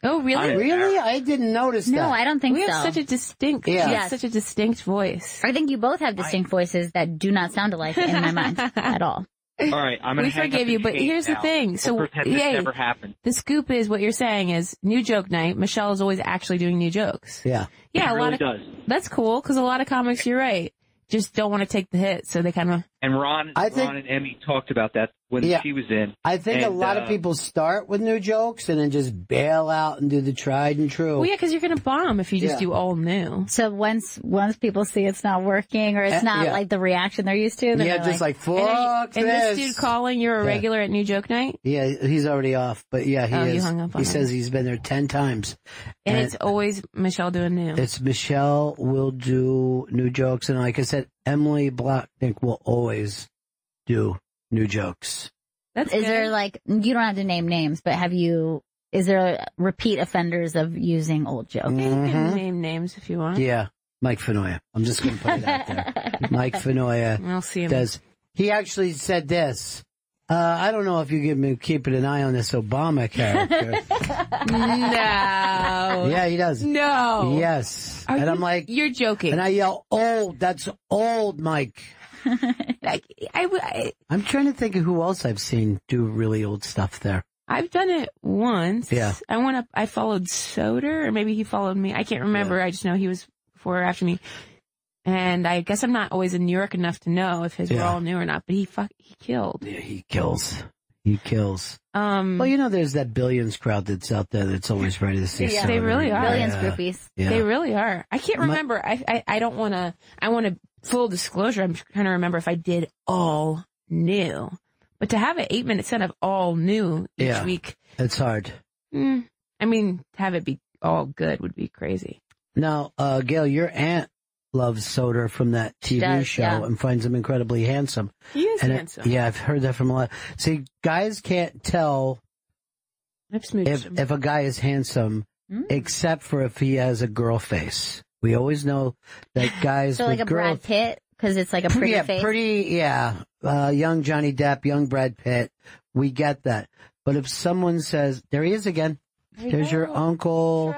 Oh, really? Really? I didn't notice that. No, I don't think We so. have such a distinct, such a distinct voice. I think you both have distinct voices that do not sound alike in my mind at all. All right, I'm going We to hang up forgive you, the but chain here's the now. thing. So, We'll pretend this yay. never happened. The scoop is what you're saying is new joke night. Michelle is always actually doing new jokes. Yeah. Yeah, It a lot really of does. that's cool because a lot of comics, you're right, just don't want to take the hit, so they kind of. And Ron and Emmy talked about that when she was in. I think a And, lot of people start with new jokes and then just bail out and do the tried and true. Well, yeah, because you're going to bomb if you just do all new. So once people see it's not working or it's not like the reaction they're used to, then Yeah, they're just like, and fuck And this. this dude calling, you're a Yeah. regular at New Joke Night? Yeah, he's already off, but yeah, he Oh, is. you hung up on He him. says he's been there 10 times. And it's always Michelle doing new. It's Michelle will do new jokes, and like I said, Emily Blacknick will always do new jokes. That's Is there like, you don't have to name names, but is there repeat offenders of using old jokes? You can name names if you want. Yeah, Mike Fenoya. I'm just going to put it out there. Mike Fenoya I'll see him. does. He actually said this. I don't know if you give me keeping an eye on this Obama character. No. Yeah, he does. No. Yes. Are and you- I'm like, you're joking. And I yell, old. That's old, Mike. I'm trying to think of who else I've seen do really old stuff there. I've done it once. Yeah. I followed Soder, or maybe he followed me. I can't remember. I just know he was before or after me. And I guess I'm not always in New York enough to know if his were all new or not, but he killed. Yeah, he kills. He kills. Well, there's that Billions crowd that's out there that's always ready to see Yeah, they Soder. really are. Billions groupies. Yeah. They really are. I can't remember. I don't want to, I want to full disclosure. I'm trying to remember if I did all new, but to have an 8-minute set of all new each week. It's hard. I mean, to have it be all good would be crazy. Now, Gail, your aunt loves Soder from that TV does, show yeah. and finds him incredibly handsome. He is handsome. Yeah, I've heard that from a lot. See, guys can't tell if a guy is handsome except for if he has a girl face. We always know that guys So with like a girl Brad Pitt, because it's like a pretty face. Young Johnny Depp, young Brad Pitt. We get that. But if someone says, there he is again. There's your uncle /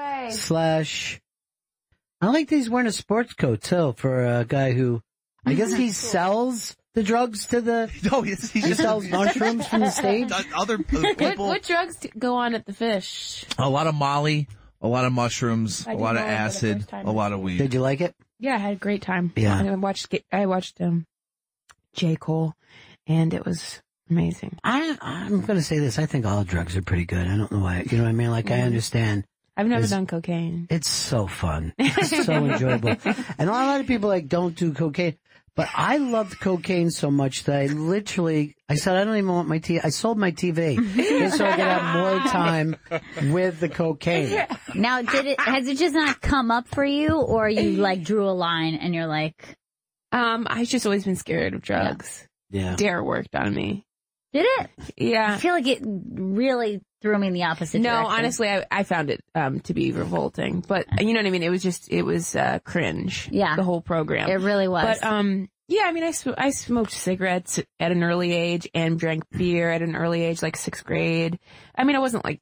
I like that he's wearing a sports coat too for a guy who, I guess he sells the drugs to the. No, he sells mushrooms from the stage. Other people. What drugs go on at the Fish? A lot of Molly, a lot of mushrooms, I a did lot of Molly for the acid, first time. a lot of weed. Did you like it? Yeah, I had a great time. Yeah. I watched J. Cole, and it was amazing. I'm going to say this. I think all drugs are pretty good. I don't know why. You know what I mean? Like, I understand. I've never It's- done cocaine. It's so fun. It's so enjoyable. And a lot of people don't do cocaine. But I loved cocaine so much that I said, I don't even want my TV. I sold my TV just so I could have more time with the cocaine. Now, has it just not come up for you, or you like drew a line and you're like, I've just always been scared of drugs. Yeah. Dare worked on me. did it? Yeah. I feel like it really threw me in the opposite No, direction. honestly, I found it to be revolting. But you know what I mean? It was cringe. Yeah. The whole program. It really was. But yeah, I mean, I smoked cigarettes at an early age and drank beer at an early age, like 6th grade. I mean, I wasn't like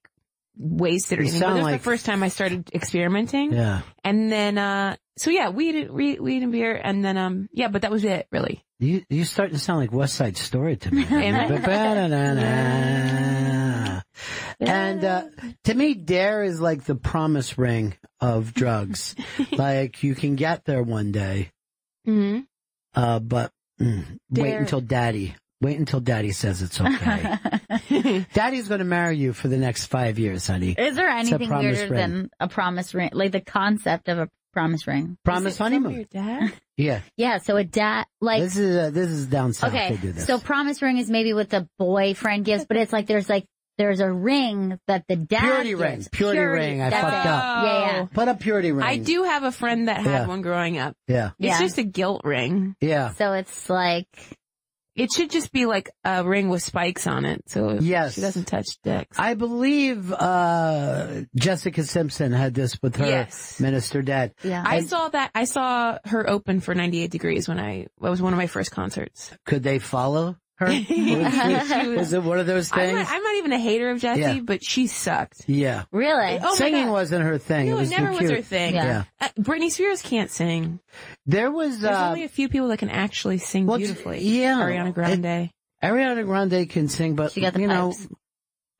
wasted or You anything. But sound it was like- the first time I started experimenting. Yeah. And then, so yeah, weed and beer. And then, yeah, but that was it, really. You're starting to sound like West Side Story to me. And to me, Dare is like the promise ring of drugs. Like, you can get there one day, Mm-hmm. but wait Dare. until Daddy says it's okay. Daddy's going to marry you for the next 5 years, honey. Is there It's a anything promise weirder ring. than a promise ring? Like the concept of a promise ring. Promise honeymoon? Your dad? Yeah. Yeah, so a dad, like, This is down south. okay, They do this. so promise ring is maybe what the boyfriend gives, but it's like there's a ring that the dad Purity gives. ring. Purity ring. I that's fucked it. up. Yeah. Put a purity ring. I do have a friend that had Yeah. one growing up. Yeah. It's just a guilt ring. Yeah. So it's like, It should just be like a ring with spikes on it, so Yes. she doesn't touch dicks. I believe Jessica Simpson had this with her Yes. minister dad. yeah. I saw her open for 98 Degrees when it was one of my first concerts. Could they follow? her? Was it one of those things? I'm not even a hater of Jessie, Yeah. but she sucked. Yeah. Really? Oh my Singing God. wasn't her thing. No, it was never the was her cute- thing. Yeah. Britney Spears can't sing. There was There's only a few people that can actually sing beautifully. Yeah. Ariana Grande. Ariana Grande can sing, but She got the you know, pipes.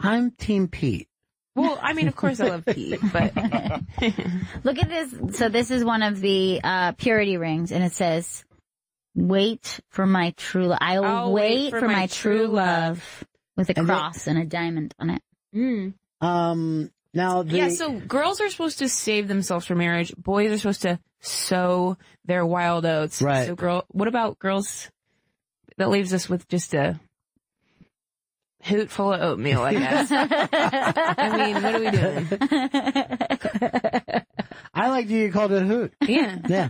I'm Team Pete. Well, I mean, of course I love Pete, but Look at this. So this is one of the purity rings, and it says, "Wait for my true love. I'll wait for my true love," with a cross and a diamond on it. Now yeah, so girls are supposed to save themselves for marriage. Boys are supposed to sow their wild oats. Right. So what about girls? That leaves us with just a hoot full of oatmeal, I guess. I mean, what are we doing? I like you called it a hoot. Yeah. Yeah.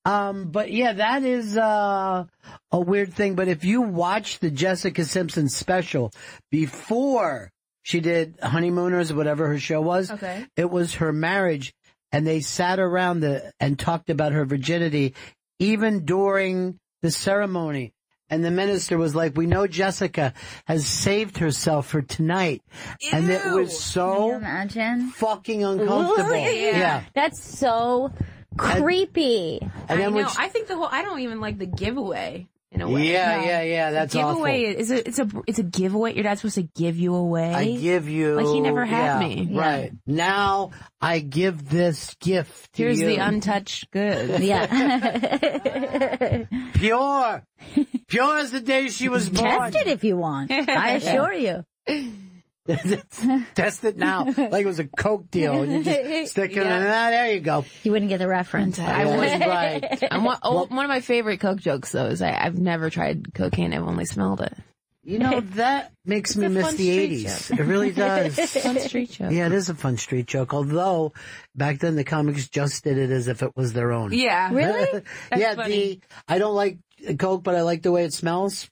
But yeah, that is a weird thing. But if you watch the Jessica Simpson special before she did Honeymooners, whatever her show was, Okay. it was her marriage, and they sat around and talked about her virginity even during the ceremony. And the minister was like, "We know Jessica has saved herself for tonight." And it was so imagine? fucking uncomfortable. Yeah. That's so creepy. And then I when know. she- I think I don't even like the giveaway in a way. Yeah, that's giveaway awful. it's a giveaway. Your dad's supposed to give you away. I give you. Like he never had yeah, me. Right. Now I give this gift to Here's you. the untouched goods. Yeah. Pure. Pure as the day she was born. Test it if you want. I assure you. Test it now. Like it was a Coke deal. And you just stick it in. Ah, there you go. You wouldn't get the reference. I wasn't right. One of my favorite Coke jokes, though, is I've never tried cocaine. I've only smelled it. You know, that makes me a miss fun the street 80s. joke. It really does. Fun street joke. Yeah, it is a fun street joke. Although, back then the comics just did it as if it was their own. Yeah. Really? Yeah, funny. I don't like Coke, but I like the way it smells.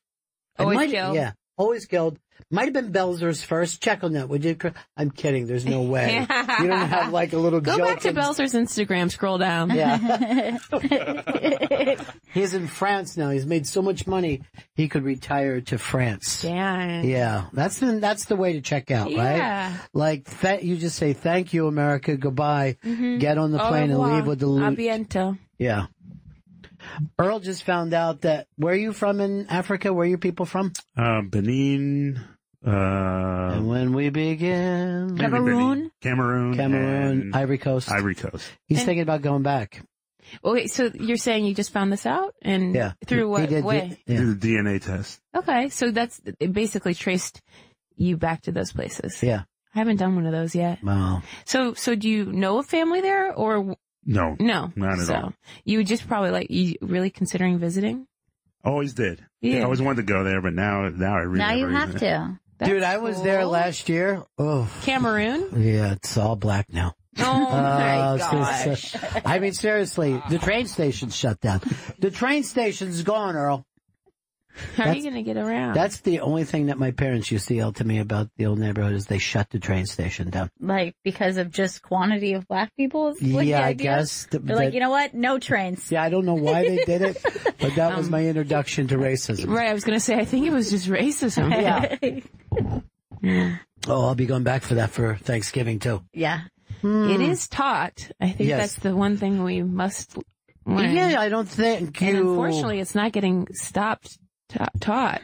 Always killed. Yeah, always killed. Might have been Belzer's first. Check on that, would you? I'm kidding. There's no way. You don't have like a little Go joke. back to Belzer's Instagram. Scroll down. Yeah. He's in France now. He's made so much money, he could retire to France. Damn. Yeah, that's the way to check out, Yeah. right? Like you just say thank you, America, goodbye, get on the Au plane and revoir. leave with the A loot. biento. Yeah. Earl just found out that where are you from in Africa? Where are your people from? Benin. And when we begin, Cameroon, Cameroon, Ivory Coast. He's thinking about going back. Okay, so you're saying you just found this out, and Yeah. through He what did way? Do the DNA test. Okay, so it basically traced you back to those places. Yeah. I haven't done one of those yet. Wow. So do you know a family there, or No, not at all. You would just probably you really considering visiting? Always did. Yeah. I always wanted to go there, but now I really Now you never have even- to. Dude, I was there last year. Oh, Cameroon? yeah, it's all black now. Oh my so- gosh. I mean, seriously, the train station's shut down. The train station's gone, Earl. How are you going to get around? That's the only thing that my parents used to yell to me about the old neighborhood is they shut the train station down. Like, because of just quantity of black people? Is what the Yeah, I idea? guess. They're like, you know what? No trains. Yeah, I don't know why they did it, but that was my introduction to racism. Right, I was going to say, I think it was just racism. Yeah. Oh, I'll be going back for that for Thanksgiving, too. Yeah. It is taught. I think Yes. that's the one thing we must learn. Yeah, I don't think And you... unfortunately, it's not getting stopped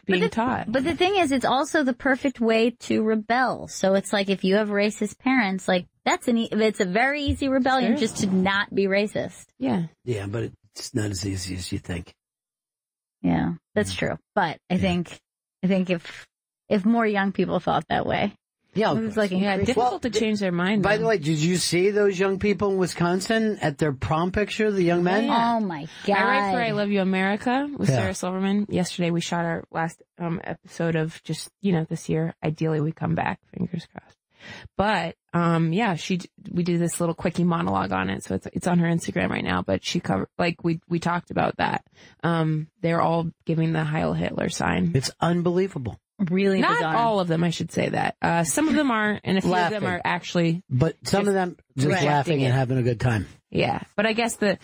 being taught. But the thing is, it's also the perfect way to rebel. So it's like if you have racist parents, like it's a very easy rebellion just to not be racist. Yeah. Yeah, but it's not as easy as you think. Yeah, that's true. But I think if more young people thought that way. Yeah, it was like difficult to change their mind. By the way, did you see those young people in Wisconsin at their prom picture, the young men? Oh my God. I write for I Love You America with Yeah. Sarah Silverman. Yesterday we shot our last episode of just, this year. Ideally we come back, fingers crossed. But, we do this little quickie monologue on it. So it's on her Instagram right now, but she covered, we talked about that. They're all giving the Heil Hitler sign. It's unbelievable. Really Not bizarre. all of them, I should say that. Some of them are, and a few of them are actually. But some of them just rejecting laughing it. and having a good time. Yeah, but I guess the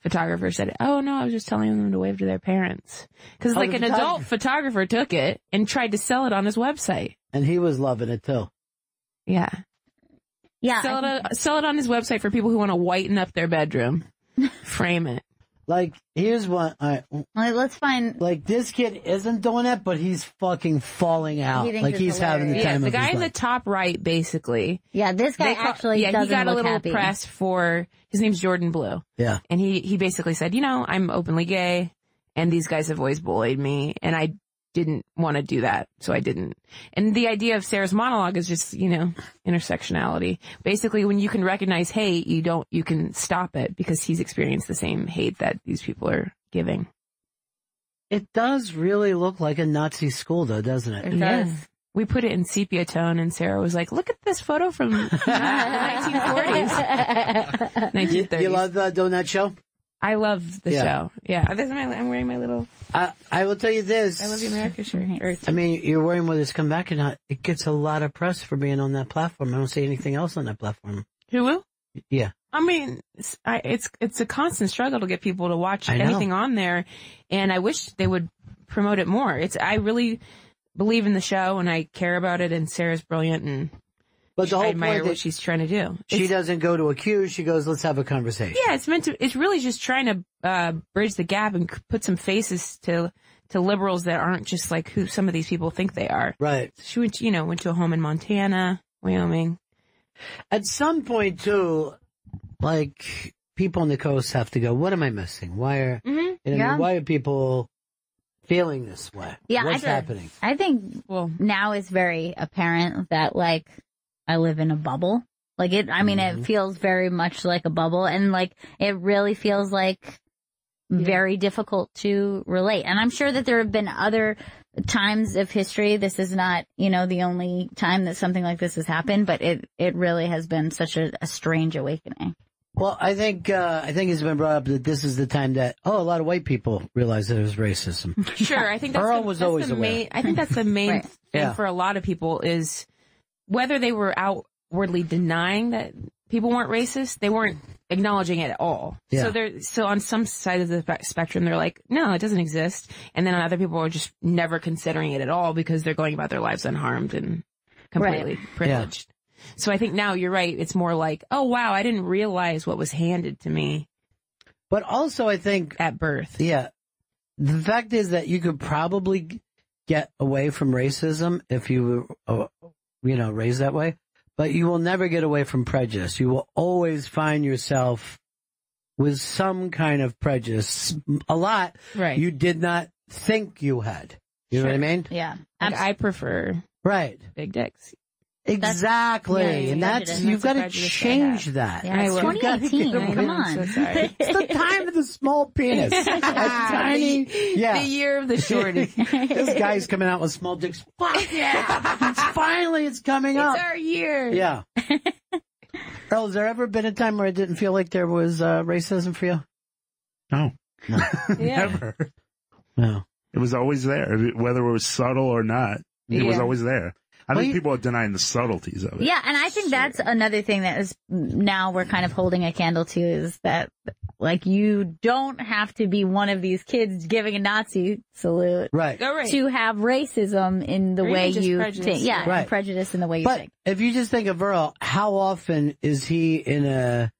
photographer said, "Oh no, I was just telling them to wave to their parents." Because like an adult photographer took it and tried to sell it on his website, and he was loving it too. Yeah, yeah. Sell it on his website for people who want to whiten up their bedroom, frame it. Like, here's one. Let's find. Like, this kid isn't doing it, but he's fucking falling out. Like, he's having the time of his life. The guy in the top right, basically. Yeah, this guy actually doesn't he got a little happy. press for, his name's Jordan Blue. Yeah. And he basically said, I'm openly gay, and these guys have always bullied me, and I didn't want to do that, so I didn't. And the idea of Sarah's monologue is just, intersectionality. Basically, when you can recognize hate, you can stop it because he's experienced the same hate that these people are giving. It does really look like a Nazi school, though, doesn't it? It does. We put it in sepia tone, and Sarah was like, "Look at this photo from the 1940s, 1930s." You love doing that show? I love the show. Yeah, I'm wearing my little. I will tell you this. I love the America shirt. I mean, you're wearing whether it's come back or not. It gets a lot of press for being on that platform. I don't see anything else on that platform. Who will? Yeah. I mean, it's a constant struggle to get people to watch anything on there, and I wish they would promote it more. I really believe in the show, and I care about it, and Sarah's brilliant, but the whole I admire point what she's trying to do. She doesn't go to accuse. She goes, let's have a conversation. Yeah, it's really just trying to bridge the gap and put some faces to liberals that aren't just like who some of these people think they are. Right. She went to a home in Montana, Wyoming. At some point, too, like, people on the coast have to go, what am I missing? Why are people feeling this way? Yeah, What's happening? I think now it's very apparent that, like, I live in a bubble. Like, it feels very much like a bubble, and, like, it really feels like very difficult to relate. And I'm sure that there have been other times of history. This is not, the only time that something like this has happened, but it really has been such a strange awakening. Well, I think it's been brought up that this is the time that, a lot of white people realize that it was racism. Sure, I think that's always aware. I think that's the main Right. thing for a lot of people is whether they were outwardly denying that people weren't racist, they weren't acknowledging it at all. Yeah. So on some side of the spectrum, they're like, no, it doesn't exist. And then other people are just never considering it at all because they're going about their lives unharmed and completely privileged. Yeah. So I think now you're right. It's more like, oh, wow, I didn't realize what was handed to me. But also I think at birth. Yeah. The fact is that you could probably get away from racism if you were, raised that way. But you will never get away from prejudice. You will always find yourself with some kind of prejudice. A lot you did not think you had. You know what I mean? Yeah. Like I prefer big dicks. Exactly. And you've got to change that. Yeah, it's 2018. Come on. So sorry. It's the time of the small penis. Tiny. Yeah. The year of the shorty. This guy's coming out with small dicks. Fuck yeah. Finally, it's coming up. It's our year. Yeah. Earl, has there ever been a time where it didn't feel like there was racism for you? No. Yeah. Never. No. It was always there, whether it was subtle or not. It was always there. I think people are denying the subtleties of it. Yeah, and I think that's another thing that is now we're kind of holding a candle to is that, like, you don't have to be one of these kids giving a Nazi salute to have racism in the way you think. Yeah, and prejudice in the way you think. If you just think of Earl, how often is he in a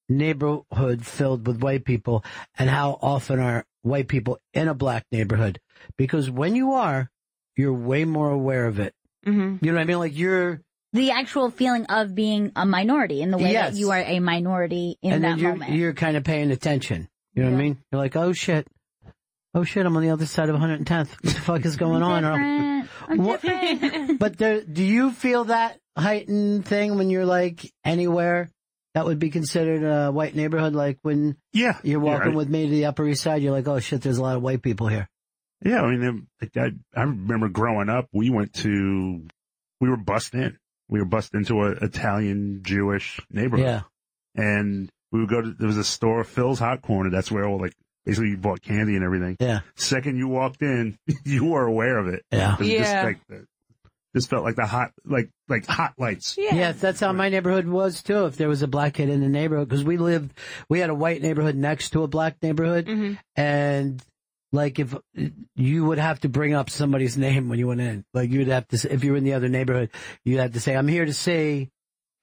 neighborhood filled with white people, and how often are white people in a black neighborhood? Because when you are, you're way more aware of it. Mm-hmm. You know what I mean? Like the actual feeling of being a minority in the way that you are a minority in that moment. You're kind of paying attention. You know what I mean? You're like, oh shit, I'm on the other side of 110th. What the fuck is going on? I'm different. But do you feel that heightened thing when you're like anywhere that would be considered a white neighborhood? Like when you're walking with me to the Upper East Side, you're like, oh shit, there's a lot of white people here. Yeah, I mean, I remember growing up, we were bussed in. We were bussed into an Italian Jewish neighborhood. Yeah. And we would there was a store, Phil's Hot Corner. That's where basically you bought candy and everything. Yeah. Second you walked in, you were aware of it. Yeah. It was just like This felt like the hot, like hot lights. Yeah, that's how my neighborhood was too. If there was a black kid in the neighborhood, because we had a white neighborhood next to a black neighborhood, and like if you would have to bring up somebody's name when you went in, like you would have to, if you were in the other neighborhood, you'd have to say, "I'm here to see,"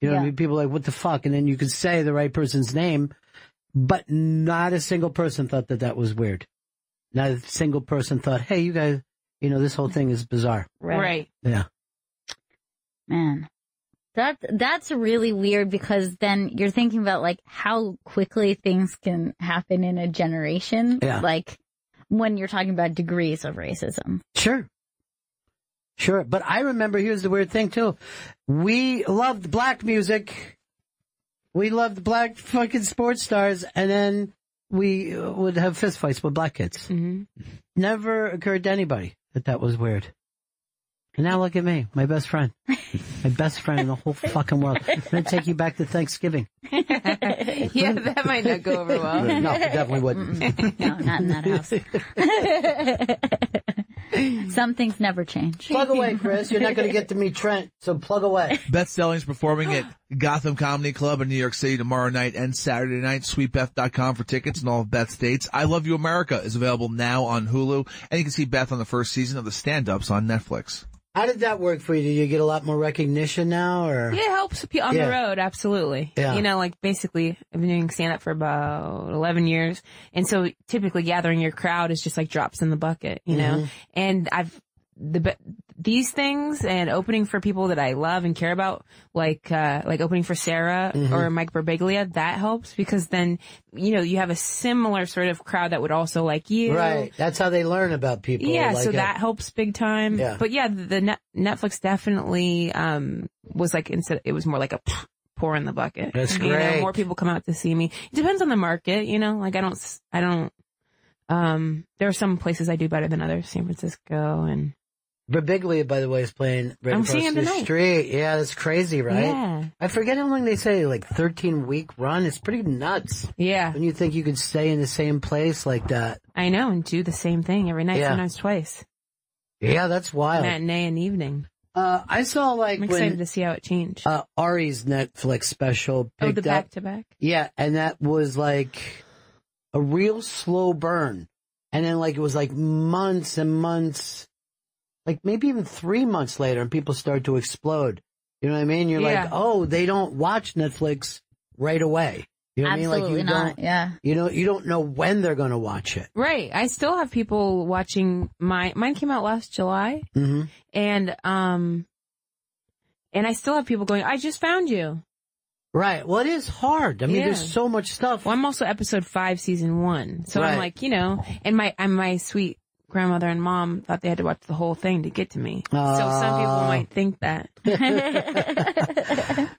you know what I mean? People are like, "What the fuck?" And then you could say the right person's name, but not a single person thought that was weird. Not a single person thought, "Hey, you guys, you know, this whole thing is bizarre." Right. Yeah. Man, that's really weird, because then you're thinking about like how quickly things can happen in a generation. Yeah. Like when you're talking about degrees of racism. Sure. But I remember, here's the weird thing too. We loved black music. We loved black fucking sports stars, and then we would have fistfights with black kids. Never occurred to anybody that was weird. And now look at me, my best friend. My best friend in the whole fucking world. I'm going to take you back to Thanksgiving. Yeah, that might not go over well. No, it definitely wouldn't. No, not in that house. Some things never change. Plug away, Chris. You're not going to get to meet Trent, so plug away. Beth Stelling's performing at Gotham Comedy Club in New York City tomorrow night and Saturday night. SweetBeth.com for tickets and all of Beth's dates. I Love You America is available now on Hulu, and you can see Beth on the first season of the stand-ups on Netflix. How did that work for you? Do you get a lot more recognition now, or? Yeah, it helps on the road, absolutely. Yeah. You know, like basically, I've been doing stand-up for about 11 years, and so typically gathering your crowd is just like drops in the bucket, you know? And these things and opening for people that I love and care about, like opening for Sarah or Mike Birbiglia, that helps, because then, you know, you have a similar sort of crowd that would also like you. Right. That's how they learn about people. Yeah, like so that helps big time. Yeah. But yeah, the Netflix definitely was like, instead, it was more like a pour in the bucket. That's You know, great. more people come out to see me. It depends on the market, you know, like I don't, there are some places I do better than others, San Francisco and. Birbiglia, by the way, is playing right I'm across seeing him the tonight. street. Yeah, that's crazy, right? Yeah. I forget how long they say, like 13-week run. It's pretty nuts. Yeah. When you think you could stay in the same place like that. I know, and do the same thing every night, Yeah. sometimes twice. Yeah, that's wild. Matinee and evening. I saw like I'm excited when to see how it changed. Ari's Netflix special picked the up. back-to-back? Yeah, and that was like a real slow burn. And then like it was like months and months, like maybe even 3 months later, and people started to explode. You know what I mean? You're Yeah. like, oh, they don't watch Netflix right away. You know what I mean? Like Absolutely you not. don't, Yeah. you don't know when they're going to watch it. Right. I still have people watching mine came out last July. Mm-hmm. And I still have people going, I just found you. Right. Well, it is hard. I mean, Yeah. there's so much stuff. Well, I'm also episode 5, season 1. So Right. I'm like, you know, and my sweet grandmother and mom thought they had to watch the whole thing to get to me. So some people might think that.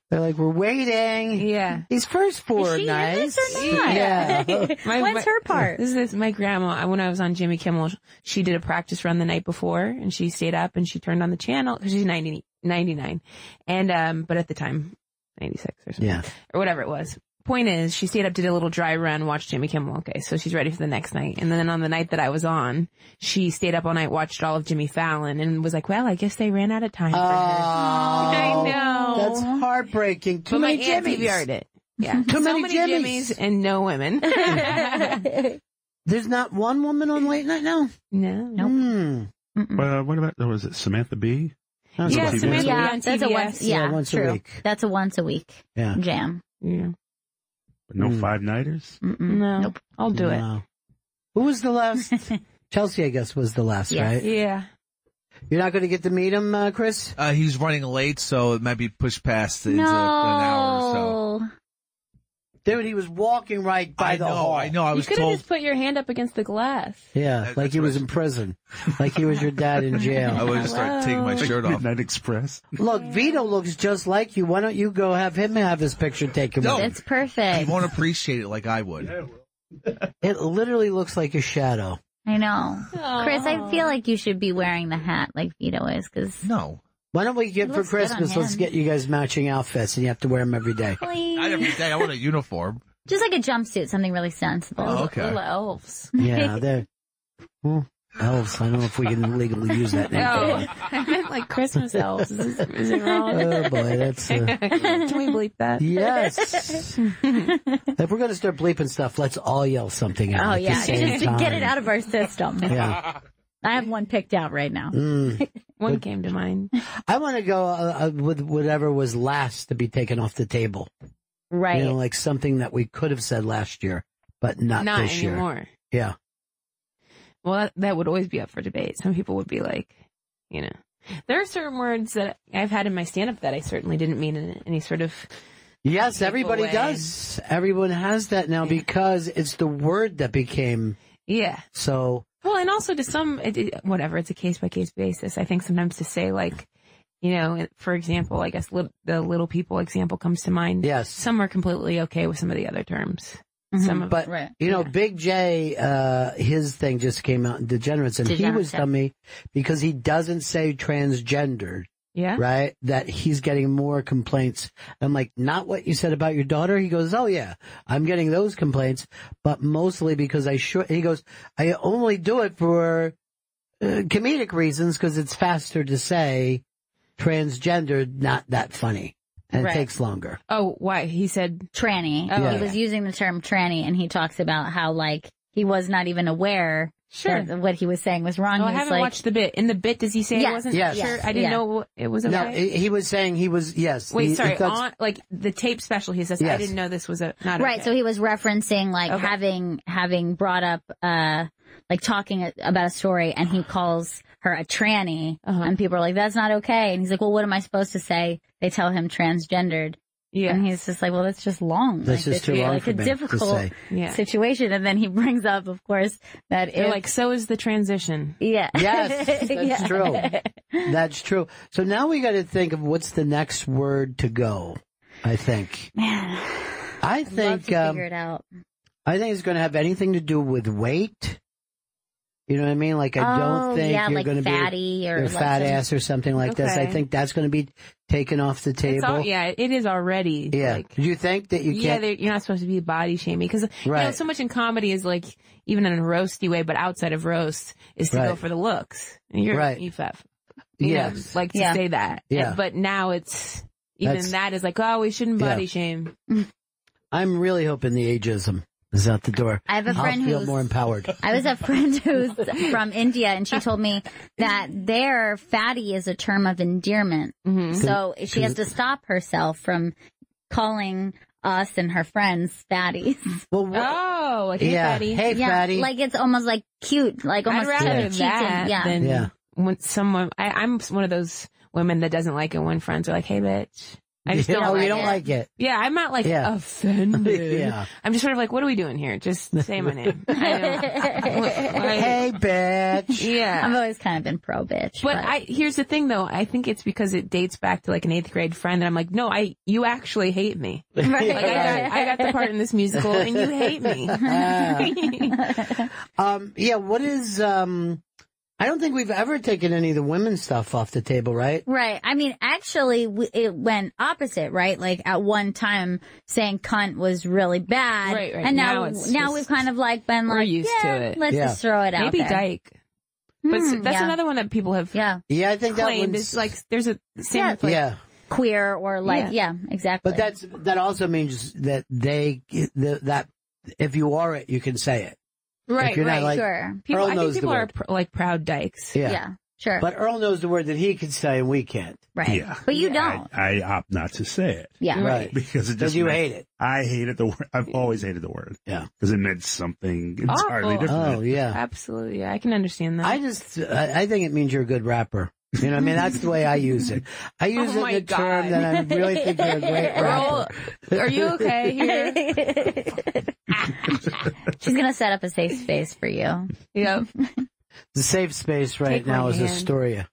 They're like, we're waiting. Yeah. These first 4 are Is she nice. in this or not? Yeah. What's her part? This is my grandma. When I was on Jimmy Kimmel, she did a practice run the night before, and she stayed up and she turned on the channel because she's 99. And, but at the time, 96 or something. Yeah. Or whatever it was. Point is, she stayed up, did a little dry run, watched Jimmy Kimmel. Okay, so she's ready for the next night. And then on the night that I was on, she stayed up all night, watched all of Jimmy Fallon, and was like, well, I guess they ran out of time for her. I know. That's heartbreaking. Too But many my aunt Jimmys. DVR'd it. Yeah. Too So many Jimmys. and no women. There's not one woman on late night now? No. What about, was it Samantha Bee? Yeah, TV. Samantha Bee Yeah, on that's a TBS. once. Yeah, once a true. week. That's a once a week Yeah. jam. Yeah. But no 5-nighters? No. Nope. I'll do it. No. Who was the last? Chelsea, I guess, was the last, Yes. right? Yeah. You're not going to get to meet him, Chris? He's running late, so it might be pushed past into an hour or so. Dude, he was walking right by the hall. I know. I You was could have told. just put your hand up against the glass. Yeah, like he was in prison. Like he was your dad in jail. I would just start taking my shirt off. Midnight Express. Look, Vito looks just like you. Why don't you go have him have his picture taken No. with you? It's perfect. He won't appreciate it like I would. It literally looks like a shadow. I know. Chris, I feel like you should be wearing the hat like Vito is, because No. Why don't we get It for looks good on Christmas, let's him. get you guys matching outfits and you have to wear them every day. Not every day. I want a uniform. just like a jumpsuit, something really sensible. Oh, okay. Little elves. Yeah, they're... Elves. I don't know if we can legally use that name. No, I meant like Christmas elves. Is it wrong? Oh boy, that's. Can we bleep that? Yes. If we're going to start bleeping stuff, let's all yell something out. Oh, at the yeah. same Just to get it time. out of our system. Yeah. I have one picked out right now. One came to mind. I want to go with whatever was last to be taken off the table. Right. You know, like something that we could have said last year, but not this year. Anymore. Yeah. Well, that would always be up for debate. Some people would be like, you know, there are certain words that I've had in my stand-up that I certainly didn't mean in any sort of. Yes, everybody way. does. Everyone has that now because it's the word that became. Yeah. So. Well, and also to some, whatever, it's a case-by-case basis. I think sometimes to say, like, you know, for example, I guess the little people example comes to mind. Yes. Some are completely okay with some of the other terms. Some of, But, you know, Big J, his thing just came out in Degenerates, and he was telling me, because he doesn't say transgendered, yeah, right, that he's getting more complaints. I'm like, not what you said about your daughter? He goes, oh, yeah, I'm getting those complaints, but mostly because he goes, I only do it for comedic reasons because it's faster to say transgendered, not that funny. And it takes longer. Oh, why? He said tranny. Oh, He was using the term tranny, and he talks about how, like, he was not even aware that what he was saying was wrong. Oh, I He was haven't watched the bit. In the bit, does he say it wasn't sure? I didn't know it was okay. No, he was saying he was, yes. Wait, sorry. thought- On, like, the tape special, he says, I Yes. didn't know this was not Right, okay. so he was referencing, like, Okay. having brought up, like, talking about a story, and he calls her a tranny, and people are like, that's not okay. And he's like, well, what am I supposed to say? They tell him transgendered. Yeah. And he's just like, well, that's just long. That's like, just too long like for a me to difficult say. situation. And then he brings up, of course, that They're like, so is the transition. Yeah. Yes, that's true. That's true. So now we got to think of what's the next word to go, I think. Man, I I'd think, love to figure it out. I think it's going to have anything to do with weight. You know what I mean? Like, I don't think you're like going to be fatty or a like fat some- ass or something like this. I Okay. think that's going to be taken off the It's table. all, yeah, it is already. Yeah. Like, Do you think that you yeah, can't? you're not supposed to be body shaming because you know Right. so much in comedy is like even in a roasty way, but outside of roast is to go Right. for the looks. And you're Right. you fat, you know, Yes. like to Yeah. say that. Yeah. But now it's even That's- that is like, oh, we shouldn't body Yeah. shame. I'm really hoping the ageism is out the door. I have a friend I'll feel who's- more empowered. I was a friend who's from India, and she told me that their fatty is a term of endearment. Mm-hmm. So she has to stop herself from calling us and her friends fatties. Well, Oh, like, hey, fatty. Hey, yeah, fatty. like it's almost like cute, like almost I'd rather cheating. that Yeah. than Yeah. when someone. I'm one of those women that doesn't like it when friends are like, "Hey, bitch." I just don't. Oh, like you don't it. like it. Yeah, I'm not like Yeah. offended. Yeah. I'm just sort of like, what are we doing here? Just say my name. I don't, like, Hey, bitch. yeah. I've always kind of been pro bitch. But here's the thing though, I think it's because it dates back to like an 8th grade friend that I'm like, no, you actually hate me. Right. Like I got the part in this musical and you hate me. Yeah, what is, I don't think we've ever taken any of the women's stuff off the table, right? Right. I mean, actually, it went opposite, right? Like at one time, saying cunt was really bad, Right. and Now now it's we've just- kind of like been we're like used to it. Let's Yeah. just throw it out Maybe there. dyke. But that's yeah. another one that people have Yeah. Yeah, I think that claimed one's, is like, there's a same Yeah. with, like, yeah. Queer or like, yeah, exactly. But that also means that that if you are it, you can say it. right, If you're not right. like, sure. People, Earl I knows think people the are word. like proud dykes. Yeah. Sure. But Earl knows the word that he can say and we can't. right. Yeah. But you don't. I opt not to say it. Yeah. Right. Because it Because just you meant- hate it. I hated the word. I've always hated the word. Yeah. Because it meant something entirely Awful. different. Oh, yeah. Absolutely. Yeah, I can understand that. I think it means you're a good rapper. You know what I mean? That's the way I use it. I use Oh it my in the term God. that I really think you're a great Earl, rapper. are you okay here? She's gonna set up a safe space for you. Yep. The safe space right Take my now is hand. Astoria.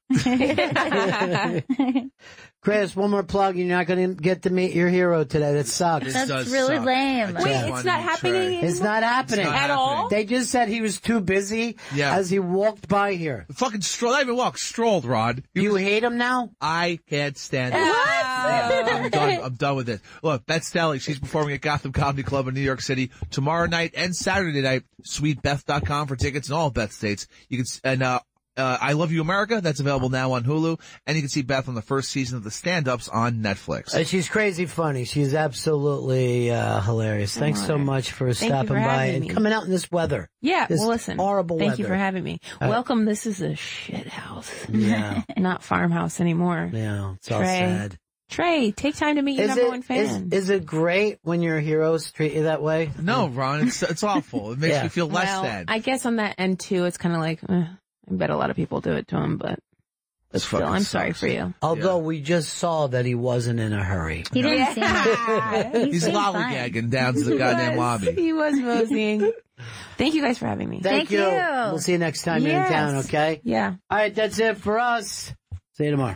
Chris, one more plug. You're not going to get to meet your hero today. That sucks. This That's does really suck. lame. I just Wait, wanted it's not to happening try. anymore? It's not happening. It's not At all? happening. They just said he was too busy Yeah. as he walked by here. Fucking strolled. I even walked. Strolled, Rod. You hate him now? I can't stand it. What? I'm done with it. Look, Beth Stelling, she's performing at Gotham Comedy Club in New York City tomorrow night and Saturday night. SweetBeth.com for tickets in all of Beth's states. You can, I Love You America, that's available now on Hulu. And you can see Beth on the first season of the stand-ups on Netflix. She's crazy funny. She's absolutely hilarious. Thanks so much for stopping by and coming out in this weather. Yeah, This well, listen. horrible Thank weather. you for having me. Welcome. This is a shit house. Yeah. Not farmhouse anymore. Yeah, it's all Trey. sad. Trey, take time to meet your number one fan. Is it great when your heroes treat you that way? No, Ron, it's awful. It makes me feel less sad. I guess on that end, too, it's kind of like, I bet a lot of people do it to him, but still, I'm sorry for you. Although we just saw that he wasn't in a hurry. He didn't seem like He's lollygagging down to the goddamn lobby. He was moseying. Thank you guys for having me. Thank you. We'll see you next time you're in town, okay? Yeah. All right, that's it for us. See you tomorrow.